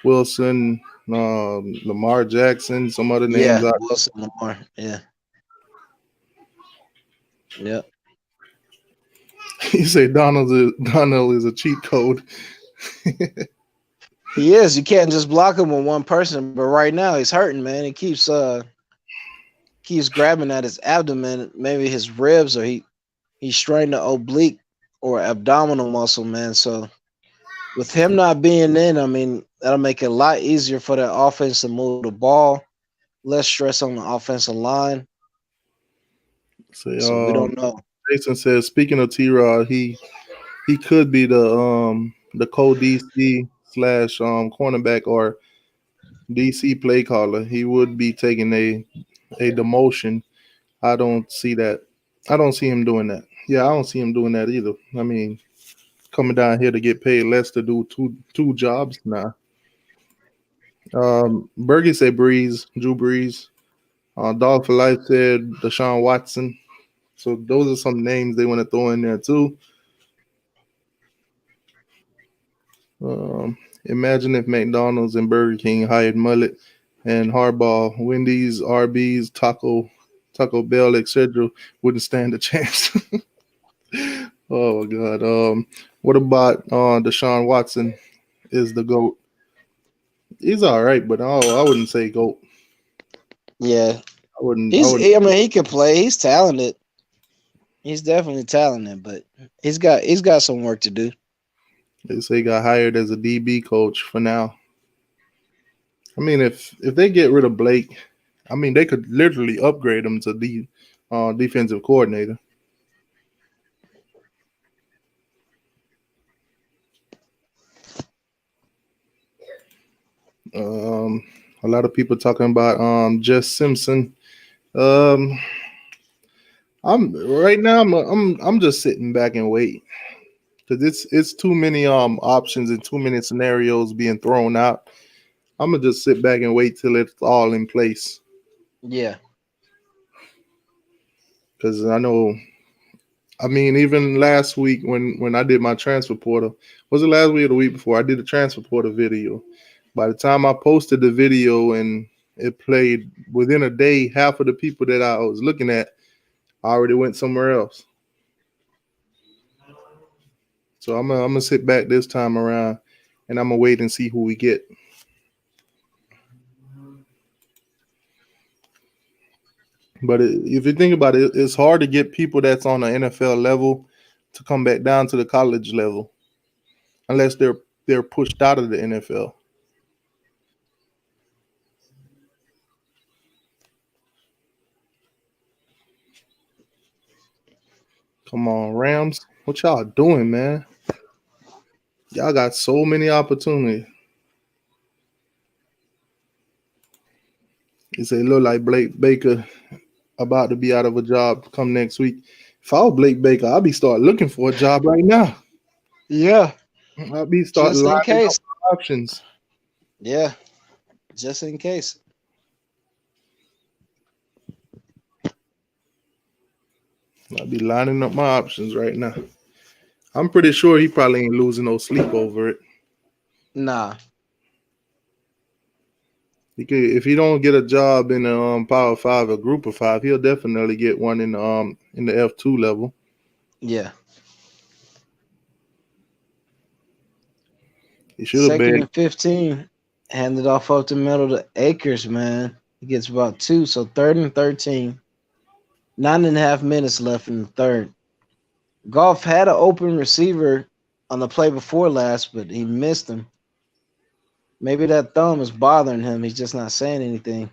Wilson, Lamar Jackson, some other names.
Yeah, Wilson, Lamar. Yeah. Yep.
You say Donald is a cheat code.
He is. You can't just block him with one person. But right now he's hurting, man. He keeps grabbing at his abdomen, maybe his ribs, or he's strained the oblique or abdominal muscle, man. So with him not being in, I mean, that'll make it a lot easier for the offense to move the ball, less stress on the offensive line.
So
we don't know.
Jason says, speaking of T-Rod, he could be the co-DC / cornerback or DC play caller. He would be taking a demotion. I don't see that. I don't see him doing that. Yeah, I don't see him doing that either. I mean, coming down here to get paid less to do two jobs? Nah. Bergie said Drew Brees. Dog for Life said Deshaun Watson. So those are some names they want to throw in there too. Imagine if McDonald's and Burger King hired Mullet and Harbaugh, Wendy's, Arby's, Taco Bell, etc. wouldn't stand a chance. Oh my God. What about Deshaun Watson is the GOAT? He's all right, but I wouldn't say GOAT.
Yeah.
I wouldn't.
I mean, he can play. He's talented. He's definitely talented, but he's got some work to do.
They say he got hired as a DB coach for now. I mean, if they get rid of Blake, I mean, they could literally upgrade him to the defensive coordinator. A lot of people talking about Jess Simpson. I'm just sitting back and wait because it's too many options and too many scenarios being thrown out. I'm gonna just sit back and wait till it's all in place.
Yeah.
Because I know, I mean, even last week when I did my transfer portal, was it last week or the week before? I did a transfer portal video. By the time I posted the video and it played within a day, half of the people that I was looking at already went somewhere else. So I'm gonna sit back this time around and I'm gonna wait and see who we get. But if you think about it, it's hard to get people that's on the NFL level to come back down to the college level unless they're pushed out of the NFL. Come on, Rams. What y'all doing, man? Y'all got so many opportunities. It say look like Blake Baker about to be out of a job come next week. If I was Blake Baker, I'd be start looking for a job right now.
Yeah.
I'd be starting lining up options.
Yeah. Just in case.
I'll be lining up my options right now. I'm pretty sure he probably ain't losing no sleep over it.
Nah.
If he don't get a job in the Power 5 or Group of 5, he'll definitely get one in the F2 level.
Yeah.
He should have
Second
been.
and 15. Handed off up the middle to Akers, man. He gets about 2. So 3rd and 13. 9.5 minutes left in the third. Goff had an open receiver on the play before last, but he missed him. Maybe that thumb is bothering him. He's just not saying anything.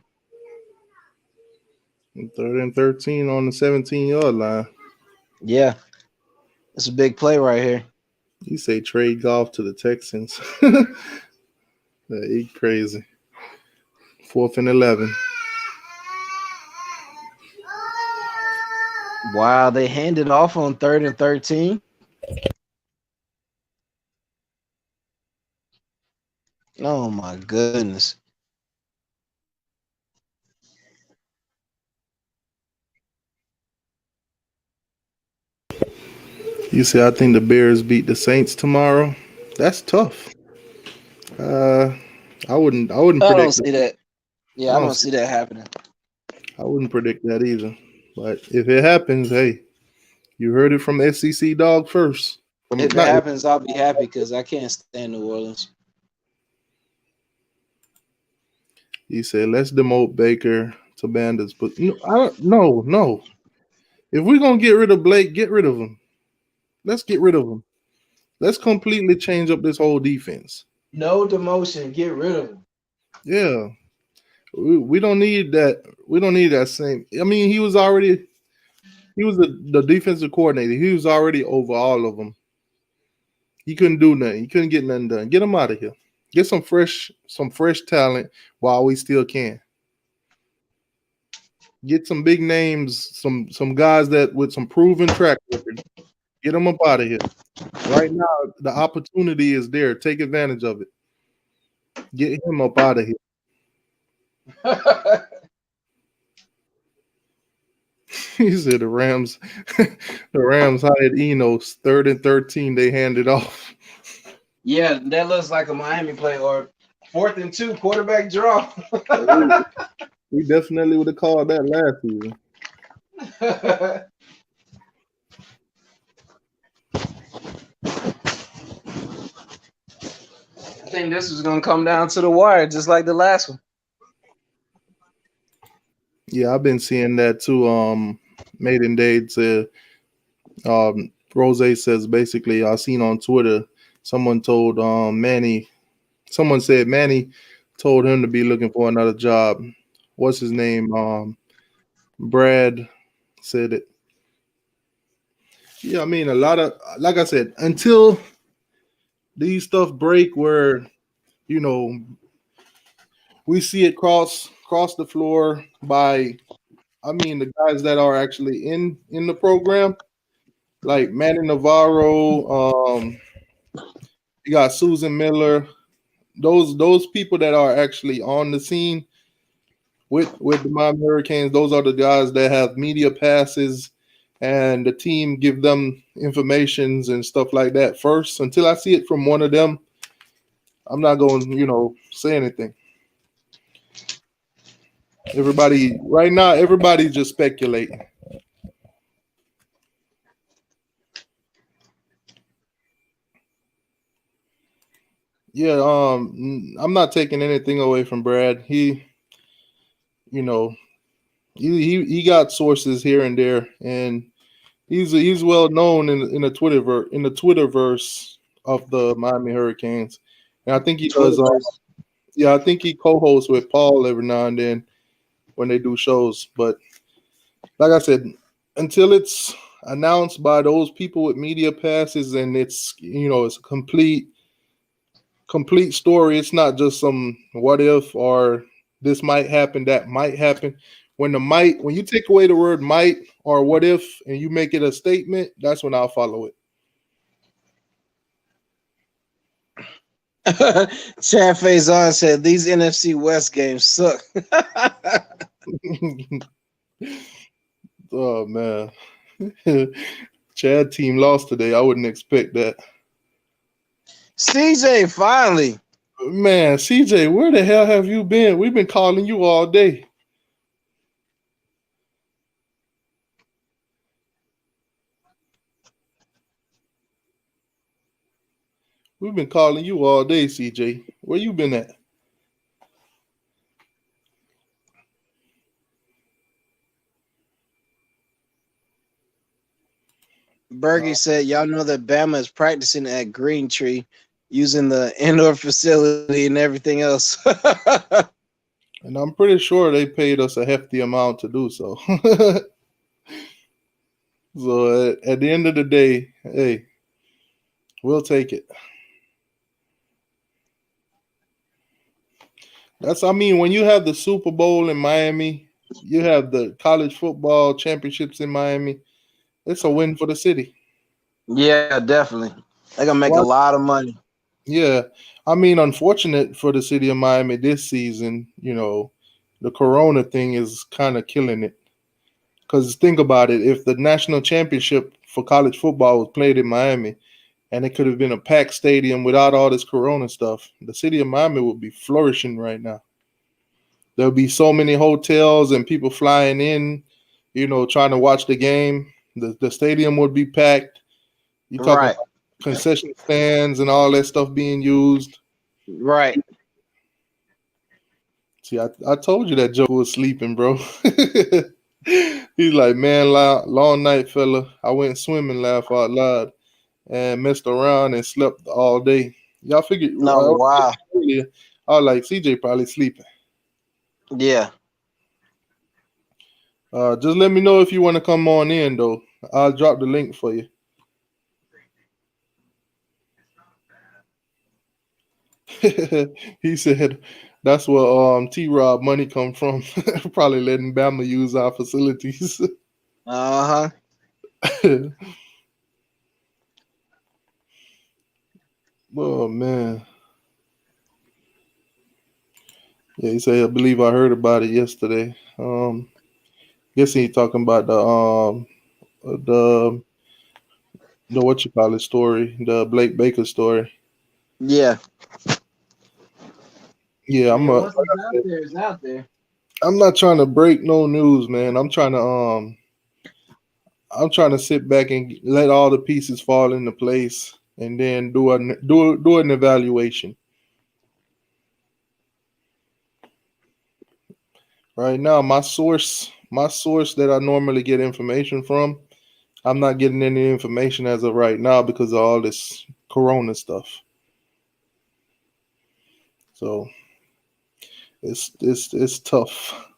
3rd and 13 on the 17-yard line.
Yeah. It's a big play right here.
You say trade Goff to the Texans. He crazy. 4th and 11.
Wow, they handed off on 3rd and 13. Oh my goodness.
You say I think the Bears beat the Saints tomorrow. That's tough. I wouldn't
I don't
predict
see that. Yeah, I don't see that happening.
I wouldn't predict that either. But if it happens, hey, you heard it from SEC Dog first.
If it happens, I'll be happy because I can't stand New Orleans.
He said, let's demote Baker to Bandits. But no. If we're going to get rid of Blake, get rid of him. Let's get rid of him. Let's completely change up this whole defense.
No demotion. Get rid of him.
Yeah. We don't need that. We don't need that same. I mean, he was the defensive coordinator. He was already over all of them. He couldn't do nothing. He couldn't get nothing done. Get him out of here. Get some fresh talent while we still can. Get some big names, some guys that with some proven track record. Get them up out of here. Right now, the opportunity is there. Take advantage of it. Get him up out of here. He said the Rams hired Enos. 3rd and 13, they handed off.
Yeah, that looks like a Miami play or 4th and 2 quarterback draw.
We definitely would have called that last season.
I think this is going to come down to the wire, just like the last one.
Yeah, I've been seeing that too. Maiden Dade said, Rose says basically, I seen on Twitter, someone told Manny told him to be looking for another job. What's his name? Brad said it. Yeah, I mean, a lot of, like I said, until these stuff break where, we see it cross the floor by, the guys that are actually in the program, like Manny Navarro, you got Susan Miller, those people that are actually on the scene with the Miami Hurricanes. Those are the guys that have media passes, and the team give them informations and stuff like that first. Until I see it from one of them, I'm not going to, say anything. Everybody's just speculating. Yeah, I'm not taking anything away from Brad. He got sources here and there, and he's well known in the Twitterverse of the Miami Hurricanes. And I think he does. I think he co-hosts with Paul every now and then when they do shows. But like I said, until it's announced by those people with media passes and it's it's a complete story. It's not just some what if or this might happen, that might happen. When you take away the word might or what if and you make it a statement, that's when I'll follow it.
Chad Faison said these NFC West games suck.
Oh man. Chad team lost today. I wouldn't expect that.
CJ finally.
Man, CJ, where the hell have you been? We've been calling you all day. We've been calling you all day, CJ. Where you been at?
Bergie said, y'all know that Bama is practicing at Green Tree using the indoor facility and everything else.
And I'm pretty sure they paid us a hefty amount to do so. So at the end of the day, hey, we'll take it. I mean, when you have the Super Bowl in Miami, you have the college football championships in Miami, it's a win for the city.
Yeah, definitely. They're going to make a lot of money.
Yeah. I mean, unfortunate for the city of Miami this season, the corona thing is kind of killing it. Because think about it, if the national championship for college football was played in Miami and it could have been a packed stadium without all this corona stuff, the city of Miami would be flourishing right now. There'll be so many hotels and people flying in, trying to watch the game. The stadium would be packed. You talking
Right.
about concession stands and all that stuff being used.
Right.
See, I told you that Joe was sleeping, bro. He's like, man, long night, fella. I went swimming, laugh out loud, and messed around and slept all day. Y'all figured?
No, wow.
I was like, CJ probably sleeping.
Yeah.
Just let me know if you want to come on in, though. I'll drop the link for you. He said that's where T-Rob money come from. Probably letting Bama use our facilities.
Uh-huh.
Oh man. Yeah, he said I believe I heard about it yesterday. Guess he talking about the what you call it story, the Blake Baker story.
Yeah.
Yeah,
What's out there is out there.
I'm not trying to break no news, man. I'm trying to sit back and let all the pieces fall into place and then do an evaluation. Right now, my source that I normally get information from, I'm not getting any information as of right now because of all this corona stuff. So it's tough.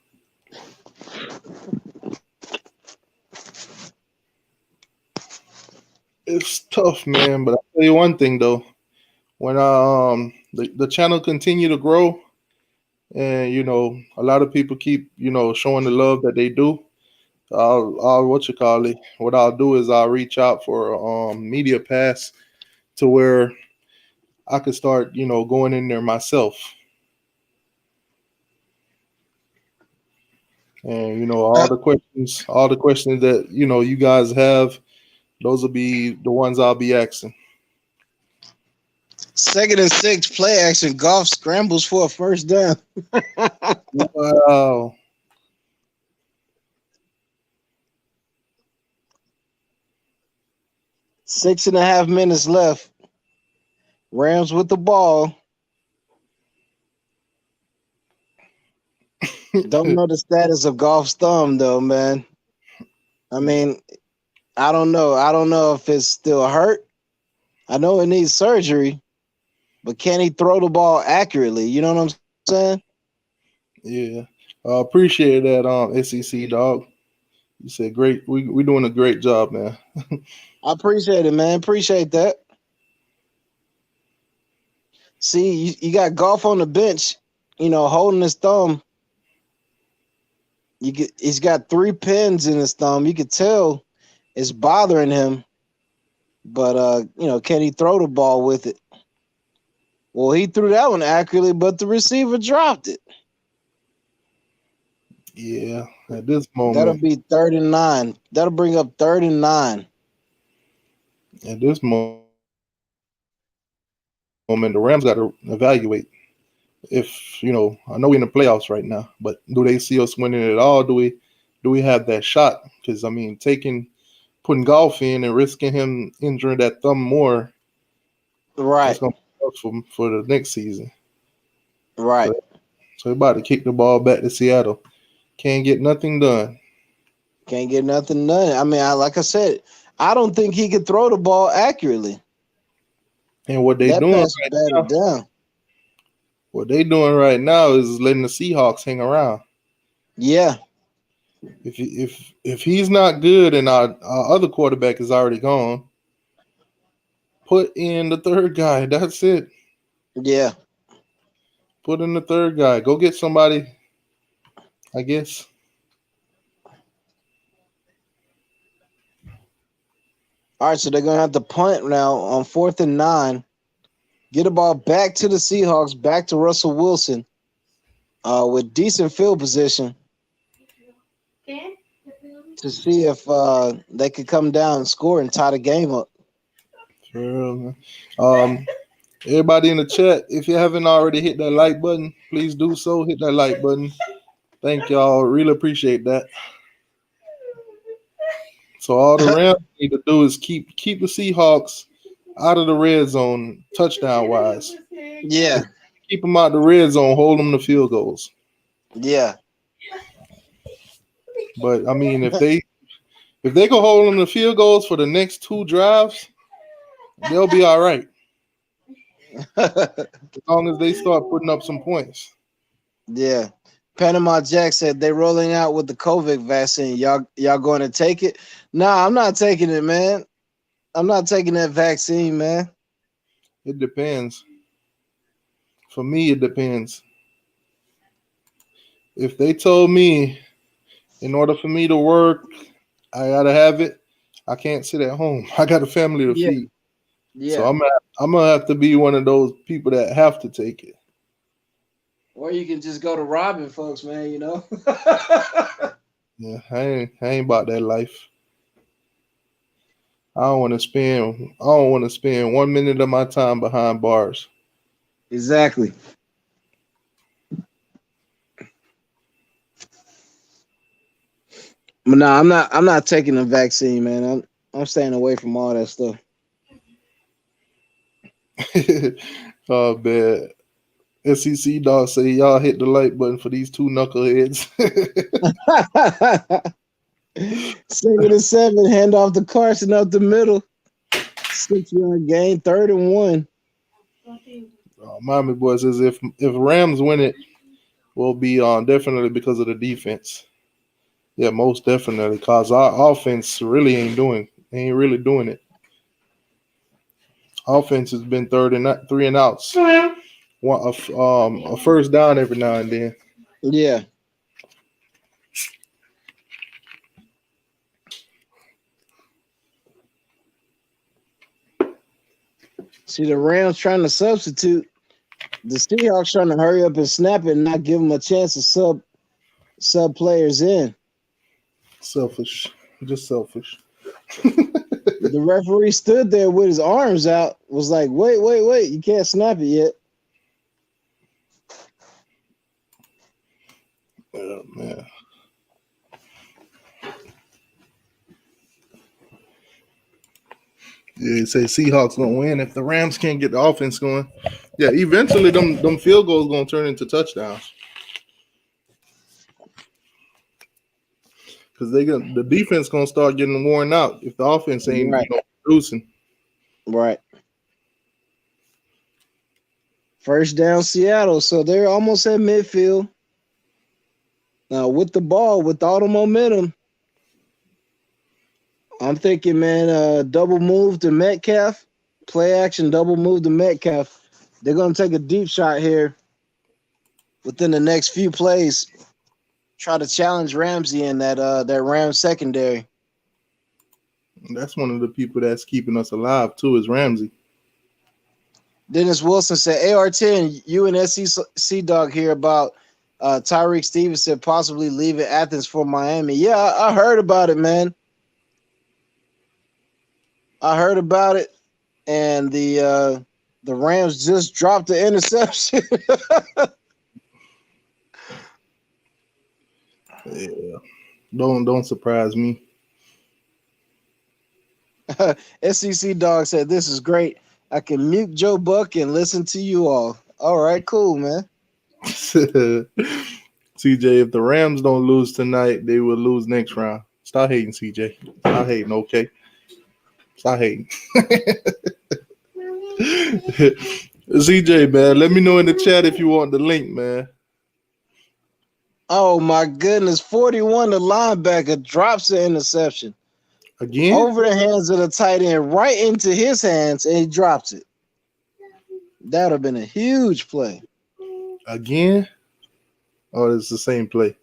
It's tough, man. But I'll tell you one thing though. When the channel continue to grow and a lot of people keep, showing the love that they do, what I'll do is I'll reach out for a media pass to where I could start, going in there myself. And all the questions that you guys have, those will be the ones I'll be asking.
2nd and 6 play action. Golf scrambles for a first down.
Wow.
Six and a half minutes left. Rams with the ball. Don't know the status of Golf's thumb though, man. I mean, I don't know. I don't know if it's still hurt. I know it needs surgery, but can he throw the ball accurately? You know what I'm saying?
Yeah. I appreciate that, SEC dog. You said great. We're doing a great job, man.
I appreciate it, man. Appreciate that. See, you got Golf on the bench, holding his thumb. He's got 3 pins in his thumb. You could tell it's bothering him. But can he throw the ball with it? Well, he threw that one accurately, but the receiver dropped it.
Yeah, at this
That'll
moment,
be 39. That'll bring up 39.
at this moment, the Rams got to evaluate if I know we're in the playoffs right now, but do they see us winning it all? Do we have that shot? Because I mean, putting golf in and risking him injuring that thumb more, that's
Right,
gonna be tough for the next season.
right.
So, so they're about to kick the ball back to Seattle. Can't get nothing done.
Can't get nothing done. I mean, like I said, I don't think he could throw the ball accurately.
And what they
That
doing
pass was
right
batted
now,
down.
what they doing right now is letting the Seahawks hang around.
Yeah,
If he's not good and our other quarterback is already gone, put in the third guy. That's it.
yeah.
Put in the third guy. Go get somebody, I guess.
All right, so they're gonna have to punt now on 4th and 9. Get the ball back to the Seahawks, back to Russell Wilson, with decent field position to see if they could come down and score and tie the game up.
Sure. Everybody in the chat, if you haven't already hit that like button, please do so. Hit that like button. Thank y'all. Really appreciate that. So all the Rams need to do is keep the Seahawks out of the red zone, touchdown wise.
Yeah,
Keep them out the red zone. Hold them to field goals.
yeah.
But I mean, if they can hold them to field goals for the next 2 drives, they'll be all right. As long as they start putting up some points.
Yeah. Panama Jack said they rolling out with the COVID vaccine. Y'all going to take it? Nah, I'm not taking it, man. I'm not taking that vaccine, man.
It depends. For me, it depends. If they told me in order for me to work, I gotta have it, I can't sit at home. I got a family to
Yeah.
feed.
Yeah.
So I'm gonna have to be one of those people that have to take it.
Or you can just go to robbing folks, man, you know?
Yeah, I ain't about that life. I don't want to spend 1 minute of my time behind bars.
Exactly. But no, I'm not taking the vaccine, man. I'm staying away from all that stuff.
Oh man. SEC dog say y'all hit the like button for these 2 knuckleheads.
2nd and 7, hand off to Carson up the middle. 6-yard gain, 3rd and 1.
Miami boy says if Rams win it, will be definitely because of the defense. Yeah, most definitely, because our offense really ain't really doing it. Offense has been 3 and outs. A first down every now and then.
Yeah. See, the Rams trying to substitute. The Seahawks trying to hurry up and snap it and not give them a chance to sub players in.
Selfish. Just selfish.
The referee stood there with his arms out, was like, wait, you can't snap it yet.
Oh, man. Yeah, you say Seahawks gonna win if the Rams can't get the offense going. Yeah, eventually them field goals gonna turn into touchdowns. Because the defense gonna start getting worn out if the offense ain't
Right.
producing.
Right. First down, Seattle. So they're almost at midfield. Now with the ball, with all the momentum, I'm thinking, man, double move to Metcalf, play action, double move to Metcalf. They're gonna take a deep shot here within the next few plays. Try to challenge Ramsey in that Rams secondary.
That's one of the people that's keeping us alive too, is Ramsey.
Dennis Wilson said, AR10, you and SEC Dog here about Tyreek Stevenson possibly leaving Athens for Miami. Yeah, I heard about it, man. I heard about it, and the Rams just dropped the interception.
Yeah. Don't surprise me.
SEC Dog said, "This is great. I can mute Joe Buck and listen to you all." All right, cool, man.
CJ, if the Rams don't lose tonight, they will lose next round. Stop hating, CJ. Stop hating, okay? Stop hating. CJ, man, let me know in the chat if you want the link, man.
Oh my goodness, 41, the linebacker drops the interception
Again?
over the hands of the tight end, right into his hands, and he drops it. That would have been a huge play.
Again? Oh, it's the same play.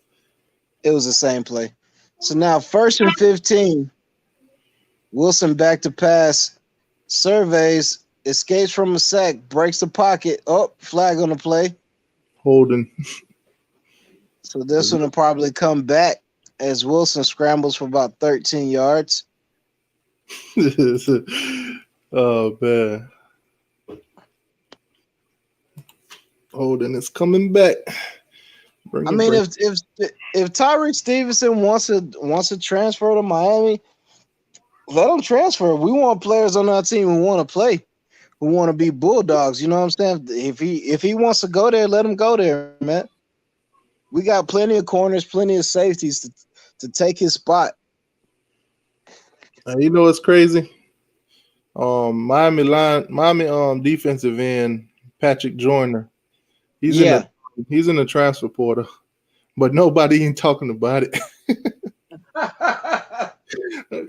It was the same play. So now 1st and 15. Wilson back to pass, surveys, escapes from a sack, breaks the pocket. Oh, flag on the play.
Holding.
So this one will probably come back as Wilson scrambles for about 13 yards.
Oh, man. Holding is coming back.
I mean, if Tyreek Stevenson wants to transfer to Miami, let him transfer. We want players on our team who want to play, who want to be Bulldogs. You know what I'm saying? If he wants to go there, let him go there, man. We got plenty of corners, plenty of safeties to take his spot.
You know what's crazy? Miami defensive end Patrick Joyner. He's in the transfer portal, but nobody ain't talking about it.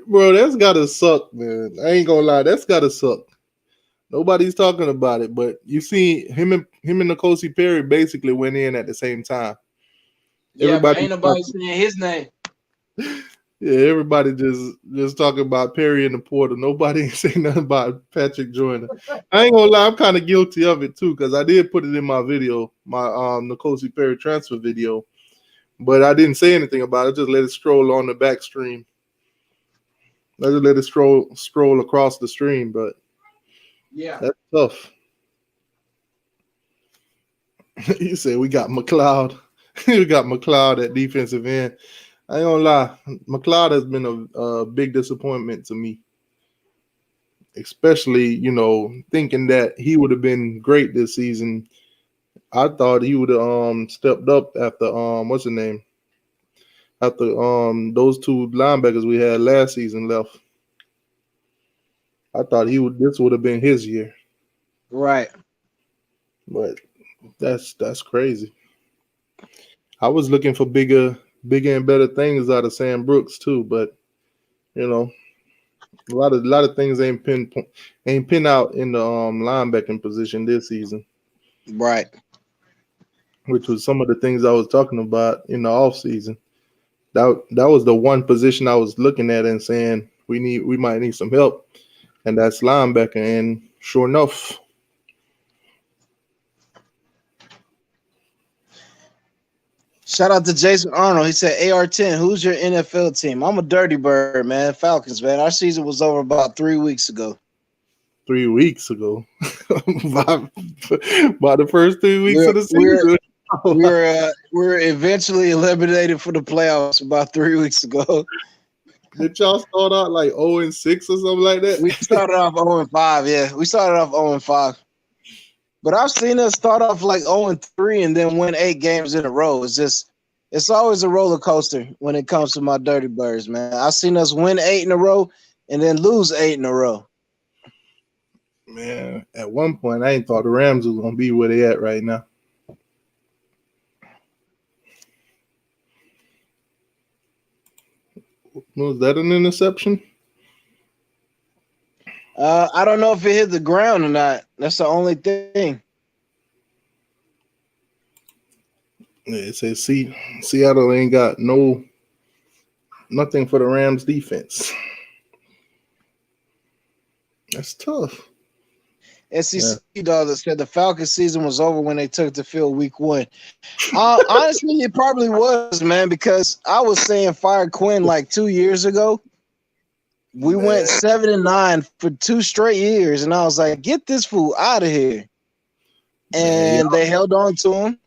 Bro, that's gotta suck, man. I ain't gonna lie, that's gotta suck. Nobody's talking about it, but you see him and N'Kosi Perry basically went in at the same time.
Yeah, but ain't nobody saying his name.
Yeah, everybody just talking about Perry in the portal. Nobody ain't saying nothing about Patrick Joyner. I ain't gonna lie, I'm kind of guilty of it too, because I did put it in my video, my N'Kosi Perry transfer video, but I didn't say anything about it. I just let it scroll on the back stream. I just let it scroll across the stream, but
yeah,
that's tough. You say we got McLeod. We got McLeod at defensive end. I ain't gonna lie, McLeod has been a big disappointment to me, especially thinking that he would have been great this season. I thought he would have stepped up after what's his name, after those two linebackers we had last season left. I thought this would have been his year,
Right?
but that's crazy. I was looking for bigger and better things out of Sam Brooks too, but a lot of things ain't pinned out in the linebacking position this season.
Right.
Which was some of the things I was talking about in the offseason. That was the one position I was looking at and saying we might need some help, and that's linebacker. And sure enough.
Shout out to Jason Arnold. He said, AR10, who's your NFL team? I'm a Dirty Bird, man. Falcons, man. Our season was over about 3 weeks ago.
3 weeks ago. by the first 3 weeks of the season.
We're eventually eliminated for the playoffs about 3 weeks ago.
Did y'all start out like 0-6 or something like that?
We started off 0-5, yeah. We started off 0-5. But I've seen us start off like 0-3 and then win 8 games in a row. It's always a roller coaster when it comes to my Dirty Birds, man. I've seen us win 8 in a row and then lose 8 in a row.
Man, at one point I ain't thought the Rams was gonna be where they at right now. Was that an interception?
I don't know if it hit the ground or not. That's the only thing.
Yeah, it says Seattle ain't got nothing for the Rams defense. That's tough.
SEC dog that said the Falcons season was over when they took the field week 1. Honestly, it probably was, man, because I was saying fire Quinn like 2 years ago. We went 7-9 for 2 straight years, and I was like, get this fool out of here. And they held on to him.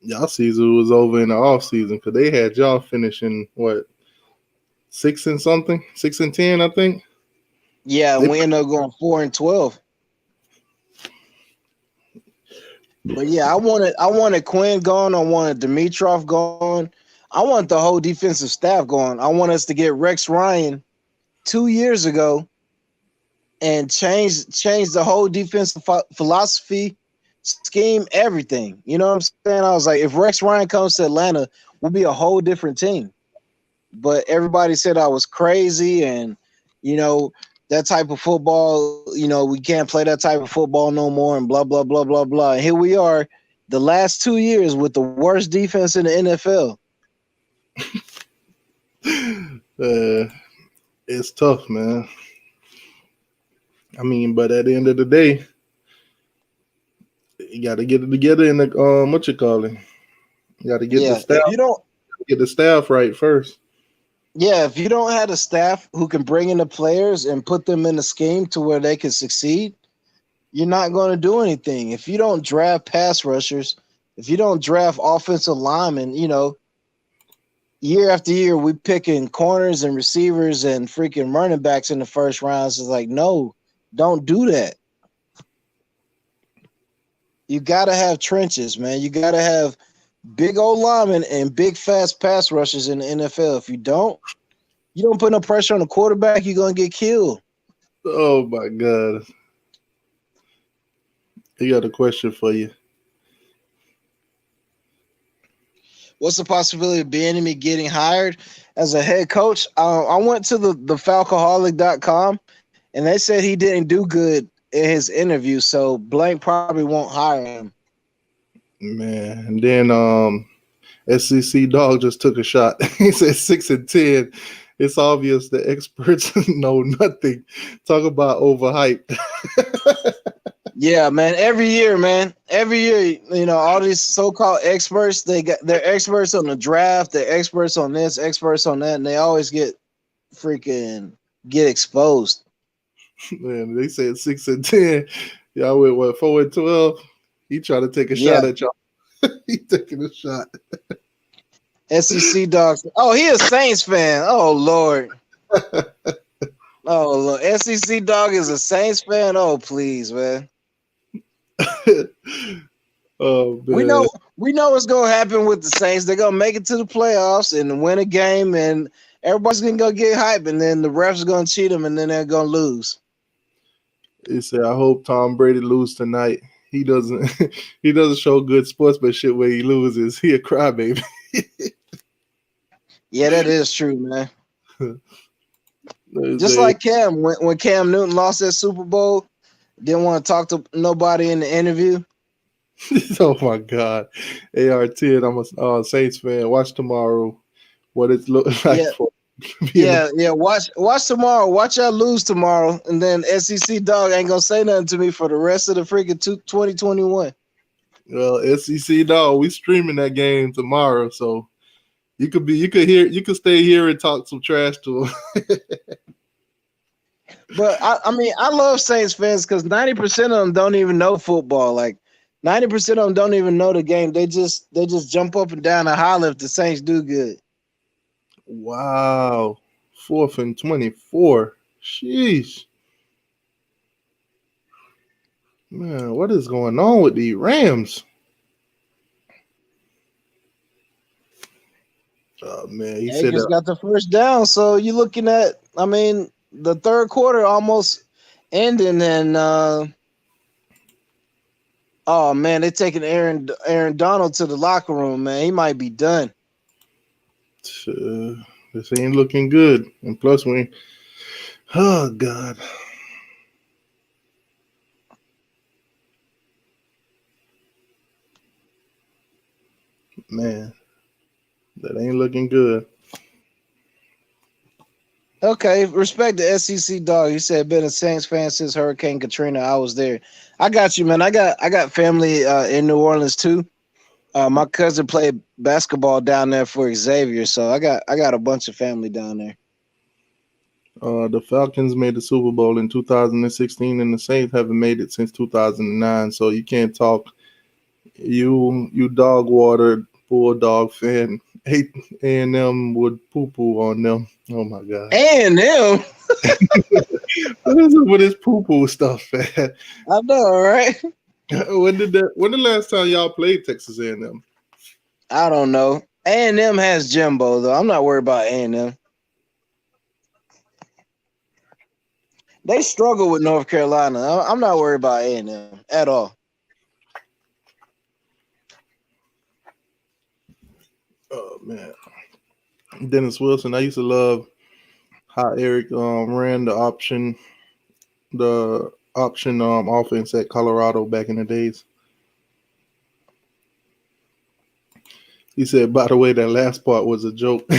Y'all season was over in the off season because they had y'all finishing what 6 and something, 6-10, I think.
Yeah, and we ended up going 4-12. But yeah, I wanted Quinn gone. I wanted Dimitrov gone. I want the whole defensive staff gone. I want us to get Rex Ryan 2 years ago and change the whole defensive philosophy, scheme, everything. You know what I'm saying? I was like, if Rex Ryan comes to Atlanta, we'll be a whole different team. But everybody said I was crazy and, that type of football, we can't play that type of football no more and blah, blah, blah, blah, blah. And here we are the last 2 years with the worst defense in the NFL.
It's tough, man. I mean, but at the end of the day, you got to get it together in the what you call it. You got to get the staff.
If you don't
get the staff right first.
Yeah, if you don't have a staff who can bring in the players and put them in a scheme to where they can succeed, you're not going to do anything. If you don't draft pass rushers, if you don't draft offensive linemen, year after year we picking corners and receivers and freaking running backs in the first rounds. It's like, no, don't do that. You got to have trenches, man. You got to have big old linemen and big fast pass rushers in the NFL. If you don't put no pressure on the quarterback, you're going to get killed.
Oh, my God. He got a question for you.
What's the possibility of Bieniemy getting hired as a head coach? I went to the falcoholic.com, and they said he didn't do good in his interview, so Blank probably won't hire him.
Man, and then SEC Dog just took a shot. He said 6-10. It's obvious the experts know nothing. Talk about overhyped.
Yeah, man. Every year, all these so-called experts, they're experts on the draft, they're experts on this, experts on that, and they always get exposed.
Man, they said 6-10. Y'all went 4-12. He tried to take a shot at y'all. He taking a shot.
SEC Dogs. Oh, he a Saints fan. Oh Lord. Oh Lord. SEC Dog is a Saints fan. Oh please, man.
Oh man.
We know what's gonna happen with the Saints. They're gonna make it to the playoffs and win a game, and everybody's gonna go get hype, and then the refs are gonna cheat them, and then they're gonna lose.
He said, "I hope Tom Brady lose tonight. He doesn't show good sportsmanship when he loses. He a crybaby."
Yeah, that is true, man. Just like Cam, when Cam Newton lost that Super Bowl, didn't want to talk to nobody in the interview.
Oh my God, AR10. I'm a Saints fan. Watch tomorrow. What it looks like.
Yeah. Watch tomorrow. Watch y'all lose tomorrow, and then SEC Dog ain't gonna say nothing to me for the rest of the freaking 2021.
Well, SEC Dog, we streaming that game tomorrow, so you could stay here and talk some trash to him.
But I love Saints fans because 90% of them don't even know football. Like 90% of them don't even know the game. They just jump up and down and holler if the Saints do good.
Wow. 4th and 24. Sheesh. Man, what is going on with the Rams? Oh man, he said
got the first down. So you're looking at, the third quarter almost ending, and oh man, they're taking Aaron Donald to the locker room. Man, he might be done.
This ain't looking good. And plus, oh God. Man, that ain't looking good.
Okay, respect the SEC dog. He said been a Saints fan since Hurricane Katrina. I was there. I got you, man. I got family in New Orleans too. My cousin played basketball down there for Xavier, so I got a bunch of family down there.
The Falcons made the Super Bowl in 2016, and the Saints haven't made it since 2009. So you can't talk. You dog watered Bulldog fan. A&M would poo poo on them. Oh my god.
And them,
What is it with this poo poo stuff, man?
I know, right?
When the last time y'all played Texas A&M?
I don't know. A&M has Jimbo though. I'm not worried about A&M. They struggle with North Carolina. I'm not worried about A&M at all.
Oh man. Dennis Wilson. I used to love how Eric ran the option offense at Colorado back in the days. He said, by the way, that last part was a joke.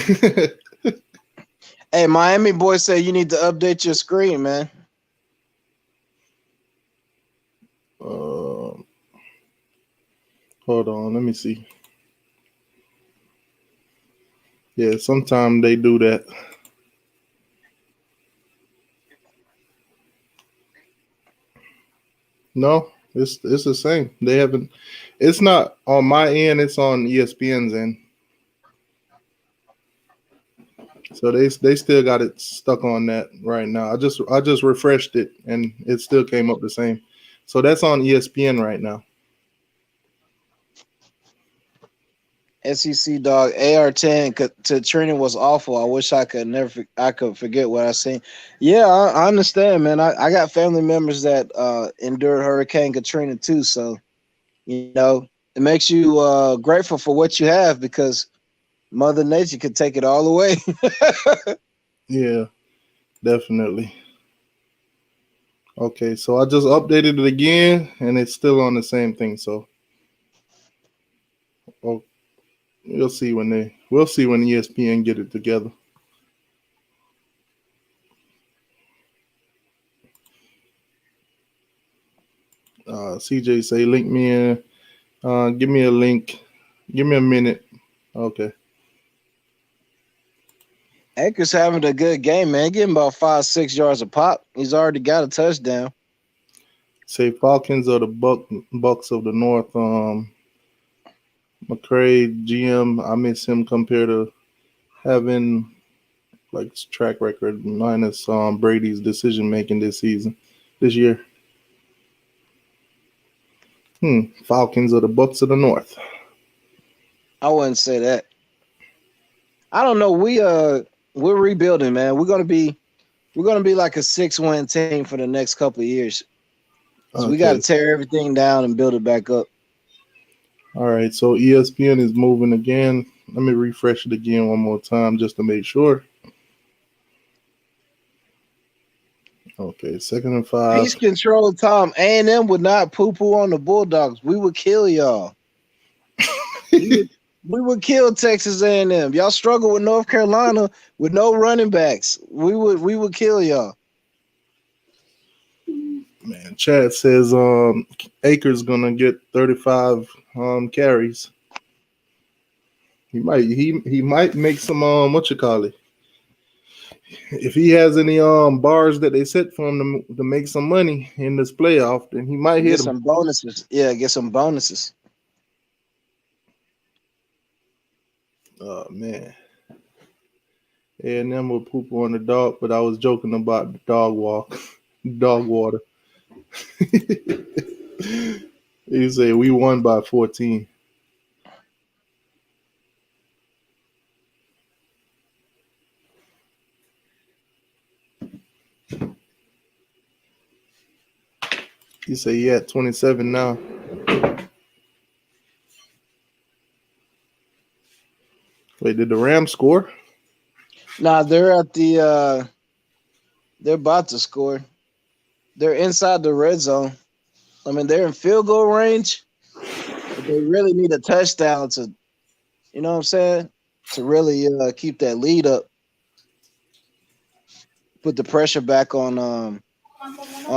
Hey, Miami boy said you need to update your screen, man.
Hold on, let me see. Yeah, sometimes they do that. No, it's the same. They haven't. It's not on my end. It's on ESPN's end. So they still got it stuck on that right now. I just refreshed it and it still came up the same. So that's on ESPN right now.
SEC dog AR10 to training was awful. I wish I could forget what I seen. Yeah, I understand, man. I got family members that endured Hurricane Katrina too. So it makes you grateful for what you have because Mother Nature could take it all away.
Yeah, definitely. Okay, so I just updated it again and it's still on the same thing. So we'll see when ESPN get it together. CJ say link me in. Give me a link. Give me a minute. Okay.
Akers having a good game, man. Getting about 5-6 yards a pop. He's already got a touchdown.
Say Falcons are the Bucks of the North. McCray, GM, I miss him compared to having like track record minus Brady's decision making this year. Falcons are the Bucks of the North.
I wouldn't say that. I don't know. We're rebuilding, man. We're gonna be like a 6-win team for the next couple of years. So we got to tear everything down and build it back up.
All right, so ESPN is moving again. Let me refresh it again one more time just to make sure. Okay, 2nd and 5.
Peace control, Tom. A&M would not poo-poo on the Bulldogs. We would kill y'all. we would kill Texas A&M. Y'all struggle with North Carolina with no running backs. We would kill y'all.
Man, Chad says Akers gonna get 35 carries. He might make some if he has any bars that they set for him to make some money in this playoff, then he might hit
some bonuses. Yeah, get some bonuses.
Oh man. A&M will poop on the dog, but I was joking about the dog water. He said we won by 14. He said he at 27 now. Wait, did the Rams score?
Nah, they're at the they're about to score. They're inside the red zone. I mean, they're in field goal range, but they really need a touchdown to, you know what I'm saying, to really keep that lead up. put the pressure back on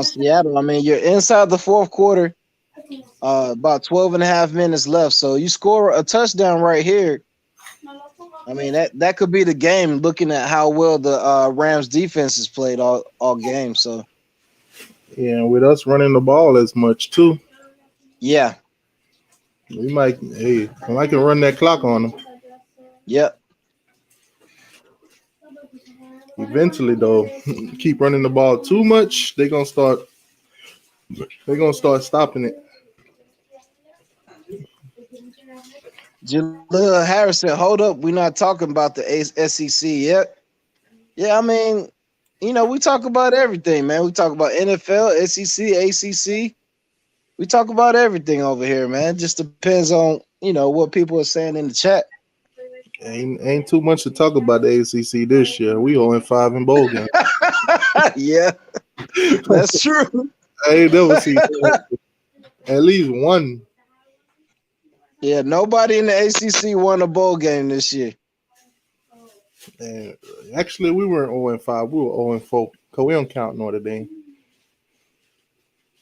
Seattle. I mean, you're inside the fourth quarter, about 12 and a half minutes left. So you score a touchdown right here. I mean, that could be the game, looking at how well the Rams defense has played all game. So
Yeah, with us running the ball as much too,
yeah,
we might I can run that clock on them.
yep.
Eventually though, keep running the ball too much, they're gonna start stopping it.
Jalil Harris said, "Hold up, we're not talking about the SEC yet." Yeah, I mean, we talk about everything, man. We talk about NFL, SEC, ACC. We talk about everything over here, man. Just depends on what people are saying in the chat.
Ain't too much to talk about the ACC this year. We 0-5 in bowl games.
Yeah, that's true.
I ain't never seen at least one.
Yeah, nobody in the ACC won a bowl game this year.
And actually, we weren't 0-5. We were 0-4. Cause we don't count Notre Dame.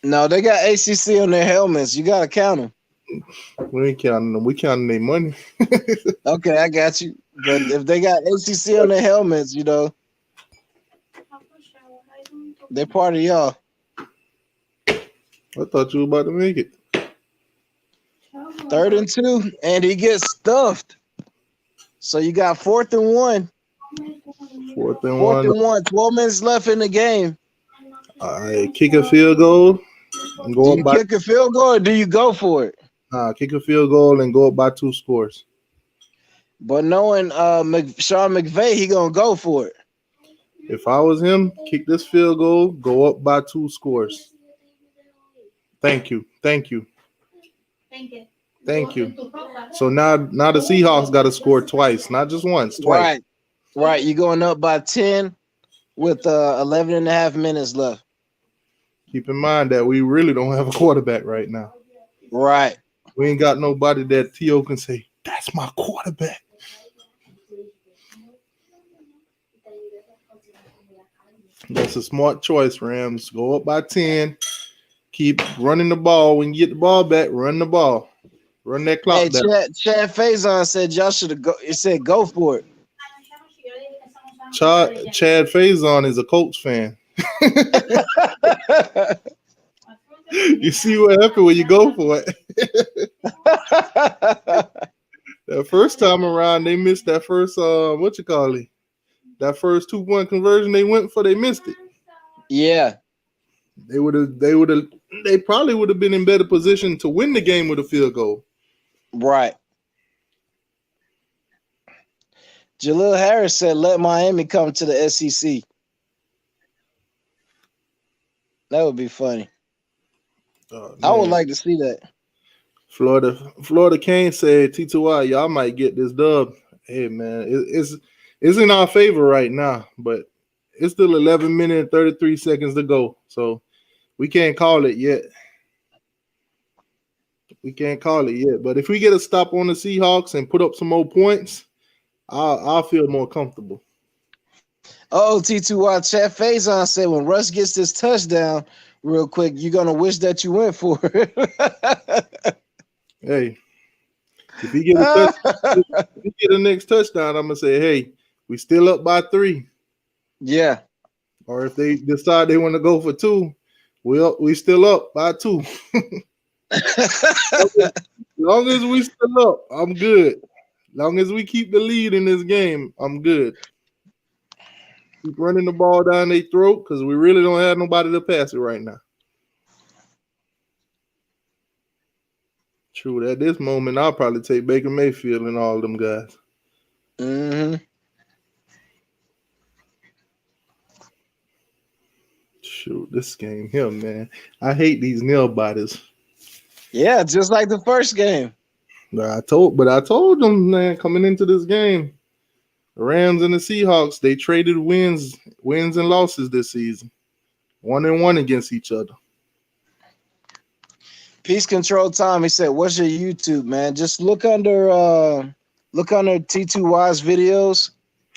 No, they got ACC on their helmets. You gotta count them.
We ain't counting them. We counting their money.
Okay, I got you. But if they got ACC on their helmets, they're part of y'all.
I thought you were about to make it.
3rd and 2, and he gets stuffed. So you got 4th and 1.
4th and
4th and
1.
1. 12 minutes left in the game.
All right, kick a field goal. And
Do you kick a field goal or do you go for it?
Kick a field goal and go up by 2 scores.
But knowing Sean McVay, he gonna go for it.
If I was him, kick this field goal, go up by 2 scores. Thank you.
Thank you.
So now the Seahawks got to score twice, not just once, twice.
Right. You're going up by 10 with 11 and a half minutes left.
Keep in mind that we really don't have a quarterback right now.
Right.
We ain't got nobody that T.O. can say, that's my quarterback. That's a smart choice, Rams. Go up by 10. Keep running the ball. When you get the ball back, run the ball. Run that clock down.
Chad Faison said y'all should have said go for it.
Chad Faison is a Colts fan. You see what happened when you go for it. That first time around, they missed that first that first 2-point conversion they went for. They missed it.
Yeah,
they probably would have been in better position to win the game with a field goal.
right. Jalil Harris said, "Let Miami come to the SEC." That would be funny. I would like to see that.
Florida Kane said, "T2y, y'all might get this dub." Hey man, it's in our favor right now, but it's still 11 minutes and 33 seconds to go, so we can't call it yet. But if we get a stop on the Seahawks and put up some more points, I'll feel more comfortable.
Oh, T2Y, Chad Faison said, when Russ gets this touchdown real quick, you're going to wish that you went for it.
Hey, if he get a next touchdown, I'm going to say, hey, we still up by 3.
Yeah.
Or if they decide they want to go for 2, we still up by 2. As long as we still up, I'm good. As long as we keep the lead in this game, I'm good. Keep running the ball down their throat because we really don't have nobody to pass it right now. True. At this moment, I'll probably take Baker Mayfield and all of them guys.
Mm-hmm.
Shoot, this game here, man. I hate these nail biters.
Yeah, just like the first game.
I told them, man, coming into this game, the Rams and the Seahawks, they traded wins and losses this season. 1-1 against each other.
Peace Control Tom, he said, what's your YouTube, man? Just look under T2Y's videos.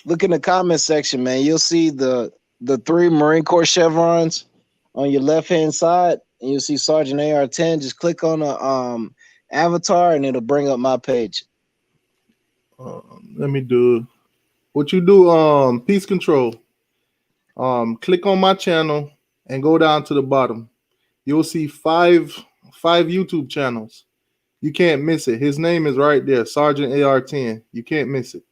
Look in the comment section, man. You'll see the the 3 Marine Corps chevrons on your left hand side, and you'll see Sergeant AR-10. Just click on the avatar, and it'll bring up my page.
Let me do what you do. Peace Control. Click on my channel and go down to the bottom. You'll see five YouTube channels. You can't miss it. His name is right there, Sergeant AR-10. You can't miss it.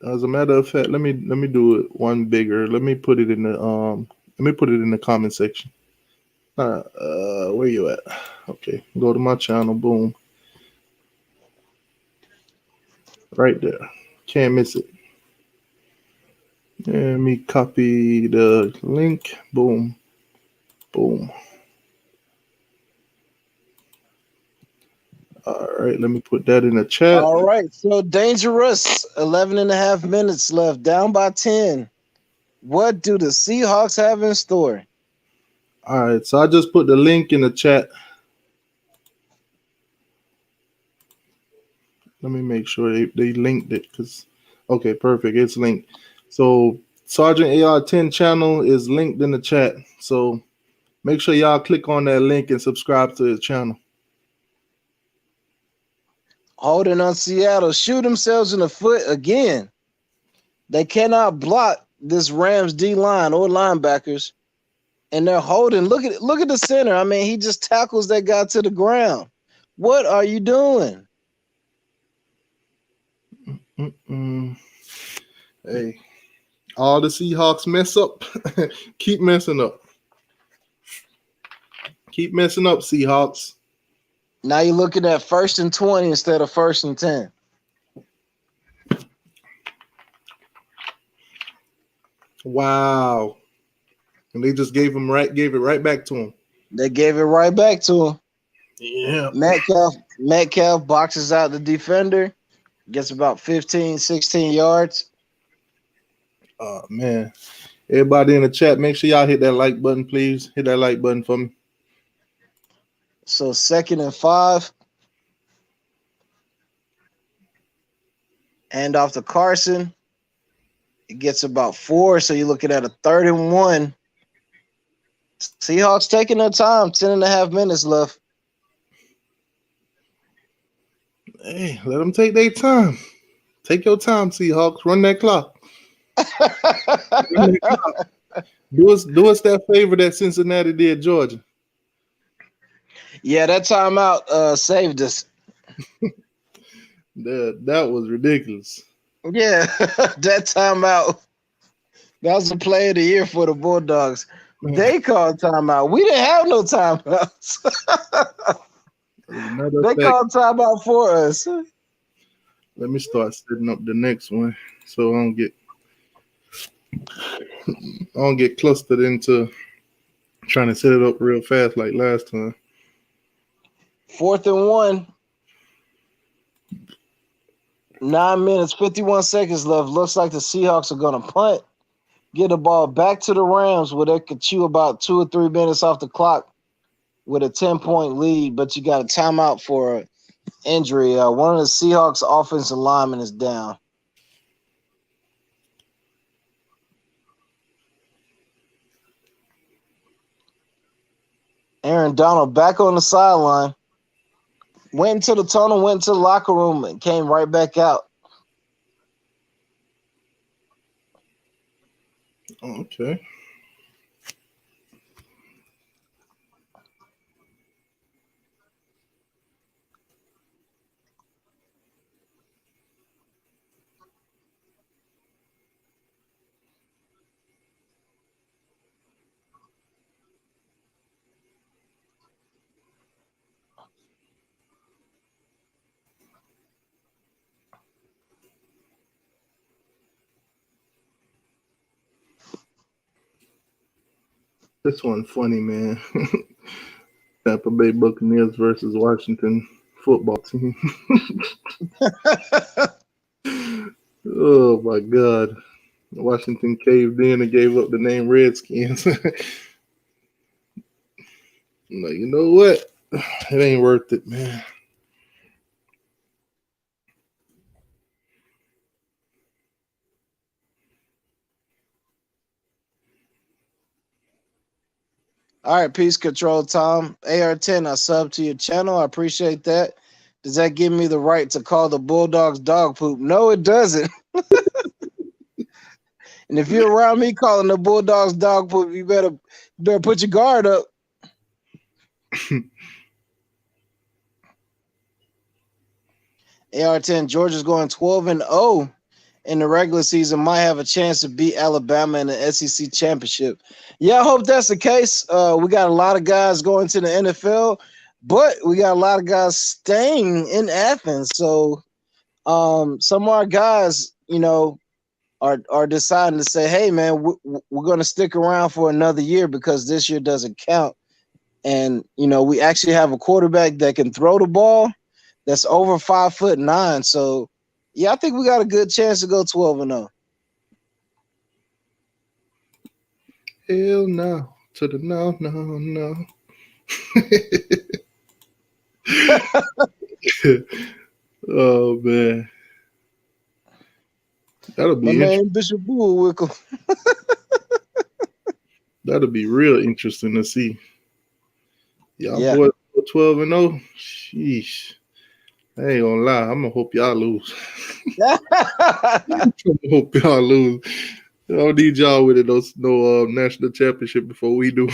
As a matter of fact, let me do it one bigger. Let me put it in the comment section. Where you at? Okay, go to my channel. Boom. Right there. Can't miss it. Let me copy the link. Boom. Boom. All right, let me put that in the chat.
All right, so Dangerous, 11 and a half minutes left, down by 10. What do the Seahawks have in store?
All right, so I just put the link in the chat. Let me make sure they linked it because, okay, perfect. It's linked. So Sergeant AR-10 channel is linked in the chat. So make sure y'all click on that link and subscribe to his channel.
Holding on Seattle, shoot themselves in the foot again. They cannot block this Rams D line or linebackers, and they're holding. Look at the center. I mean, he just tackles that guy to the ground. What are you doing?
Hey, all the Seahawks mess up. Keep messing up. Keep messing up, Seahawks.
Now you're looking at 1st and 20 instead of 1st and 10.
Wow. And they just gave it right back to him.
They gave it right back to him.
Yeah.
Metcalf boxes out the defender, gets about 15, 16 yards.
Oh, man. Everybody in the chat, make sure y'all hit that like button, please. Hit that like button for me.
So 2nd and 5. Hand off to Carson. It gets about 4, so you're looking at a 3rd and 1. Seahawks taking their time, 10 and a half minutes left.
Hey, let them take their time. Take your time, Seahawks. Run that clock. Run that clock. Do us that favor that Cincinnati did Georgia.
Yeah, that timeout saved us.
That was ridiculous.
Yeah, that timeout. That was the play of the year for the Bulldogs. They called timeout. We didn't have no timeouts. They called timeout for us.
Let me start setting up the next one so I don't get clustered into trying to set it up real fast like last time.
4th and 1. 9 minutes, 51 seconds left. Looks like the Seahawks are going to punt. Get the ball back to the Rams where they could chew about 2 or 3 minutes off the clock with a 10-point lead, but you got a timeout for injury. One of the Seahawks offensive linemen is down. Aaron Donald back on the sideline. Went into the tunnel, went to the locker room, and came right back out.
Okay. This one funny, man. Tampa Bay Buccaneers versus Washington football team. Oh my God. Washington caved in and gave up the name Redskins. I'm like, you know what? It ain't worth it, man.
All right, peace control, Tom. AR10, I sub to your channel. I appreciate that. Does that give me the right to call the Bulldogs dog poop? No, it doesn't. And if you're around me calling the Bulldogs dog poop, you better put your guard up. AR10, Georgia's going 12-0 in the regular season, might have a chance to beat Alabama in the SEC championship. Yeah, I hope that's the case. We got a lot of guys going to the NFL, but we got a lot of guys staying in Athens. So some of our guys, are deciding to say, hey, man, we're going to stick around for another year because this year doesn't count. And, we actually have a quarterback that can throw the ball that's over 5'9". So, yeah, I think we got a good chance to go 12-0.
Hell no. To the no. Oh, man. That'll be
My man Bishop Bullwinkle.
That'll be real interesting to see. Y'all
Yeah.
boys 12-0. Sheesh. I ain't gonna lie. I'm gonna hope y'all lose. I'm gonna hope y'all lose. I don't need y'all with it. No national championship before we do.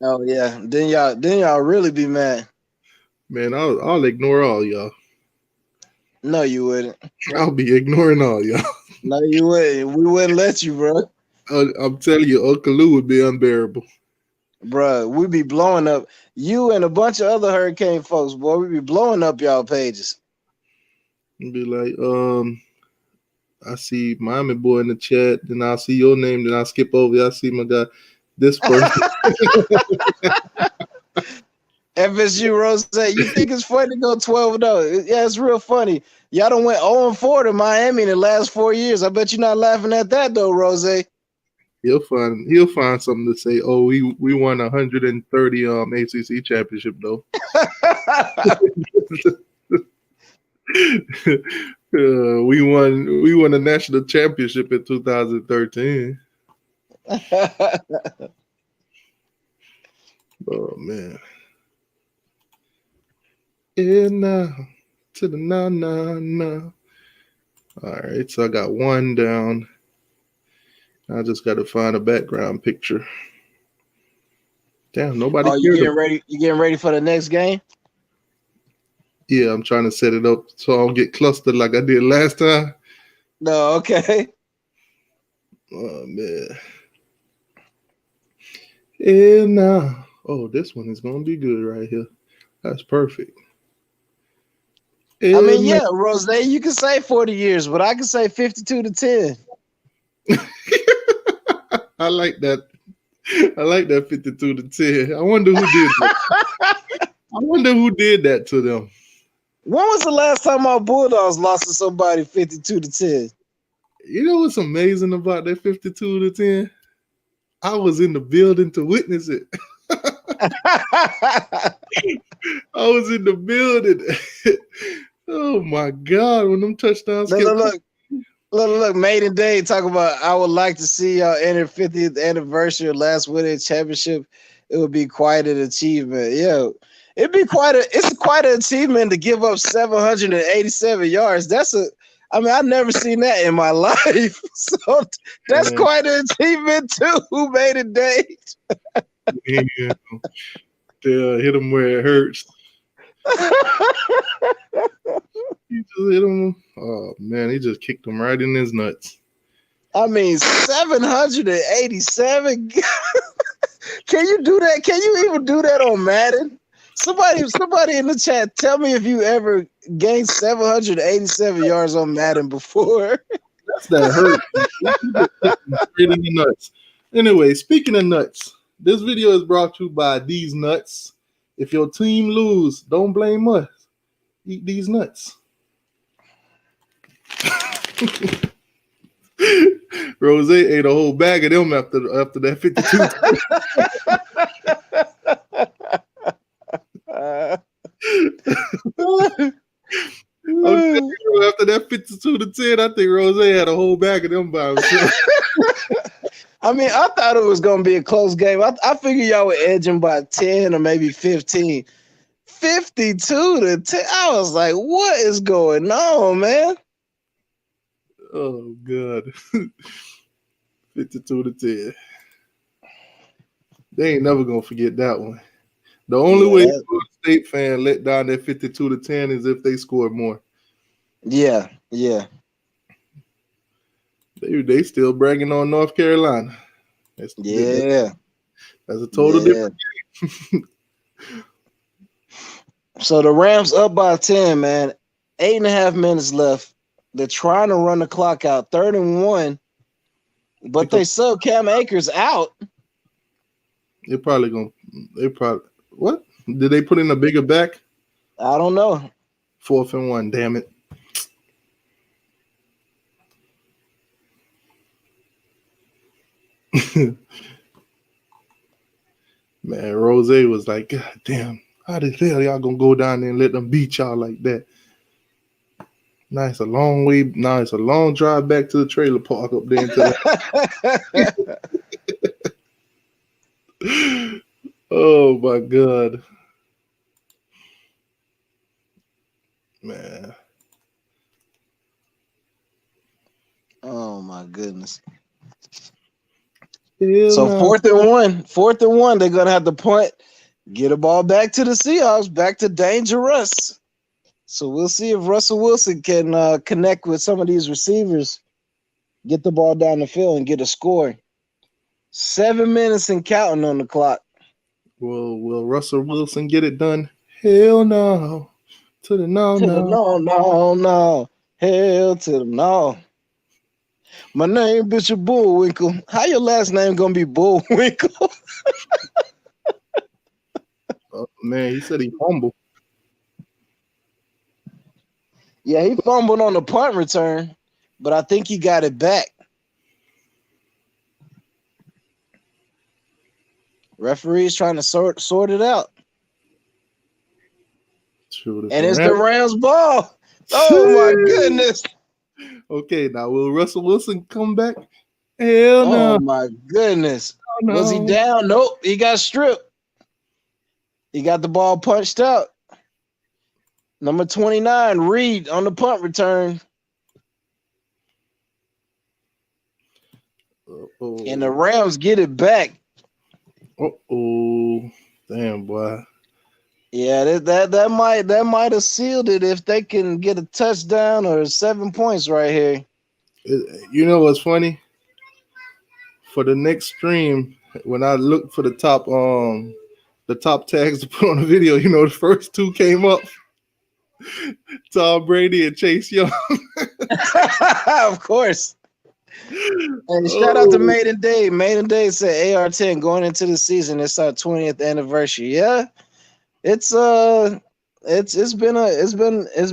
Oh yeah. Then y'all really be mad.
Man, I'll ignore all y'all.
No, you wouldn't.
I'll be ignoring all y'all.
No, you wouldn't. We wouldn't let you, bro.
I'm telling you, Uncle Lou would be unbearable.
Bro, we be blowing up you and a bunch of other Hurricane folks, boy. We be blowing up y'all pages.
And be like, I see Miami boy in the chat, then I'll see your name, then I'll skip over. I see my guy, this person.
FSU Rose, you think it's funny to go 12-0? Yeah, it's real funny. Y'all done went 0-4 to Miami in the last 4 years. I bet you're not laughing at that though, Rose.
He'll find something to say. Oh, we won 130 ACC championship though. We won a national championship in 2013. Oh man. Yeah, no. To the no. All right, so I got one down. I just got to find a background picture. Damn, nobody.
Oh, you getting ready? You getting ready for the next game?
Yeah, I'm trying to set it up so I don't get clustered like I did last time.
No, okay.
Oh man. And now, this one is gonna be good right here. That's perfect.
I mean, yeah, Rose, you can say 40 years, but I can say 52-10.
I like that. I like that 52-10. I wonder who did that. I wonder who did that to them.
When was the last time our Bulldogs lost to somebody 52-10?
You know what's amazing about that 52-10? I was in the building to witness it. I was in the building. Oh my God! When them touchdowns.
Look, Maiden Day talk about. I would like to see y'all enter 50th anniversary of last winning championship. It would be quite an achievement. Yeah, it's quite an achievement to give up 787 yards. I've never seen that in my life. So that's quite an achievement too, Maiden Day.
Yeah. Hit him where it hurts. He just hit him. Oh man, he just kicked him right in his nuts.
I mean, 787. Can you do that? Can you even do that on Madden? Somebody in the chat, tell me if you ever gained 787 yards on Madden before.
That's that hurt. Straight in the nuts. Anyway, speaking of nuts, this video is brought to you by these nuts. If your team lose, don't blame us. Eat these nuts. Rose ate a whole bag of them after that 52. After that 52-10, I think Rose had a whole bag of them by himself.
I mean, I thought it was gonna be a close game. I figured y'all would edge them by 10 or maybe 15. 52-10. I was like, what is going on, man?
Oh god. 52-10. They ain't never gonna forget that one. The only way a State fan let down that 52-10 is if they scored more.
Yeah.
They still bragging on North Carolina. That's a total different game.
So the Rams up by 10, man. 8.5 minutes left. They're trying to run the clock out. 3rd and 1. But they sub Cam Akers out.
What? Did they put in a bigger back?
I don't know.
4th and 1, damn it. Man, Rose was like, God damn, how the hell y'all gonna go down there and let them beat y'all like that? Now it's a long way. Now it's a long drive back to the trailer park up there. Oh my God, man.
Oh my goodness.
So
4th and 1, they're gonna have to punt, get the ball back to the Seahawks, back to dangerous. So we'll see if Russell Wilson can connect with some of these receivers, get the ball down the field and get a score. 7 minutes and counting on the clock.
Will Russell Wilson get it done? Hell no. To the no.
Hell to the no. My name Bishop Bullwinkle. How your last name gonna be Bullwinkle?
Oh, man, he said he fumbled.
Yeah, he fumbled on the punt return, but I think he got it back. Referee's trying to sort it out. And it's the Rams ball. Oh my goodness.
Okay, now will Russell Wilson come back? Hell no.
Oh my goodness.
Oh, no.
Was he down? Nope. He got stripped. He got the ball punched out. Number 29, Reed on the punt return.
Uh-oh.
And the Rams get it back.
Uh-oh. Damn, boy.
Yeah, that might have sealed it if they can get a touchdown or 7 points right here.
You know what's funny? For the next stream, when I looked for the top tags to put on the video, you know, the first two came up. Tom Brady and Chase Young.
Of course. And shout out to Maiden Day. Maiden Day said AR10 going into the season. It's our 20th anniversary. Yeah. It's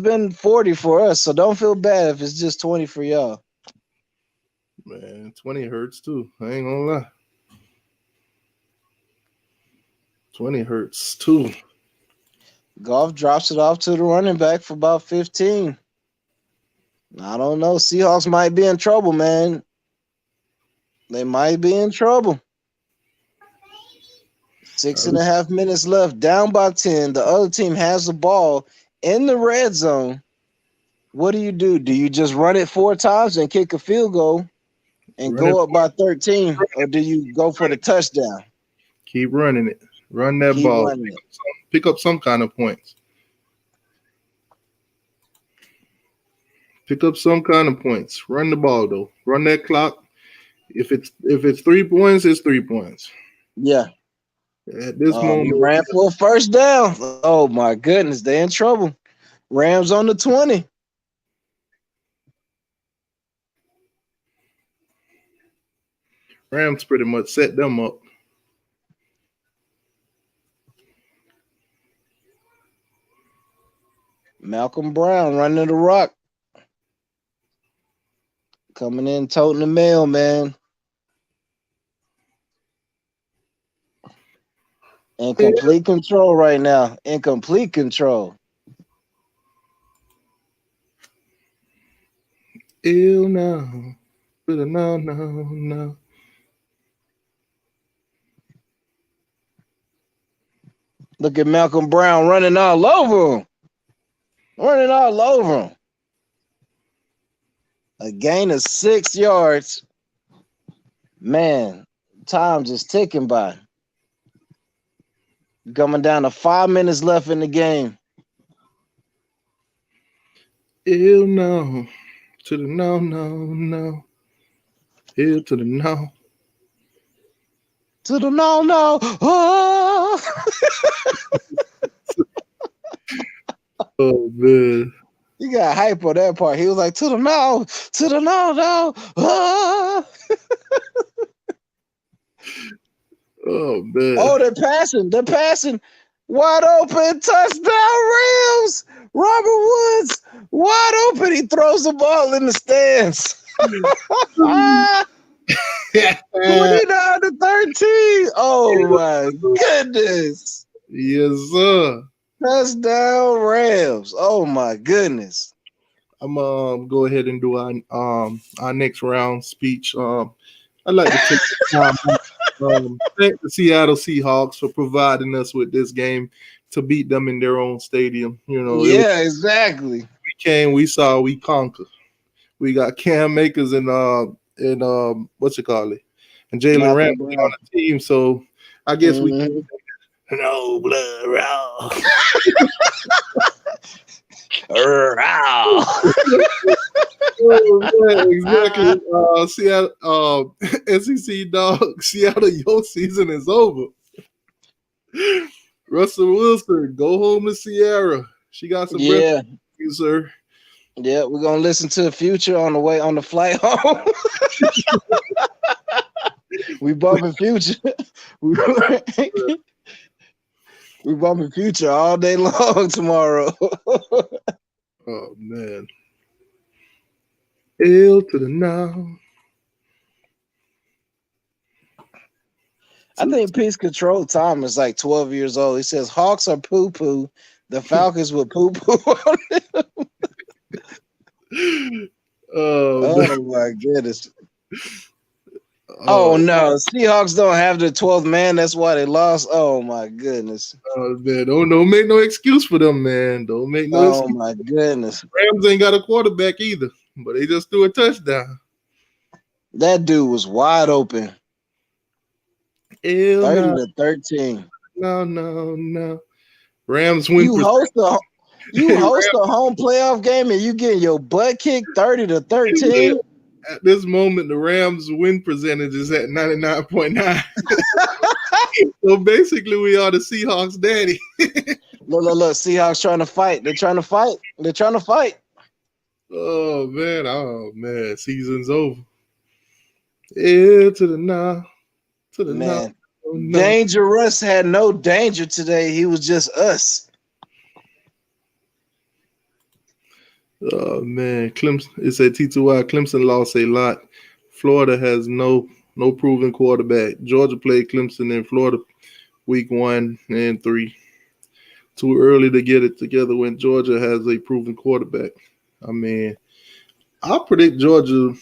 been 40 for us, so don't feel bad if it's just 20 for y'all.
Man, 20 hurts too. I ain't gonna lie. 20 hurts too.
Goff drops it off to the running back for about 15. I don't know. Seahawks might be in trouble, man. They might be in trouble. 6.5 minutes left, down by 10. The other team has the ball in the red zone. What do? Do you just run it 4 times and kick a field goal and go up by 13? Or do you go for the touchdown?
Keep running it. Run that ball. Pick up some kind of points. Pick up some kind of points. Run the ball though. Run that clock. If it's 3 points, it's 3 points.
Yeah.
At this moment,
he ran for a first down. Oh my goodness, they're in trouble. Rams on the 20.
Rams pretty much set them up.
Malcolm Brown running the rock. Coming in, toting the mail, man. In complete control right now. In complete control.
Ew, no. No.
Look at Malcolm Brown running all over him. Running all over him. A gain of 6 yards. Man, time just ticking by. Coming down to 5 minutes left in the game.
Ew, no. To the no, no, no. Ew, to the no.
To the no, no. Oh,
Oh, man.
you got hype on that part. He was like, to the no, no. Oh,
Oh, man.
oh, they're passing. Wide open, touchdown, Rams. Robert Woods, wide open. He throws the ball in the stands. 29 to 13. Oh, my goodness.
Yes, sir.
Touchdown, Rams. Oh, my goodness.
I'm go ahead and do our next round speech. I'd like to take the time thank the Seattle Seahawks for providing us with this game to beat them in their own stadium. You know,
Yeah, exactly.
we came, we saw, we conquered. We got Cam Akers and what's it called it, and Jalen Ramsey on the team. So I guess we can no blood raw. Exactly. Seattle, SEC dog. Seattle, your season is over. Russell Wilson, go home to Sierra. She got some breath for you, sir.
Yeah, we're gonna listen to the Future on the flight home. We bumping Future. We bumping Future all day long tomorrow.
Oh man. Ill to the now.
I think Peace Control Tom is like 12 years old. He says Hawks are poo-poo. The Falcons will poo-poo on them. Oh my goodness. Oh no, Seahawks don't have the 12th man. That's why they lost. Oh my goodness.
Oh man, don't make no excuse for them, man. Don't make no excuse.
Oh my goodness.
Rams ain't got a quarterback either, but they just threw a touchdown.
That dude was wide open. 30 to 13.
No. Rams win.
You host a home playoff game and you get your butt kicked 30 to 13.
At this moment, the Rams win percentage is at 99.9. So basically, we are the Seahawks daddy.
Look, Seahawks trying to fight. They're trying to fight.
Oh man, season's over. Yeah, to the now. To the
man.
now. No.
Dangerous had no danger today. He was just us.
Oh man, Clemson. It said t2y. Clemson lost a lot. Florida has no proven quarterback. Georgia played Clemson in Florida week 1 and 3. Too early to get it together when Georgia has a proven quarterback. I mean, I predict Georgia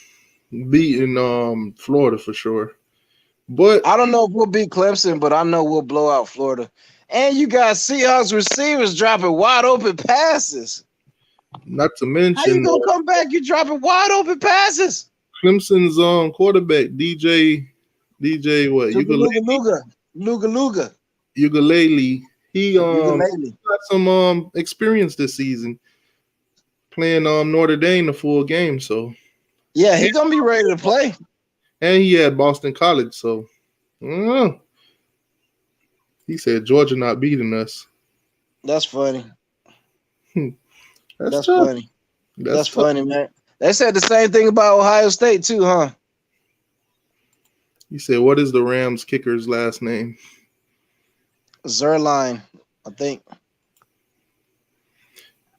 beating Florida for sure. But
I don't know if we'll beat Clemson, but I know we'll blow out Florida. And you got Seahawks receivers dropping wide open passes.
Not to mention,
how you gonna come back? You dropping wide open passes.
Clemson's quarterback DJ what? Ugalele. He got some experience this season playing Notre Dame the full game. So
yeah, he's gonna be ready to play.
And he had Boston College, so he said Georgia not beating us.
That's funny.
That's
funny. That's funny, man. They said the same thing about Ohio State too, huh?
He said, "What is the Rams kicker's last name?"
Zerline, I think.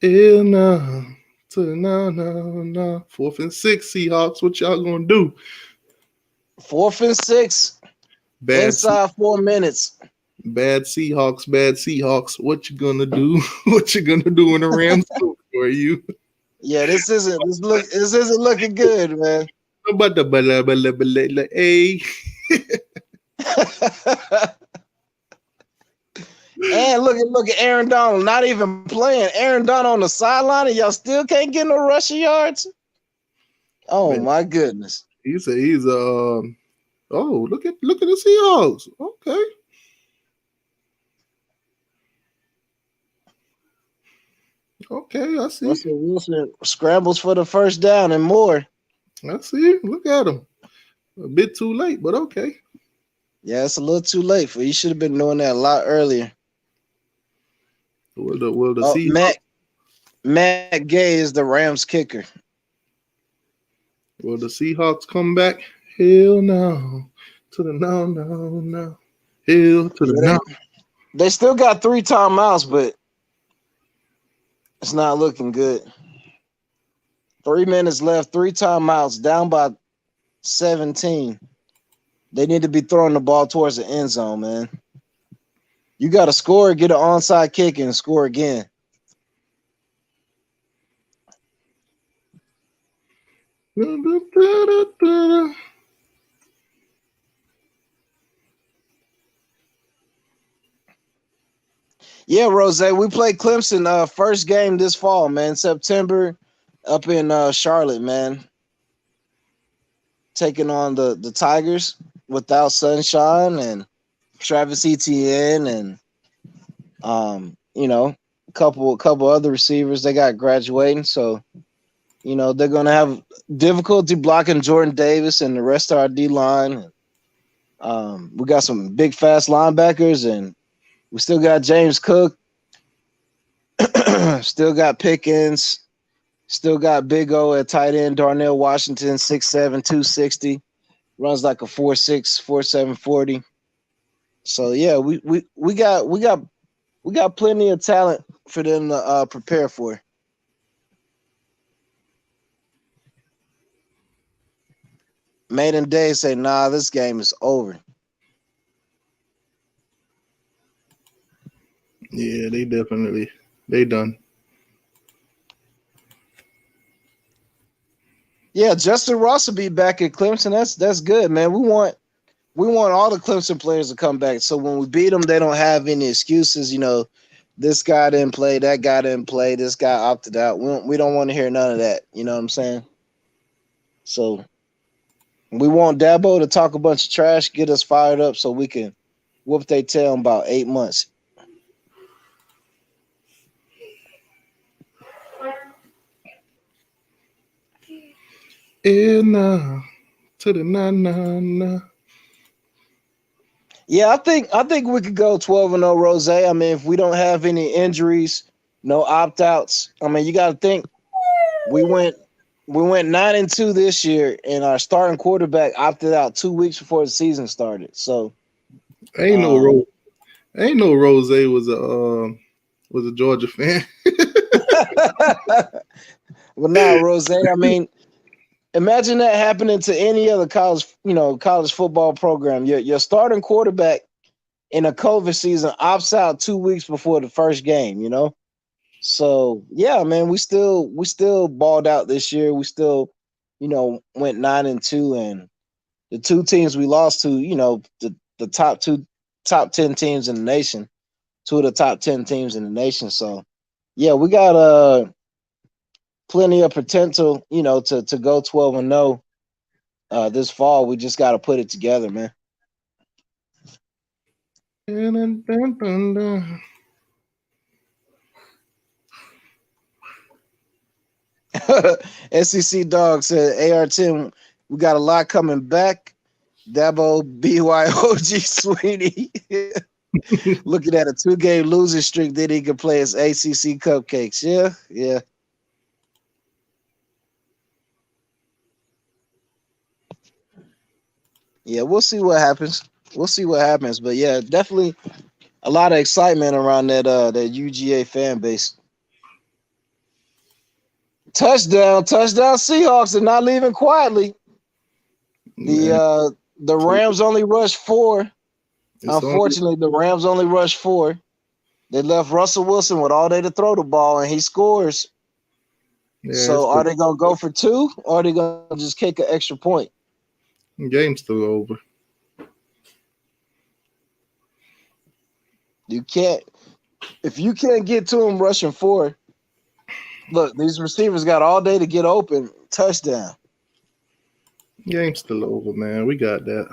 No. 4th and 6 Seahawks. What y'all gonna do?
4th and 6. Inside 4 minutes.
Bad Seahawks. What you gonna do? What you gonna do when the Rams go for you?
Yeah, this isn't looking good, man. And look at Aaron Donald not even playing. Aaron Donald on the sideline, and y'all still can't get no rushing yards. Oh
Man,
my goodness!
he's oh, look at the Seahawks. Okay. Okay, I see.
Russell Wilson scrambles for the first down and more.
I see. Look at him. A bit too late, but okay.
Yeah, it's a little too late for you. Should have been doing that a lot earlier.
Will the
Oh,
Seahawks
Matt Gay is the Rams kicker.
will the Seahawks come back? Hell no. To the no. Hell to the no.
They still got 3 timeouts, but it's not looking good. 3 minutes left, 3 timeouts, down by 17. They need to be throwing the ball towards the end zone, man. You got to score, get an onside kick, and score again. Yeah, Rose, we played Clemson first game this fall, man. September up in Charlotte, man. Taking on the Tigers without Sunshine and Travis Etienne and a couple other receivers they got graduating. So, they're gonna have difficulty blocking Jordan Davis and the rest of our D line. We got some big fast linebackers and we still got James Cook, still got Pickens, still got Big O at tight end, Darnell Washington, 6'7", 260, runs like a 4'6", 4'7", 40. So yeah, we got plenty of talent for them to prepare for. Maiden Day say, nah, this game is over.
Yeah, they done.
Yeah, Justin Ross will be back at Clemson. That's good, man. We want all the Clemson players to come back. So when we beat them, they don't have any excuses. This guy didn't play, that guy didn't play, this guy opted out. We don't want to hear none of that. You know what I'm saying? So we want Dabo to talk a bunch of trash, get us fired up so we can whoop their tail in about 8 months.
And to the na.
Yeah, I think we could go 12-0, Rose. I mean, if we don't have any injuries, no opt-outs. I mean, you got to think we went 9-2 this year, and our starting quarterback opted out 2 weeks before the season started. So
ain't no Rose was a Georgia fan.
Well, no, Rose. I mean, imagine that happening to any other college football program. Your starting quarterback in a COVID season opts out 2 weeks before the first game. So yeah, man, we still balled out this year. We still, went 9-2, and the 2 teams we lost to, the top 10 teams in the nation, 2 of the top 10 teams in the nation. So yeah, we got plenty of potential, to go 12-0 this fall. We just got to put it together, man. SEC Dog said, AR10, we got a lot coming back. Dabo, BYOG, Sweetie. Looking at a 2-game losing streak that he could play his ACC cupcakes. Yeah. Yeah, we'll see what happens. But yeah, definitely a lot of excitement around that UGA fan base. Touchdown Seahawks are not leaving quietly. The Rams only rushed 4. Unfortunately, the Rams only rushed 4. They left Russell Wilson with all day to throw the ball, and he scores. Yeah, so are they going to go for 2, or are they going to just kick an extra point?
Game's still over.
You can't if you can't get to him rushing 4. Look, these receivers got all day to get open. Touchdown.
Game's still over, man. We got that.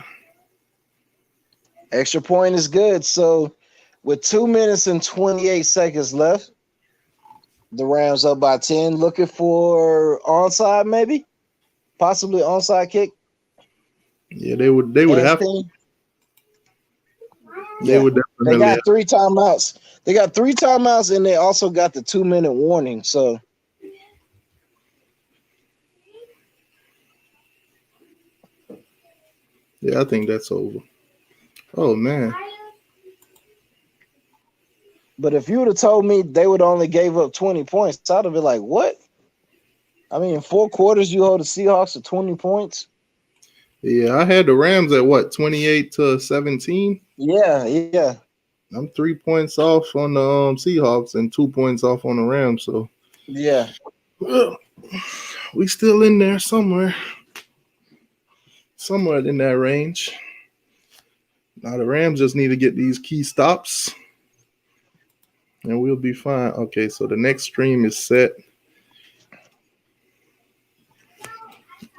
Extra point is good. So with 2 minutes and 28 seconds left, the Rams up by 10. Looking for onside, maybe? Possibly onside kick.
Yeah, they would have.
Anything?
They would
They
definitely
got
have.
3 timeouts. They got 3 timeouts, and they also got the 2-minute warning. So
Yeah, I think that's over. Oh man.
but if you would have told me they would only gave up 20 points, I'd have been like, what? I mean, in 4 quarters, you hold the Seahawks to 20 points.
Yeah, I had the Rams at what, 28-17?
Yeah.
I'm 3 points off on the Seahawks and 2 points off on the Rams. So
Yeah.
well, we still in there somewhere in that range. Now the Rams just need to get these key stops, and we'll be fine. Okay, so the next stream is set.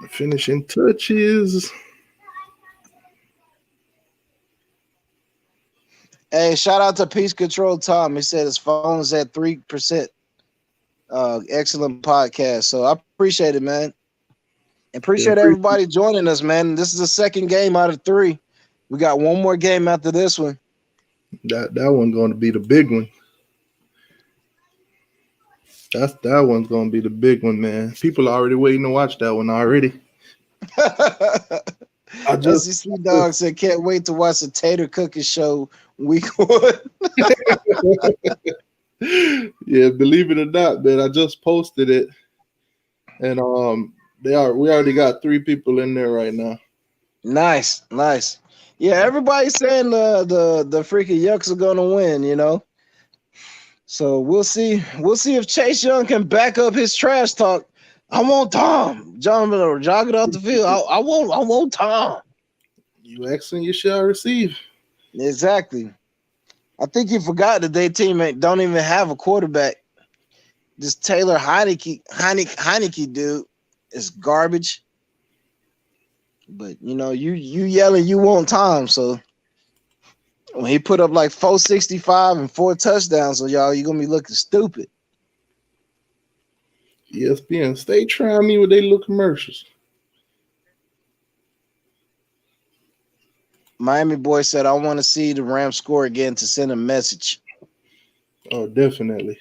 Finishing touches.
Hey, shout out to Peace Control Tom. He said his phone is at 3%. Excellent podcast. So I appreciate it, man. Appreciate everybody joining us, man. This is the second game out of 3. We got one more game after this one.
That one's going to be the big one. That one's going to be the big one, man. People are already waiting to watch that one already.
SEC Dog said, can't wait to watch the Tater Cookie Show week 1.
Yeah, believe it or not, man, I just posted it, and we already got 3 people in there right now.
Nice. Yeah, everybody's saying the freaking Yucks are gonna win, you know. So we'll see. We'll see if Chase Young can back up his trash talk. I want Tom. John Miller jogging off the field. I want Tom.
You asking, you shall receive.
Exactly. I think you forgot that their teammate don't even have a quarterback. This Taylor Heineke dude is garbage. But you know, you yelling you want Tom, so when he put up like 465 and 4 touchdowns, so y'all, you're gonna be looking stupid.
ESPN, stay trying me with their little commercials.
Miami boy said, I want to see the Rams score again to send a message.
Oh, definitely.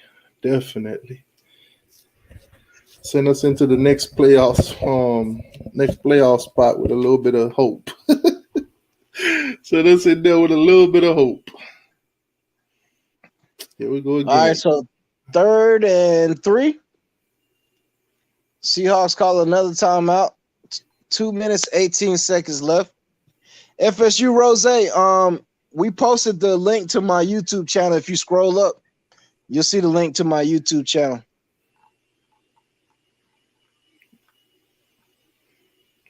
Send us into the next playoff spot with a little bit of hope. Send us in there with a little bit of hope. Here we go again.
All right, so 3rd and 3. Seahawks call another timeout. 2 minutes, 18 seconds left. FSU Rose, we posted the link to my YouTube channel. If you scroll up, you'll see the link to my YouTube channel.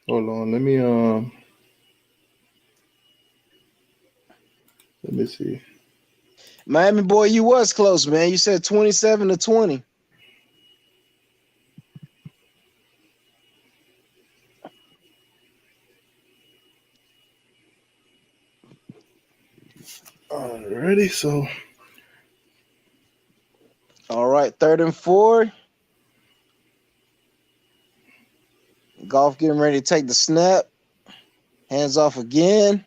Hold on, let me see.
Miami boy, you was close, man. You said 27-20.
Alrighty, so.
All right, 3rd and 4. Golf getting ready to take the snap. Hands off again.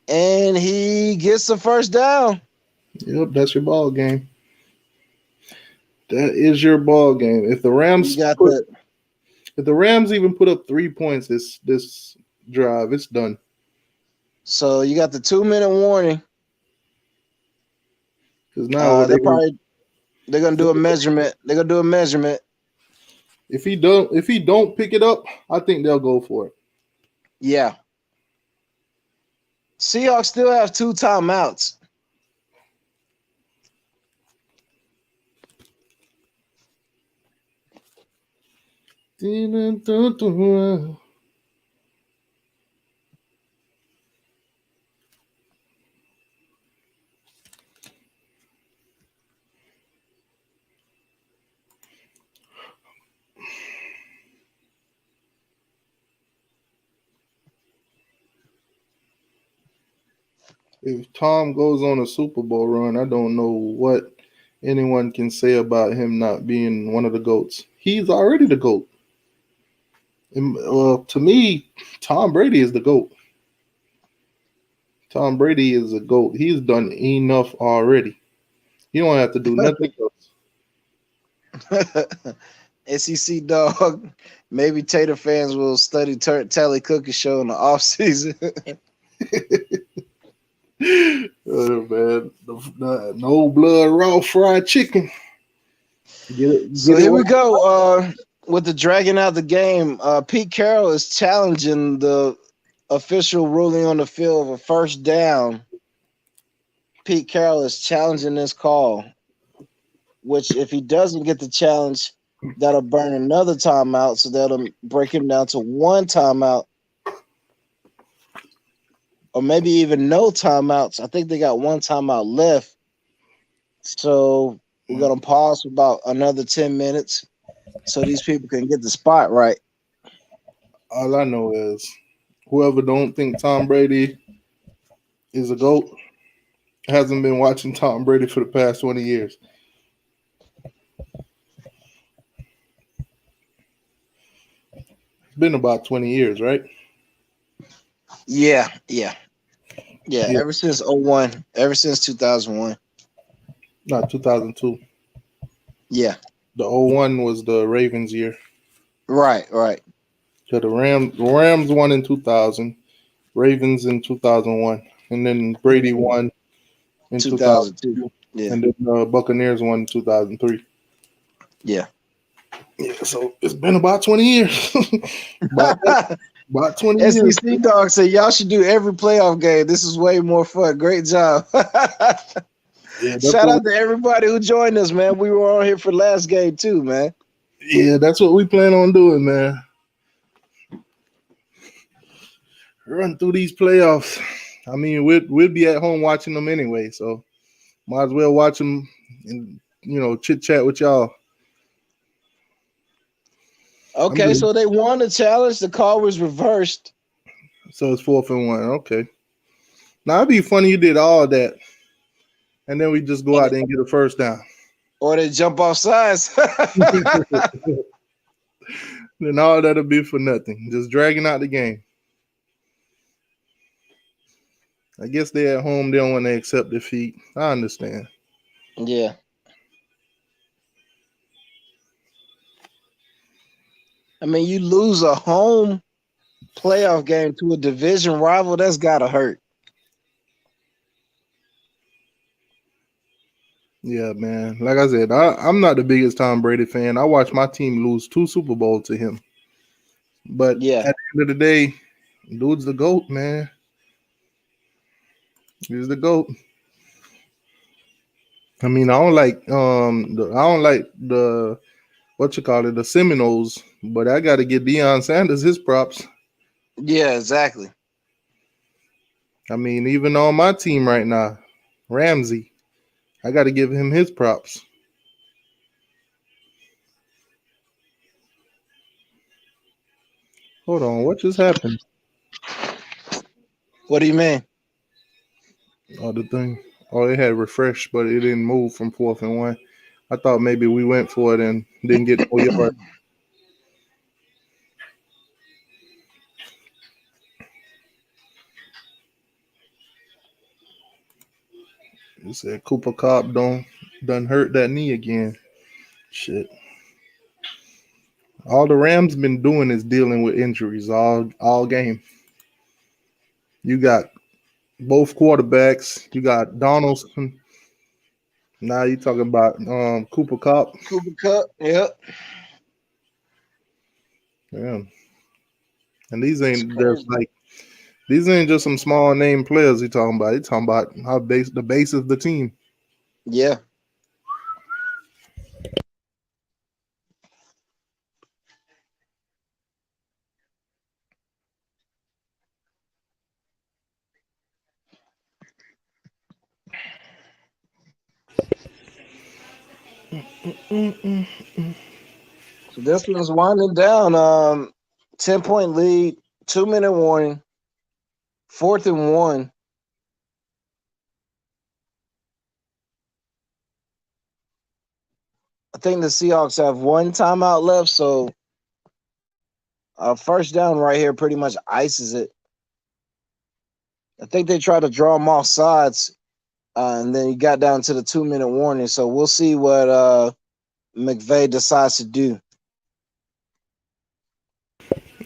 And he gets the first down.
Yep, that's your ball game. That is your ball game. If the Rams if the Rams even put up 3 points this drive, it's done.
So you got the 2-minute warning.
Because now
they're gonna do a measurement. They're gonna do a measurement.
If he don't pick it up, I think they'll go for it.
Yeah. Seahawks still have 2 timeouts.
If Tom goes on a Super Bowl run, I don't know what anyone can say about him not being one of the GOATs. He's already the GOAT. Well, to me, Tom Brady is the GOAT. Tom Brady is a GOAT. He's done enough already. He don't have to do nothing else.
SEC dog. Maybe Tater fans will study Tally Cookie show in the off season.
Oh, man, no blood raw fried chicken.
So here we go. With the dragging out the game, Pete Carroll is challenging the official ruling on the field of a first down. Pete Carroll is challenging this call, which if he doesn't get the challenge, that'll burn another timeout. So that'll break him down to one timeout, or maybe even no timeouts. I think they got one timeout left. So we're going to pause for about another 10 minutes so these people can get the spot right.
All I know is whoever don't think Tom Brady is a GOAT hasn't been watching Tom Brady for the past 20 years. It's been about 20 years, right?
Yeah. Ever since 01, ever since 2001.
Not 2002.
Yeah.
The 01 was the Ravens year.
Right.
So the Rams won in 2000, Ravens in 2001, and then Brady won in 2002.
Yeah.
And then the Buccaneers won in 2003.
Yeah.
Yeah, so it's been about 20 years. about 20 years.
SEC dog said y'all should do every playoff game. This is way more fun. Great job.
Yeah,
Shout out to everybody who joined us, man. We were on here for last game too, man.
Yeah, that's what we plan on doing, man. Run through these playoffs. I mean, we'll be at home watching them anyway, so might as well watch them and chit chat with y'all.
Okay, so they won the challenge. The call was reversed.
So it's 4th and 1. Okay. Now it'd be funny you did all that, and then we just go out there and get a first down.
Or they jump off sides.
Then all that'll be for nothing. Just dragging out the game. I guess they're at home. They don't want to accept defeat. I understand.
Yeah. I mean, you lose a home playoff game to a division rival, that's got to hurt.
Yeah, man. Like I said, I'm not the biggest Tom Brady fan. I watched my team lose 2 Super Bowls to him. But at the end of the day, dude's the GOAT, man. He's the GOAT. I mean, I don't like the the Seminoles, but I got to give Deion Sanders his props.
Yeah, exactly.
I mean, even on my team right now, Ramsey, I got to give him his props. Hold on, what just happened?
What do you mean?
Oh, the thing. Oh, it had refreshed, but it didn't move from 4th and 1. I thought maybe we went for it and didn't get 4 yards. You said Cooper Cobb done hurt that knee again. Shit. All the Rams been doing is dealing with injuries all game. You got both quarterbacks. You got Donaldson. Now you talking about Cooper Kupp.
Cooper Kupp, yep.
Yeah. And these ain't just some small name players he talking about. He talking about the base of the team.
Yeah. So this one's winding down. 10-point lead, 2-minute warning, 4th and 1. I think the Seahawks have one timeout left, so first down right here pretty much ices it. I think they tried to draw them off sides, and then he got down to the 2-minute warning. So we'll see what McVay decides to do.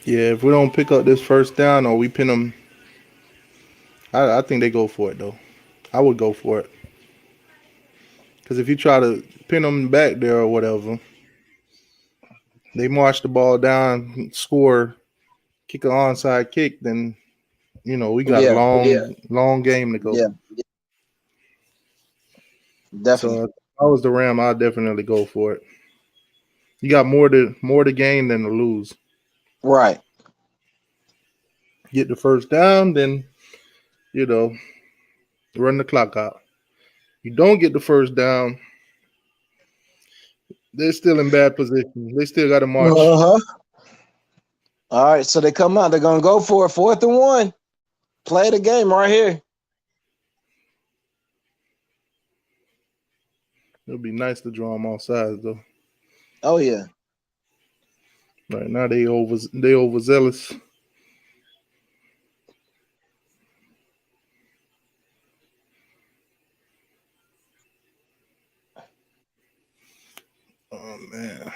Yeah, if we don't pick up this first down or we pin them, I think they go for it though. I would go for it. Because if you try to pin them back there or whatever, they march the ball down, score, kick an onside kick, then we got a long game to go.
Yeah, definitely.
So if I was the Ram, I'd definitely go for it. You got more to gain than to lose.
Right.
Get the first down, then run the clock out. You don't get the first down, they're still in bad position. They still got to march.
All right, so they come out. They're gonna go for it. 4th and 1. Play the game right here.
It'll be nice to draw them off sides though.
Oh yeah.
Right now they overzealous. Oh man.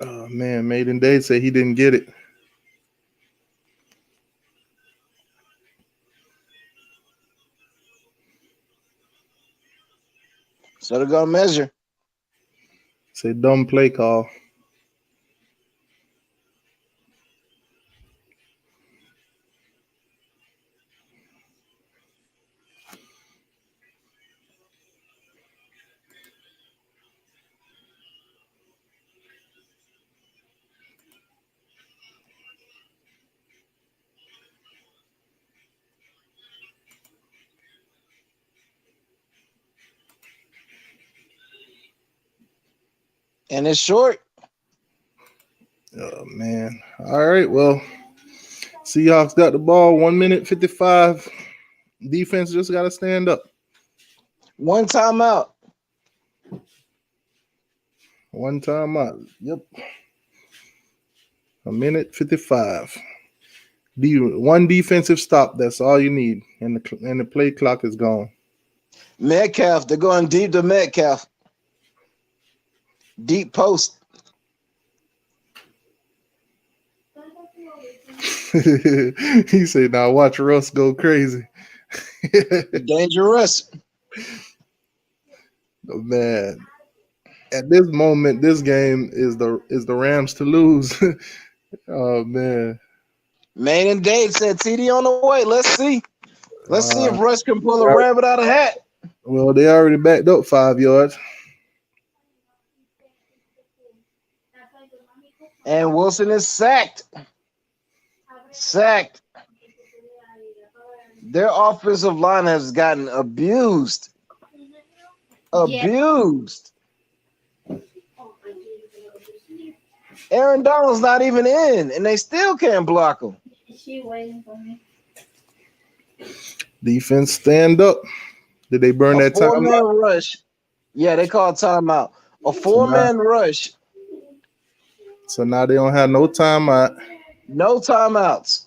Oh man, Maiden Day said he didn't get it.
So they're gonna measure.
Say dumb play call.
And it's short.
Oh man. All right, well, Seahawks got the ball, 1 minute 55. Defense just got to stand up.
One timeout.
One timeout. Yep. 1 minute 55. One defensive stop. That's all you need, and the play clock is gone.
Metcalf. They're going deep to Metcalf. Deep post.
He said, "Now watch Russ go crazy."
Dangerous.
Oh, man, at this moment, this game is the Rams to lose. Oh man.
Main and Dave said TD on the way. Let's see. Let's see if Russ can pull a rabbit out of a hat.
Well, they already backed up 5 yards.
And Wilson is sacked. Sacked. Their offensive line has gotten abused. Abused. Aaron Donald's not even in, and they still can't block him.
Is she waiting for me?
Defense, stand up. Did they burn that time?
4-man rush. Yeah, they call timeout. A 4-man rush.
So now they don't have no timeout.
No timeouts.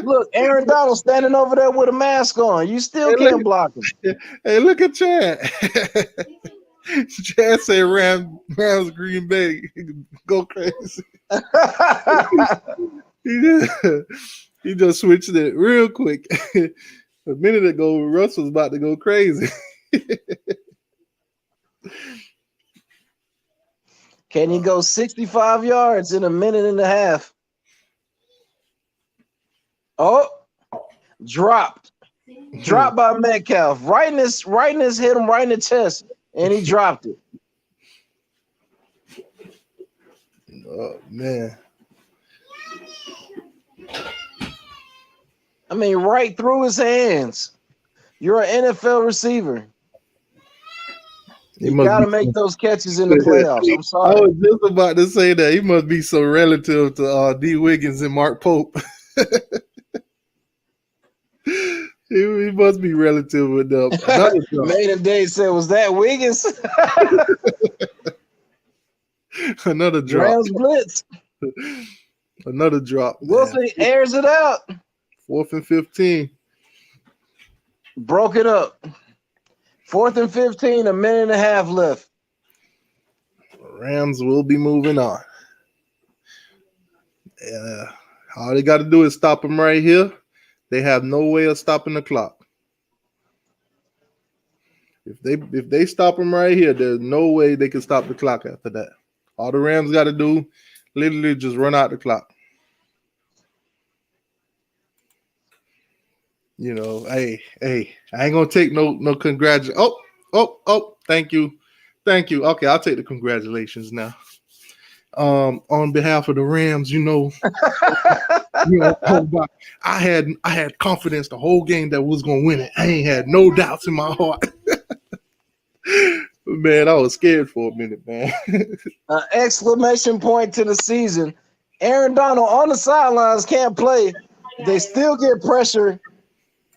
Look, Aaron Donald standing over there with a mask on. You still can't block him.
Hey, look at Chad. Chad said Rams Green Bay go crazy. He just switched it real quick. A minute ago, Russ was about to go crazy.
Can he go 65 yards in a minute and a half? Oh, dropped. Dropped by Metcalf. Right in his hit him right in the chest, and he dropped it.
Oh man.
I mean, right through his hands. You're an NFL receiver. You got to make those catches in the playoffs. I'm sorry.
I was just about to say that. He must be so relative to D. Wiggins and Mark Pope. He must be relative with them. Another drop.
Maiden Day said, "Was that Wiggins?"
Another drop.
Rams blitz.
Another drop. Man.
Wilson airs it out.
4th and 15.
Broke it up. 4th and 15, a minute and a half left.
Rams will be moving on. Yeah. All they got to do is stop them right here. They have no way of stopping the clock. If they stop them right here, there's no way they can stop the clock after that. All the Rams got to do, literally just run out the clock. You know, hey, I ain't gonna take no congratulations. Oh, thank you. Okay, I'll take the congratulations now. On behalf of the Rams, I had confidence the whole game that we was gonna win it. I ain't had no doubts in my heart. Man, I was scared for a minute, man.
Exclamation point to the season. Aaron Donald on the sidelines can't play. They still get pressure,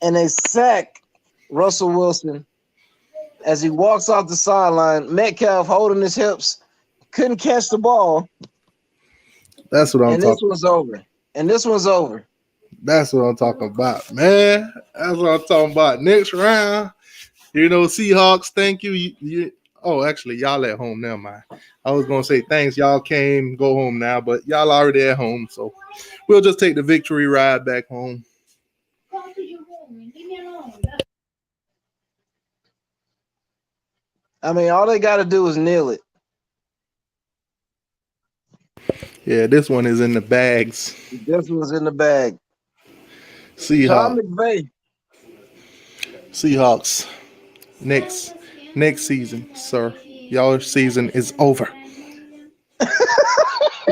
and they sack Russell Wilson as he walks off the sideline. Metcalf holding his hips, couldn't catch the ball.
That's what I'm talking about.
And this one's over.
That's what I'm talking about, man. That's what I'm talking about. Next round, Seahawks, thank you. Actually, y'all at home now, man. I was going to say thanks. Y'all came, go home now, but y'all already at home, so we'll just take the victory ride back home.
I mean, all they got to do is nail it.
Yeah, this one is in the bags.
This one's in the bag.
Seahawks.
Tom McVay.
Seahawks. Next season, sir. Y'all season is over.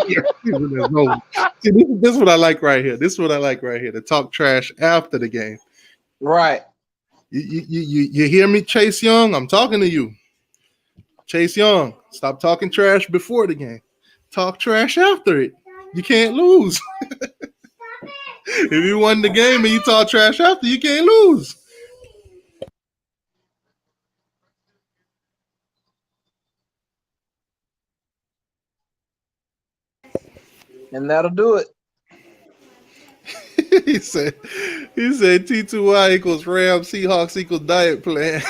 Your season is over. See, this is what I like right here. To talk trash after the game.
Right.
You hear me, Chase Young? I'm talking to you. Chase Young, stop talking trash before the game. Talk trash after it. You can't lose. If you won the game and you talk trash after, you can't lose.
And that'll do it.
he said T2y equals Rams, Seahawks equals diet plan.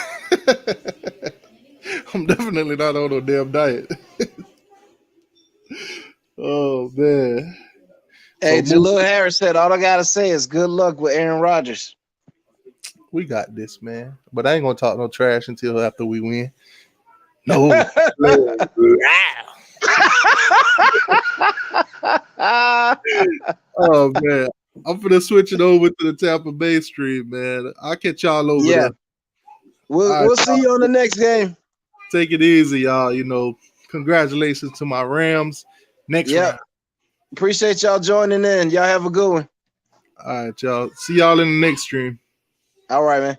I'm definitely not on no damn diet. Oh, man.
Hey, Jalil Harris said, all I got to say is good luck with Aaron Rodgers.
We got this, man. But I ain't going to talk no trash until after we win. No. Oh, man. I'm going to switch it over to the Tampa Bay stream, man. I'll catch y'all over there.
We'll see you on the next game.
Take it easy, y'all. Congratulations to my Rams. Next round.
Appreciate y'all joining in. Y'all have a good one.
All right, y'all. See y'all in the next stream.
All right, man.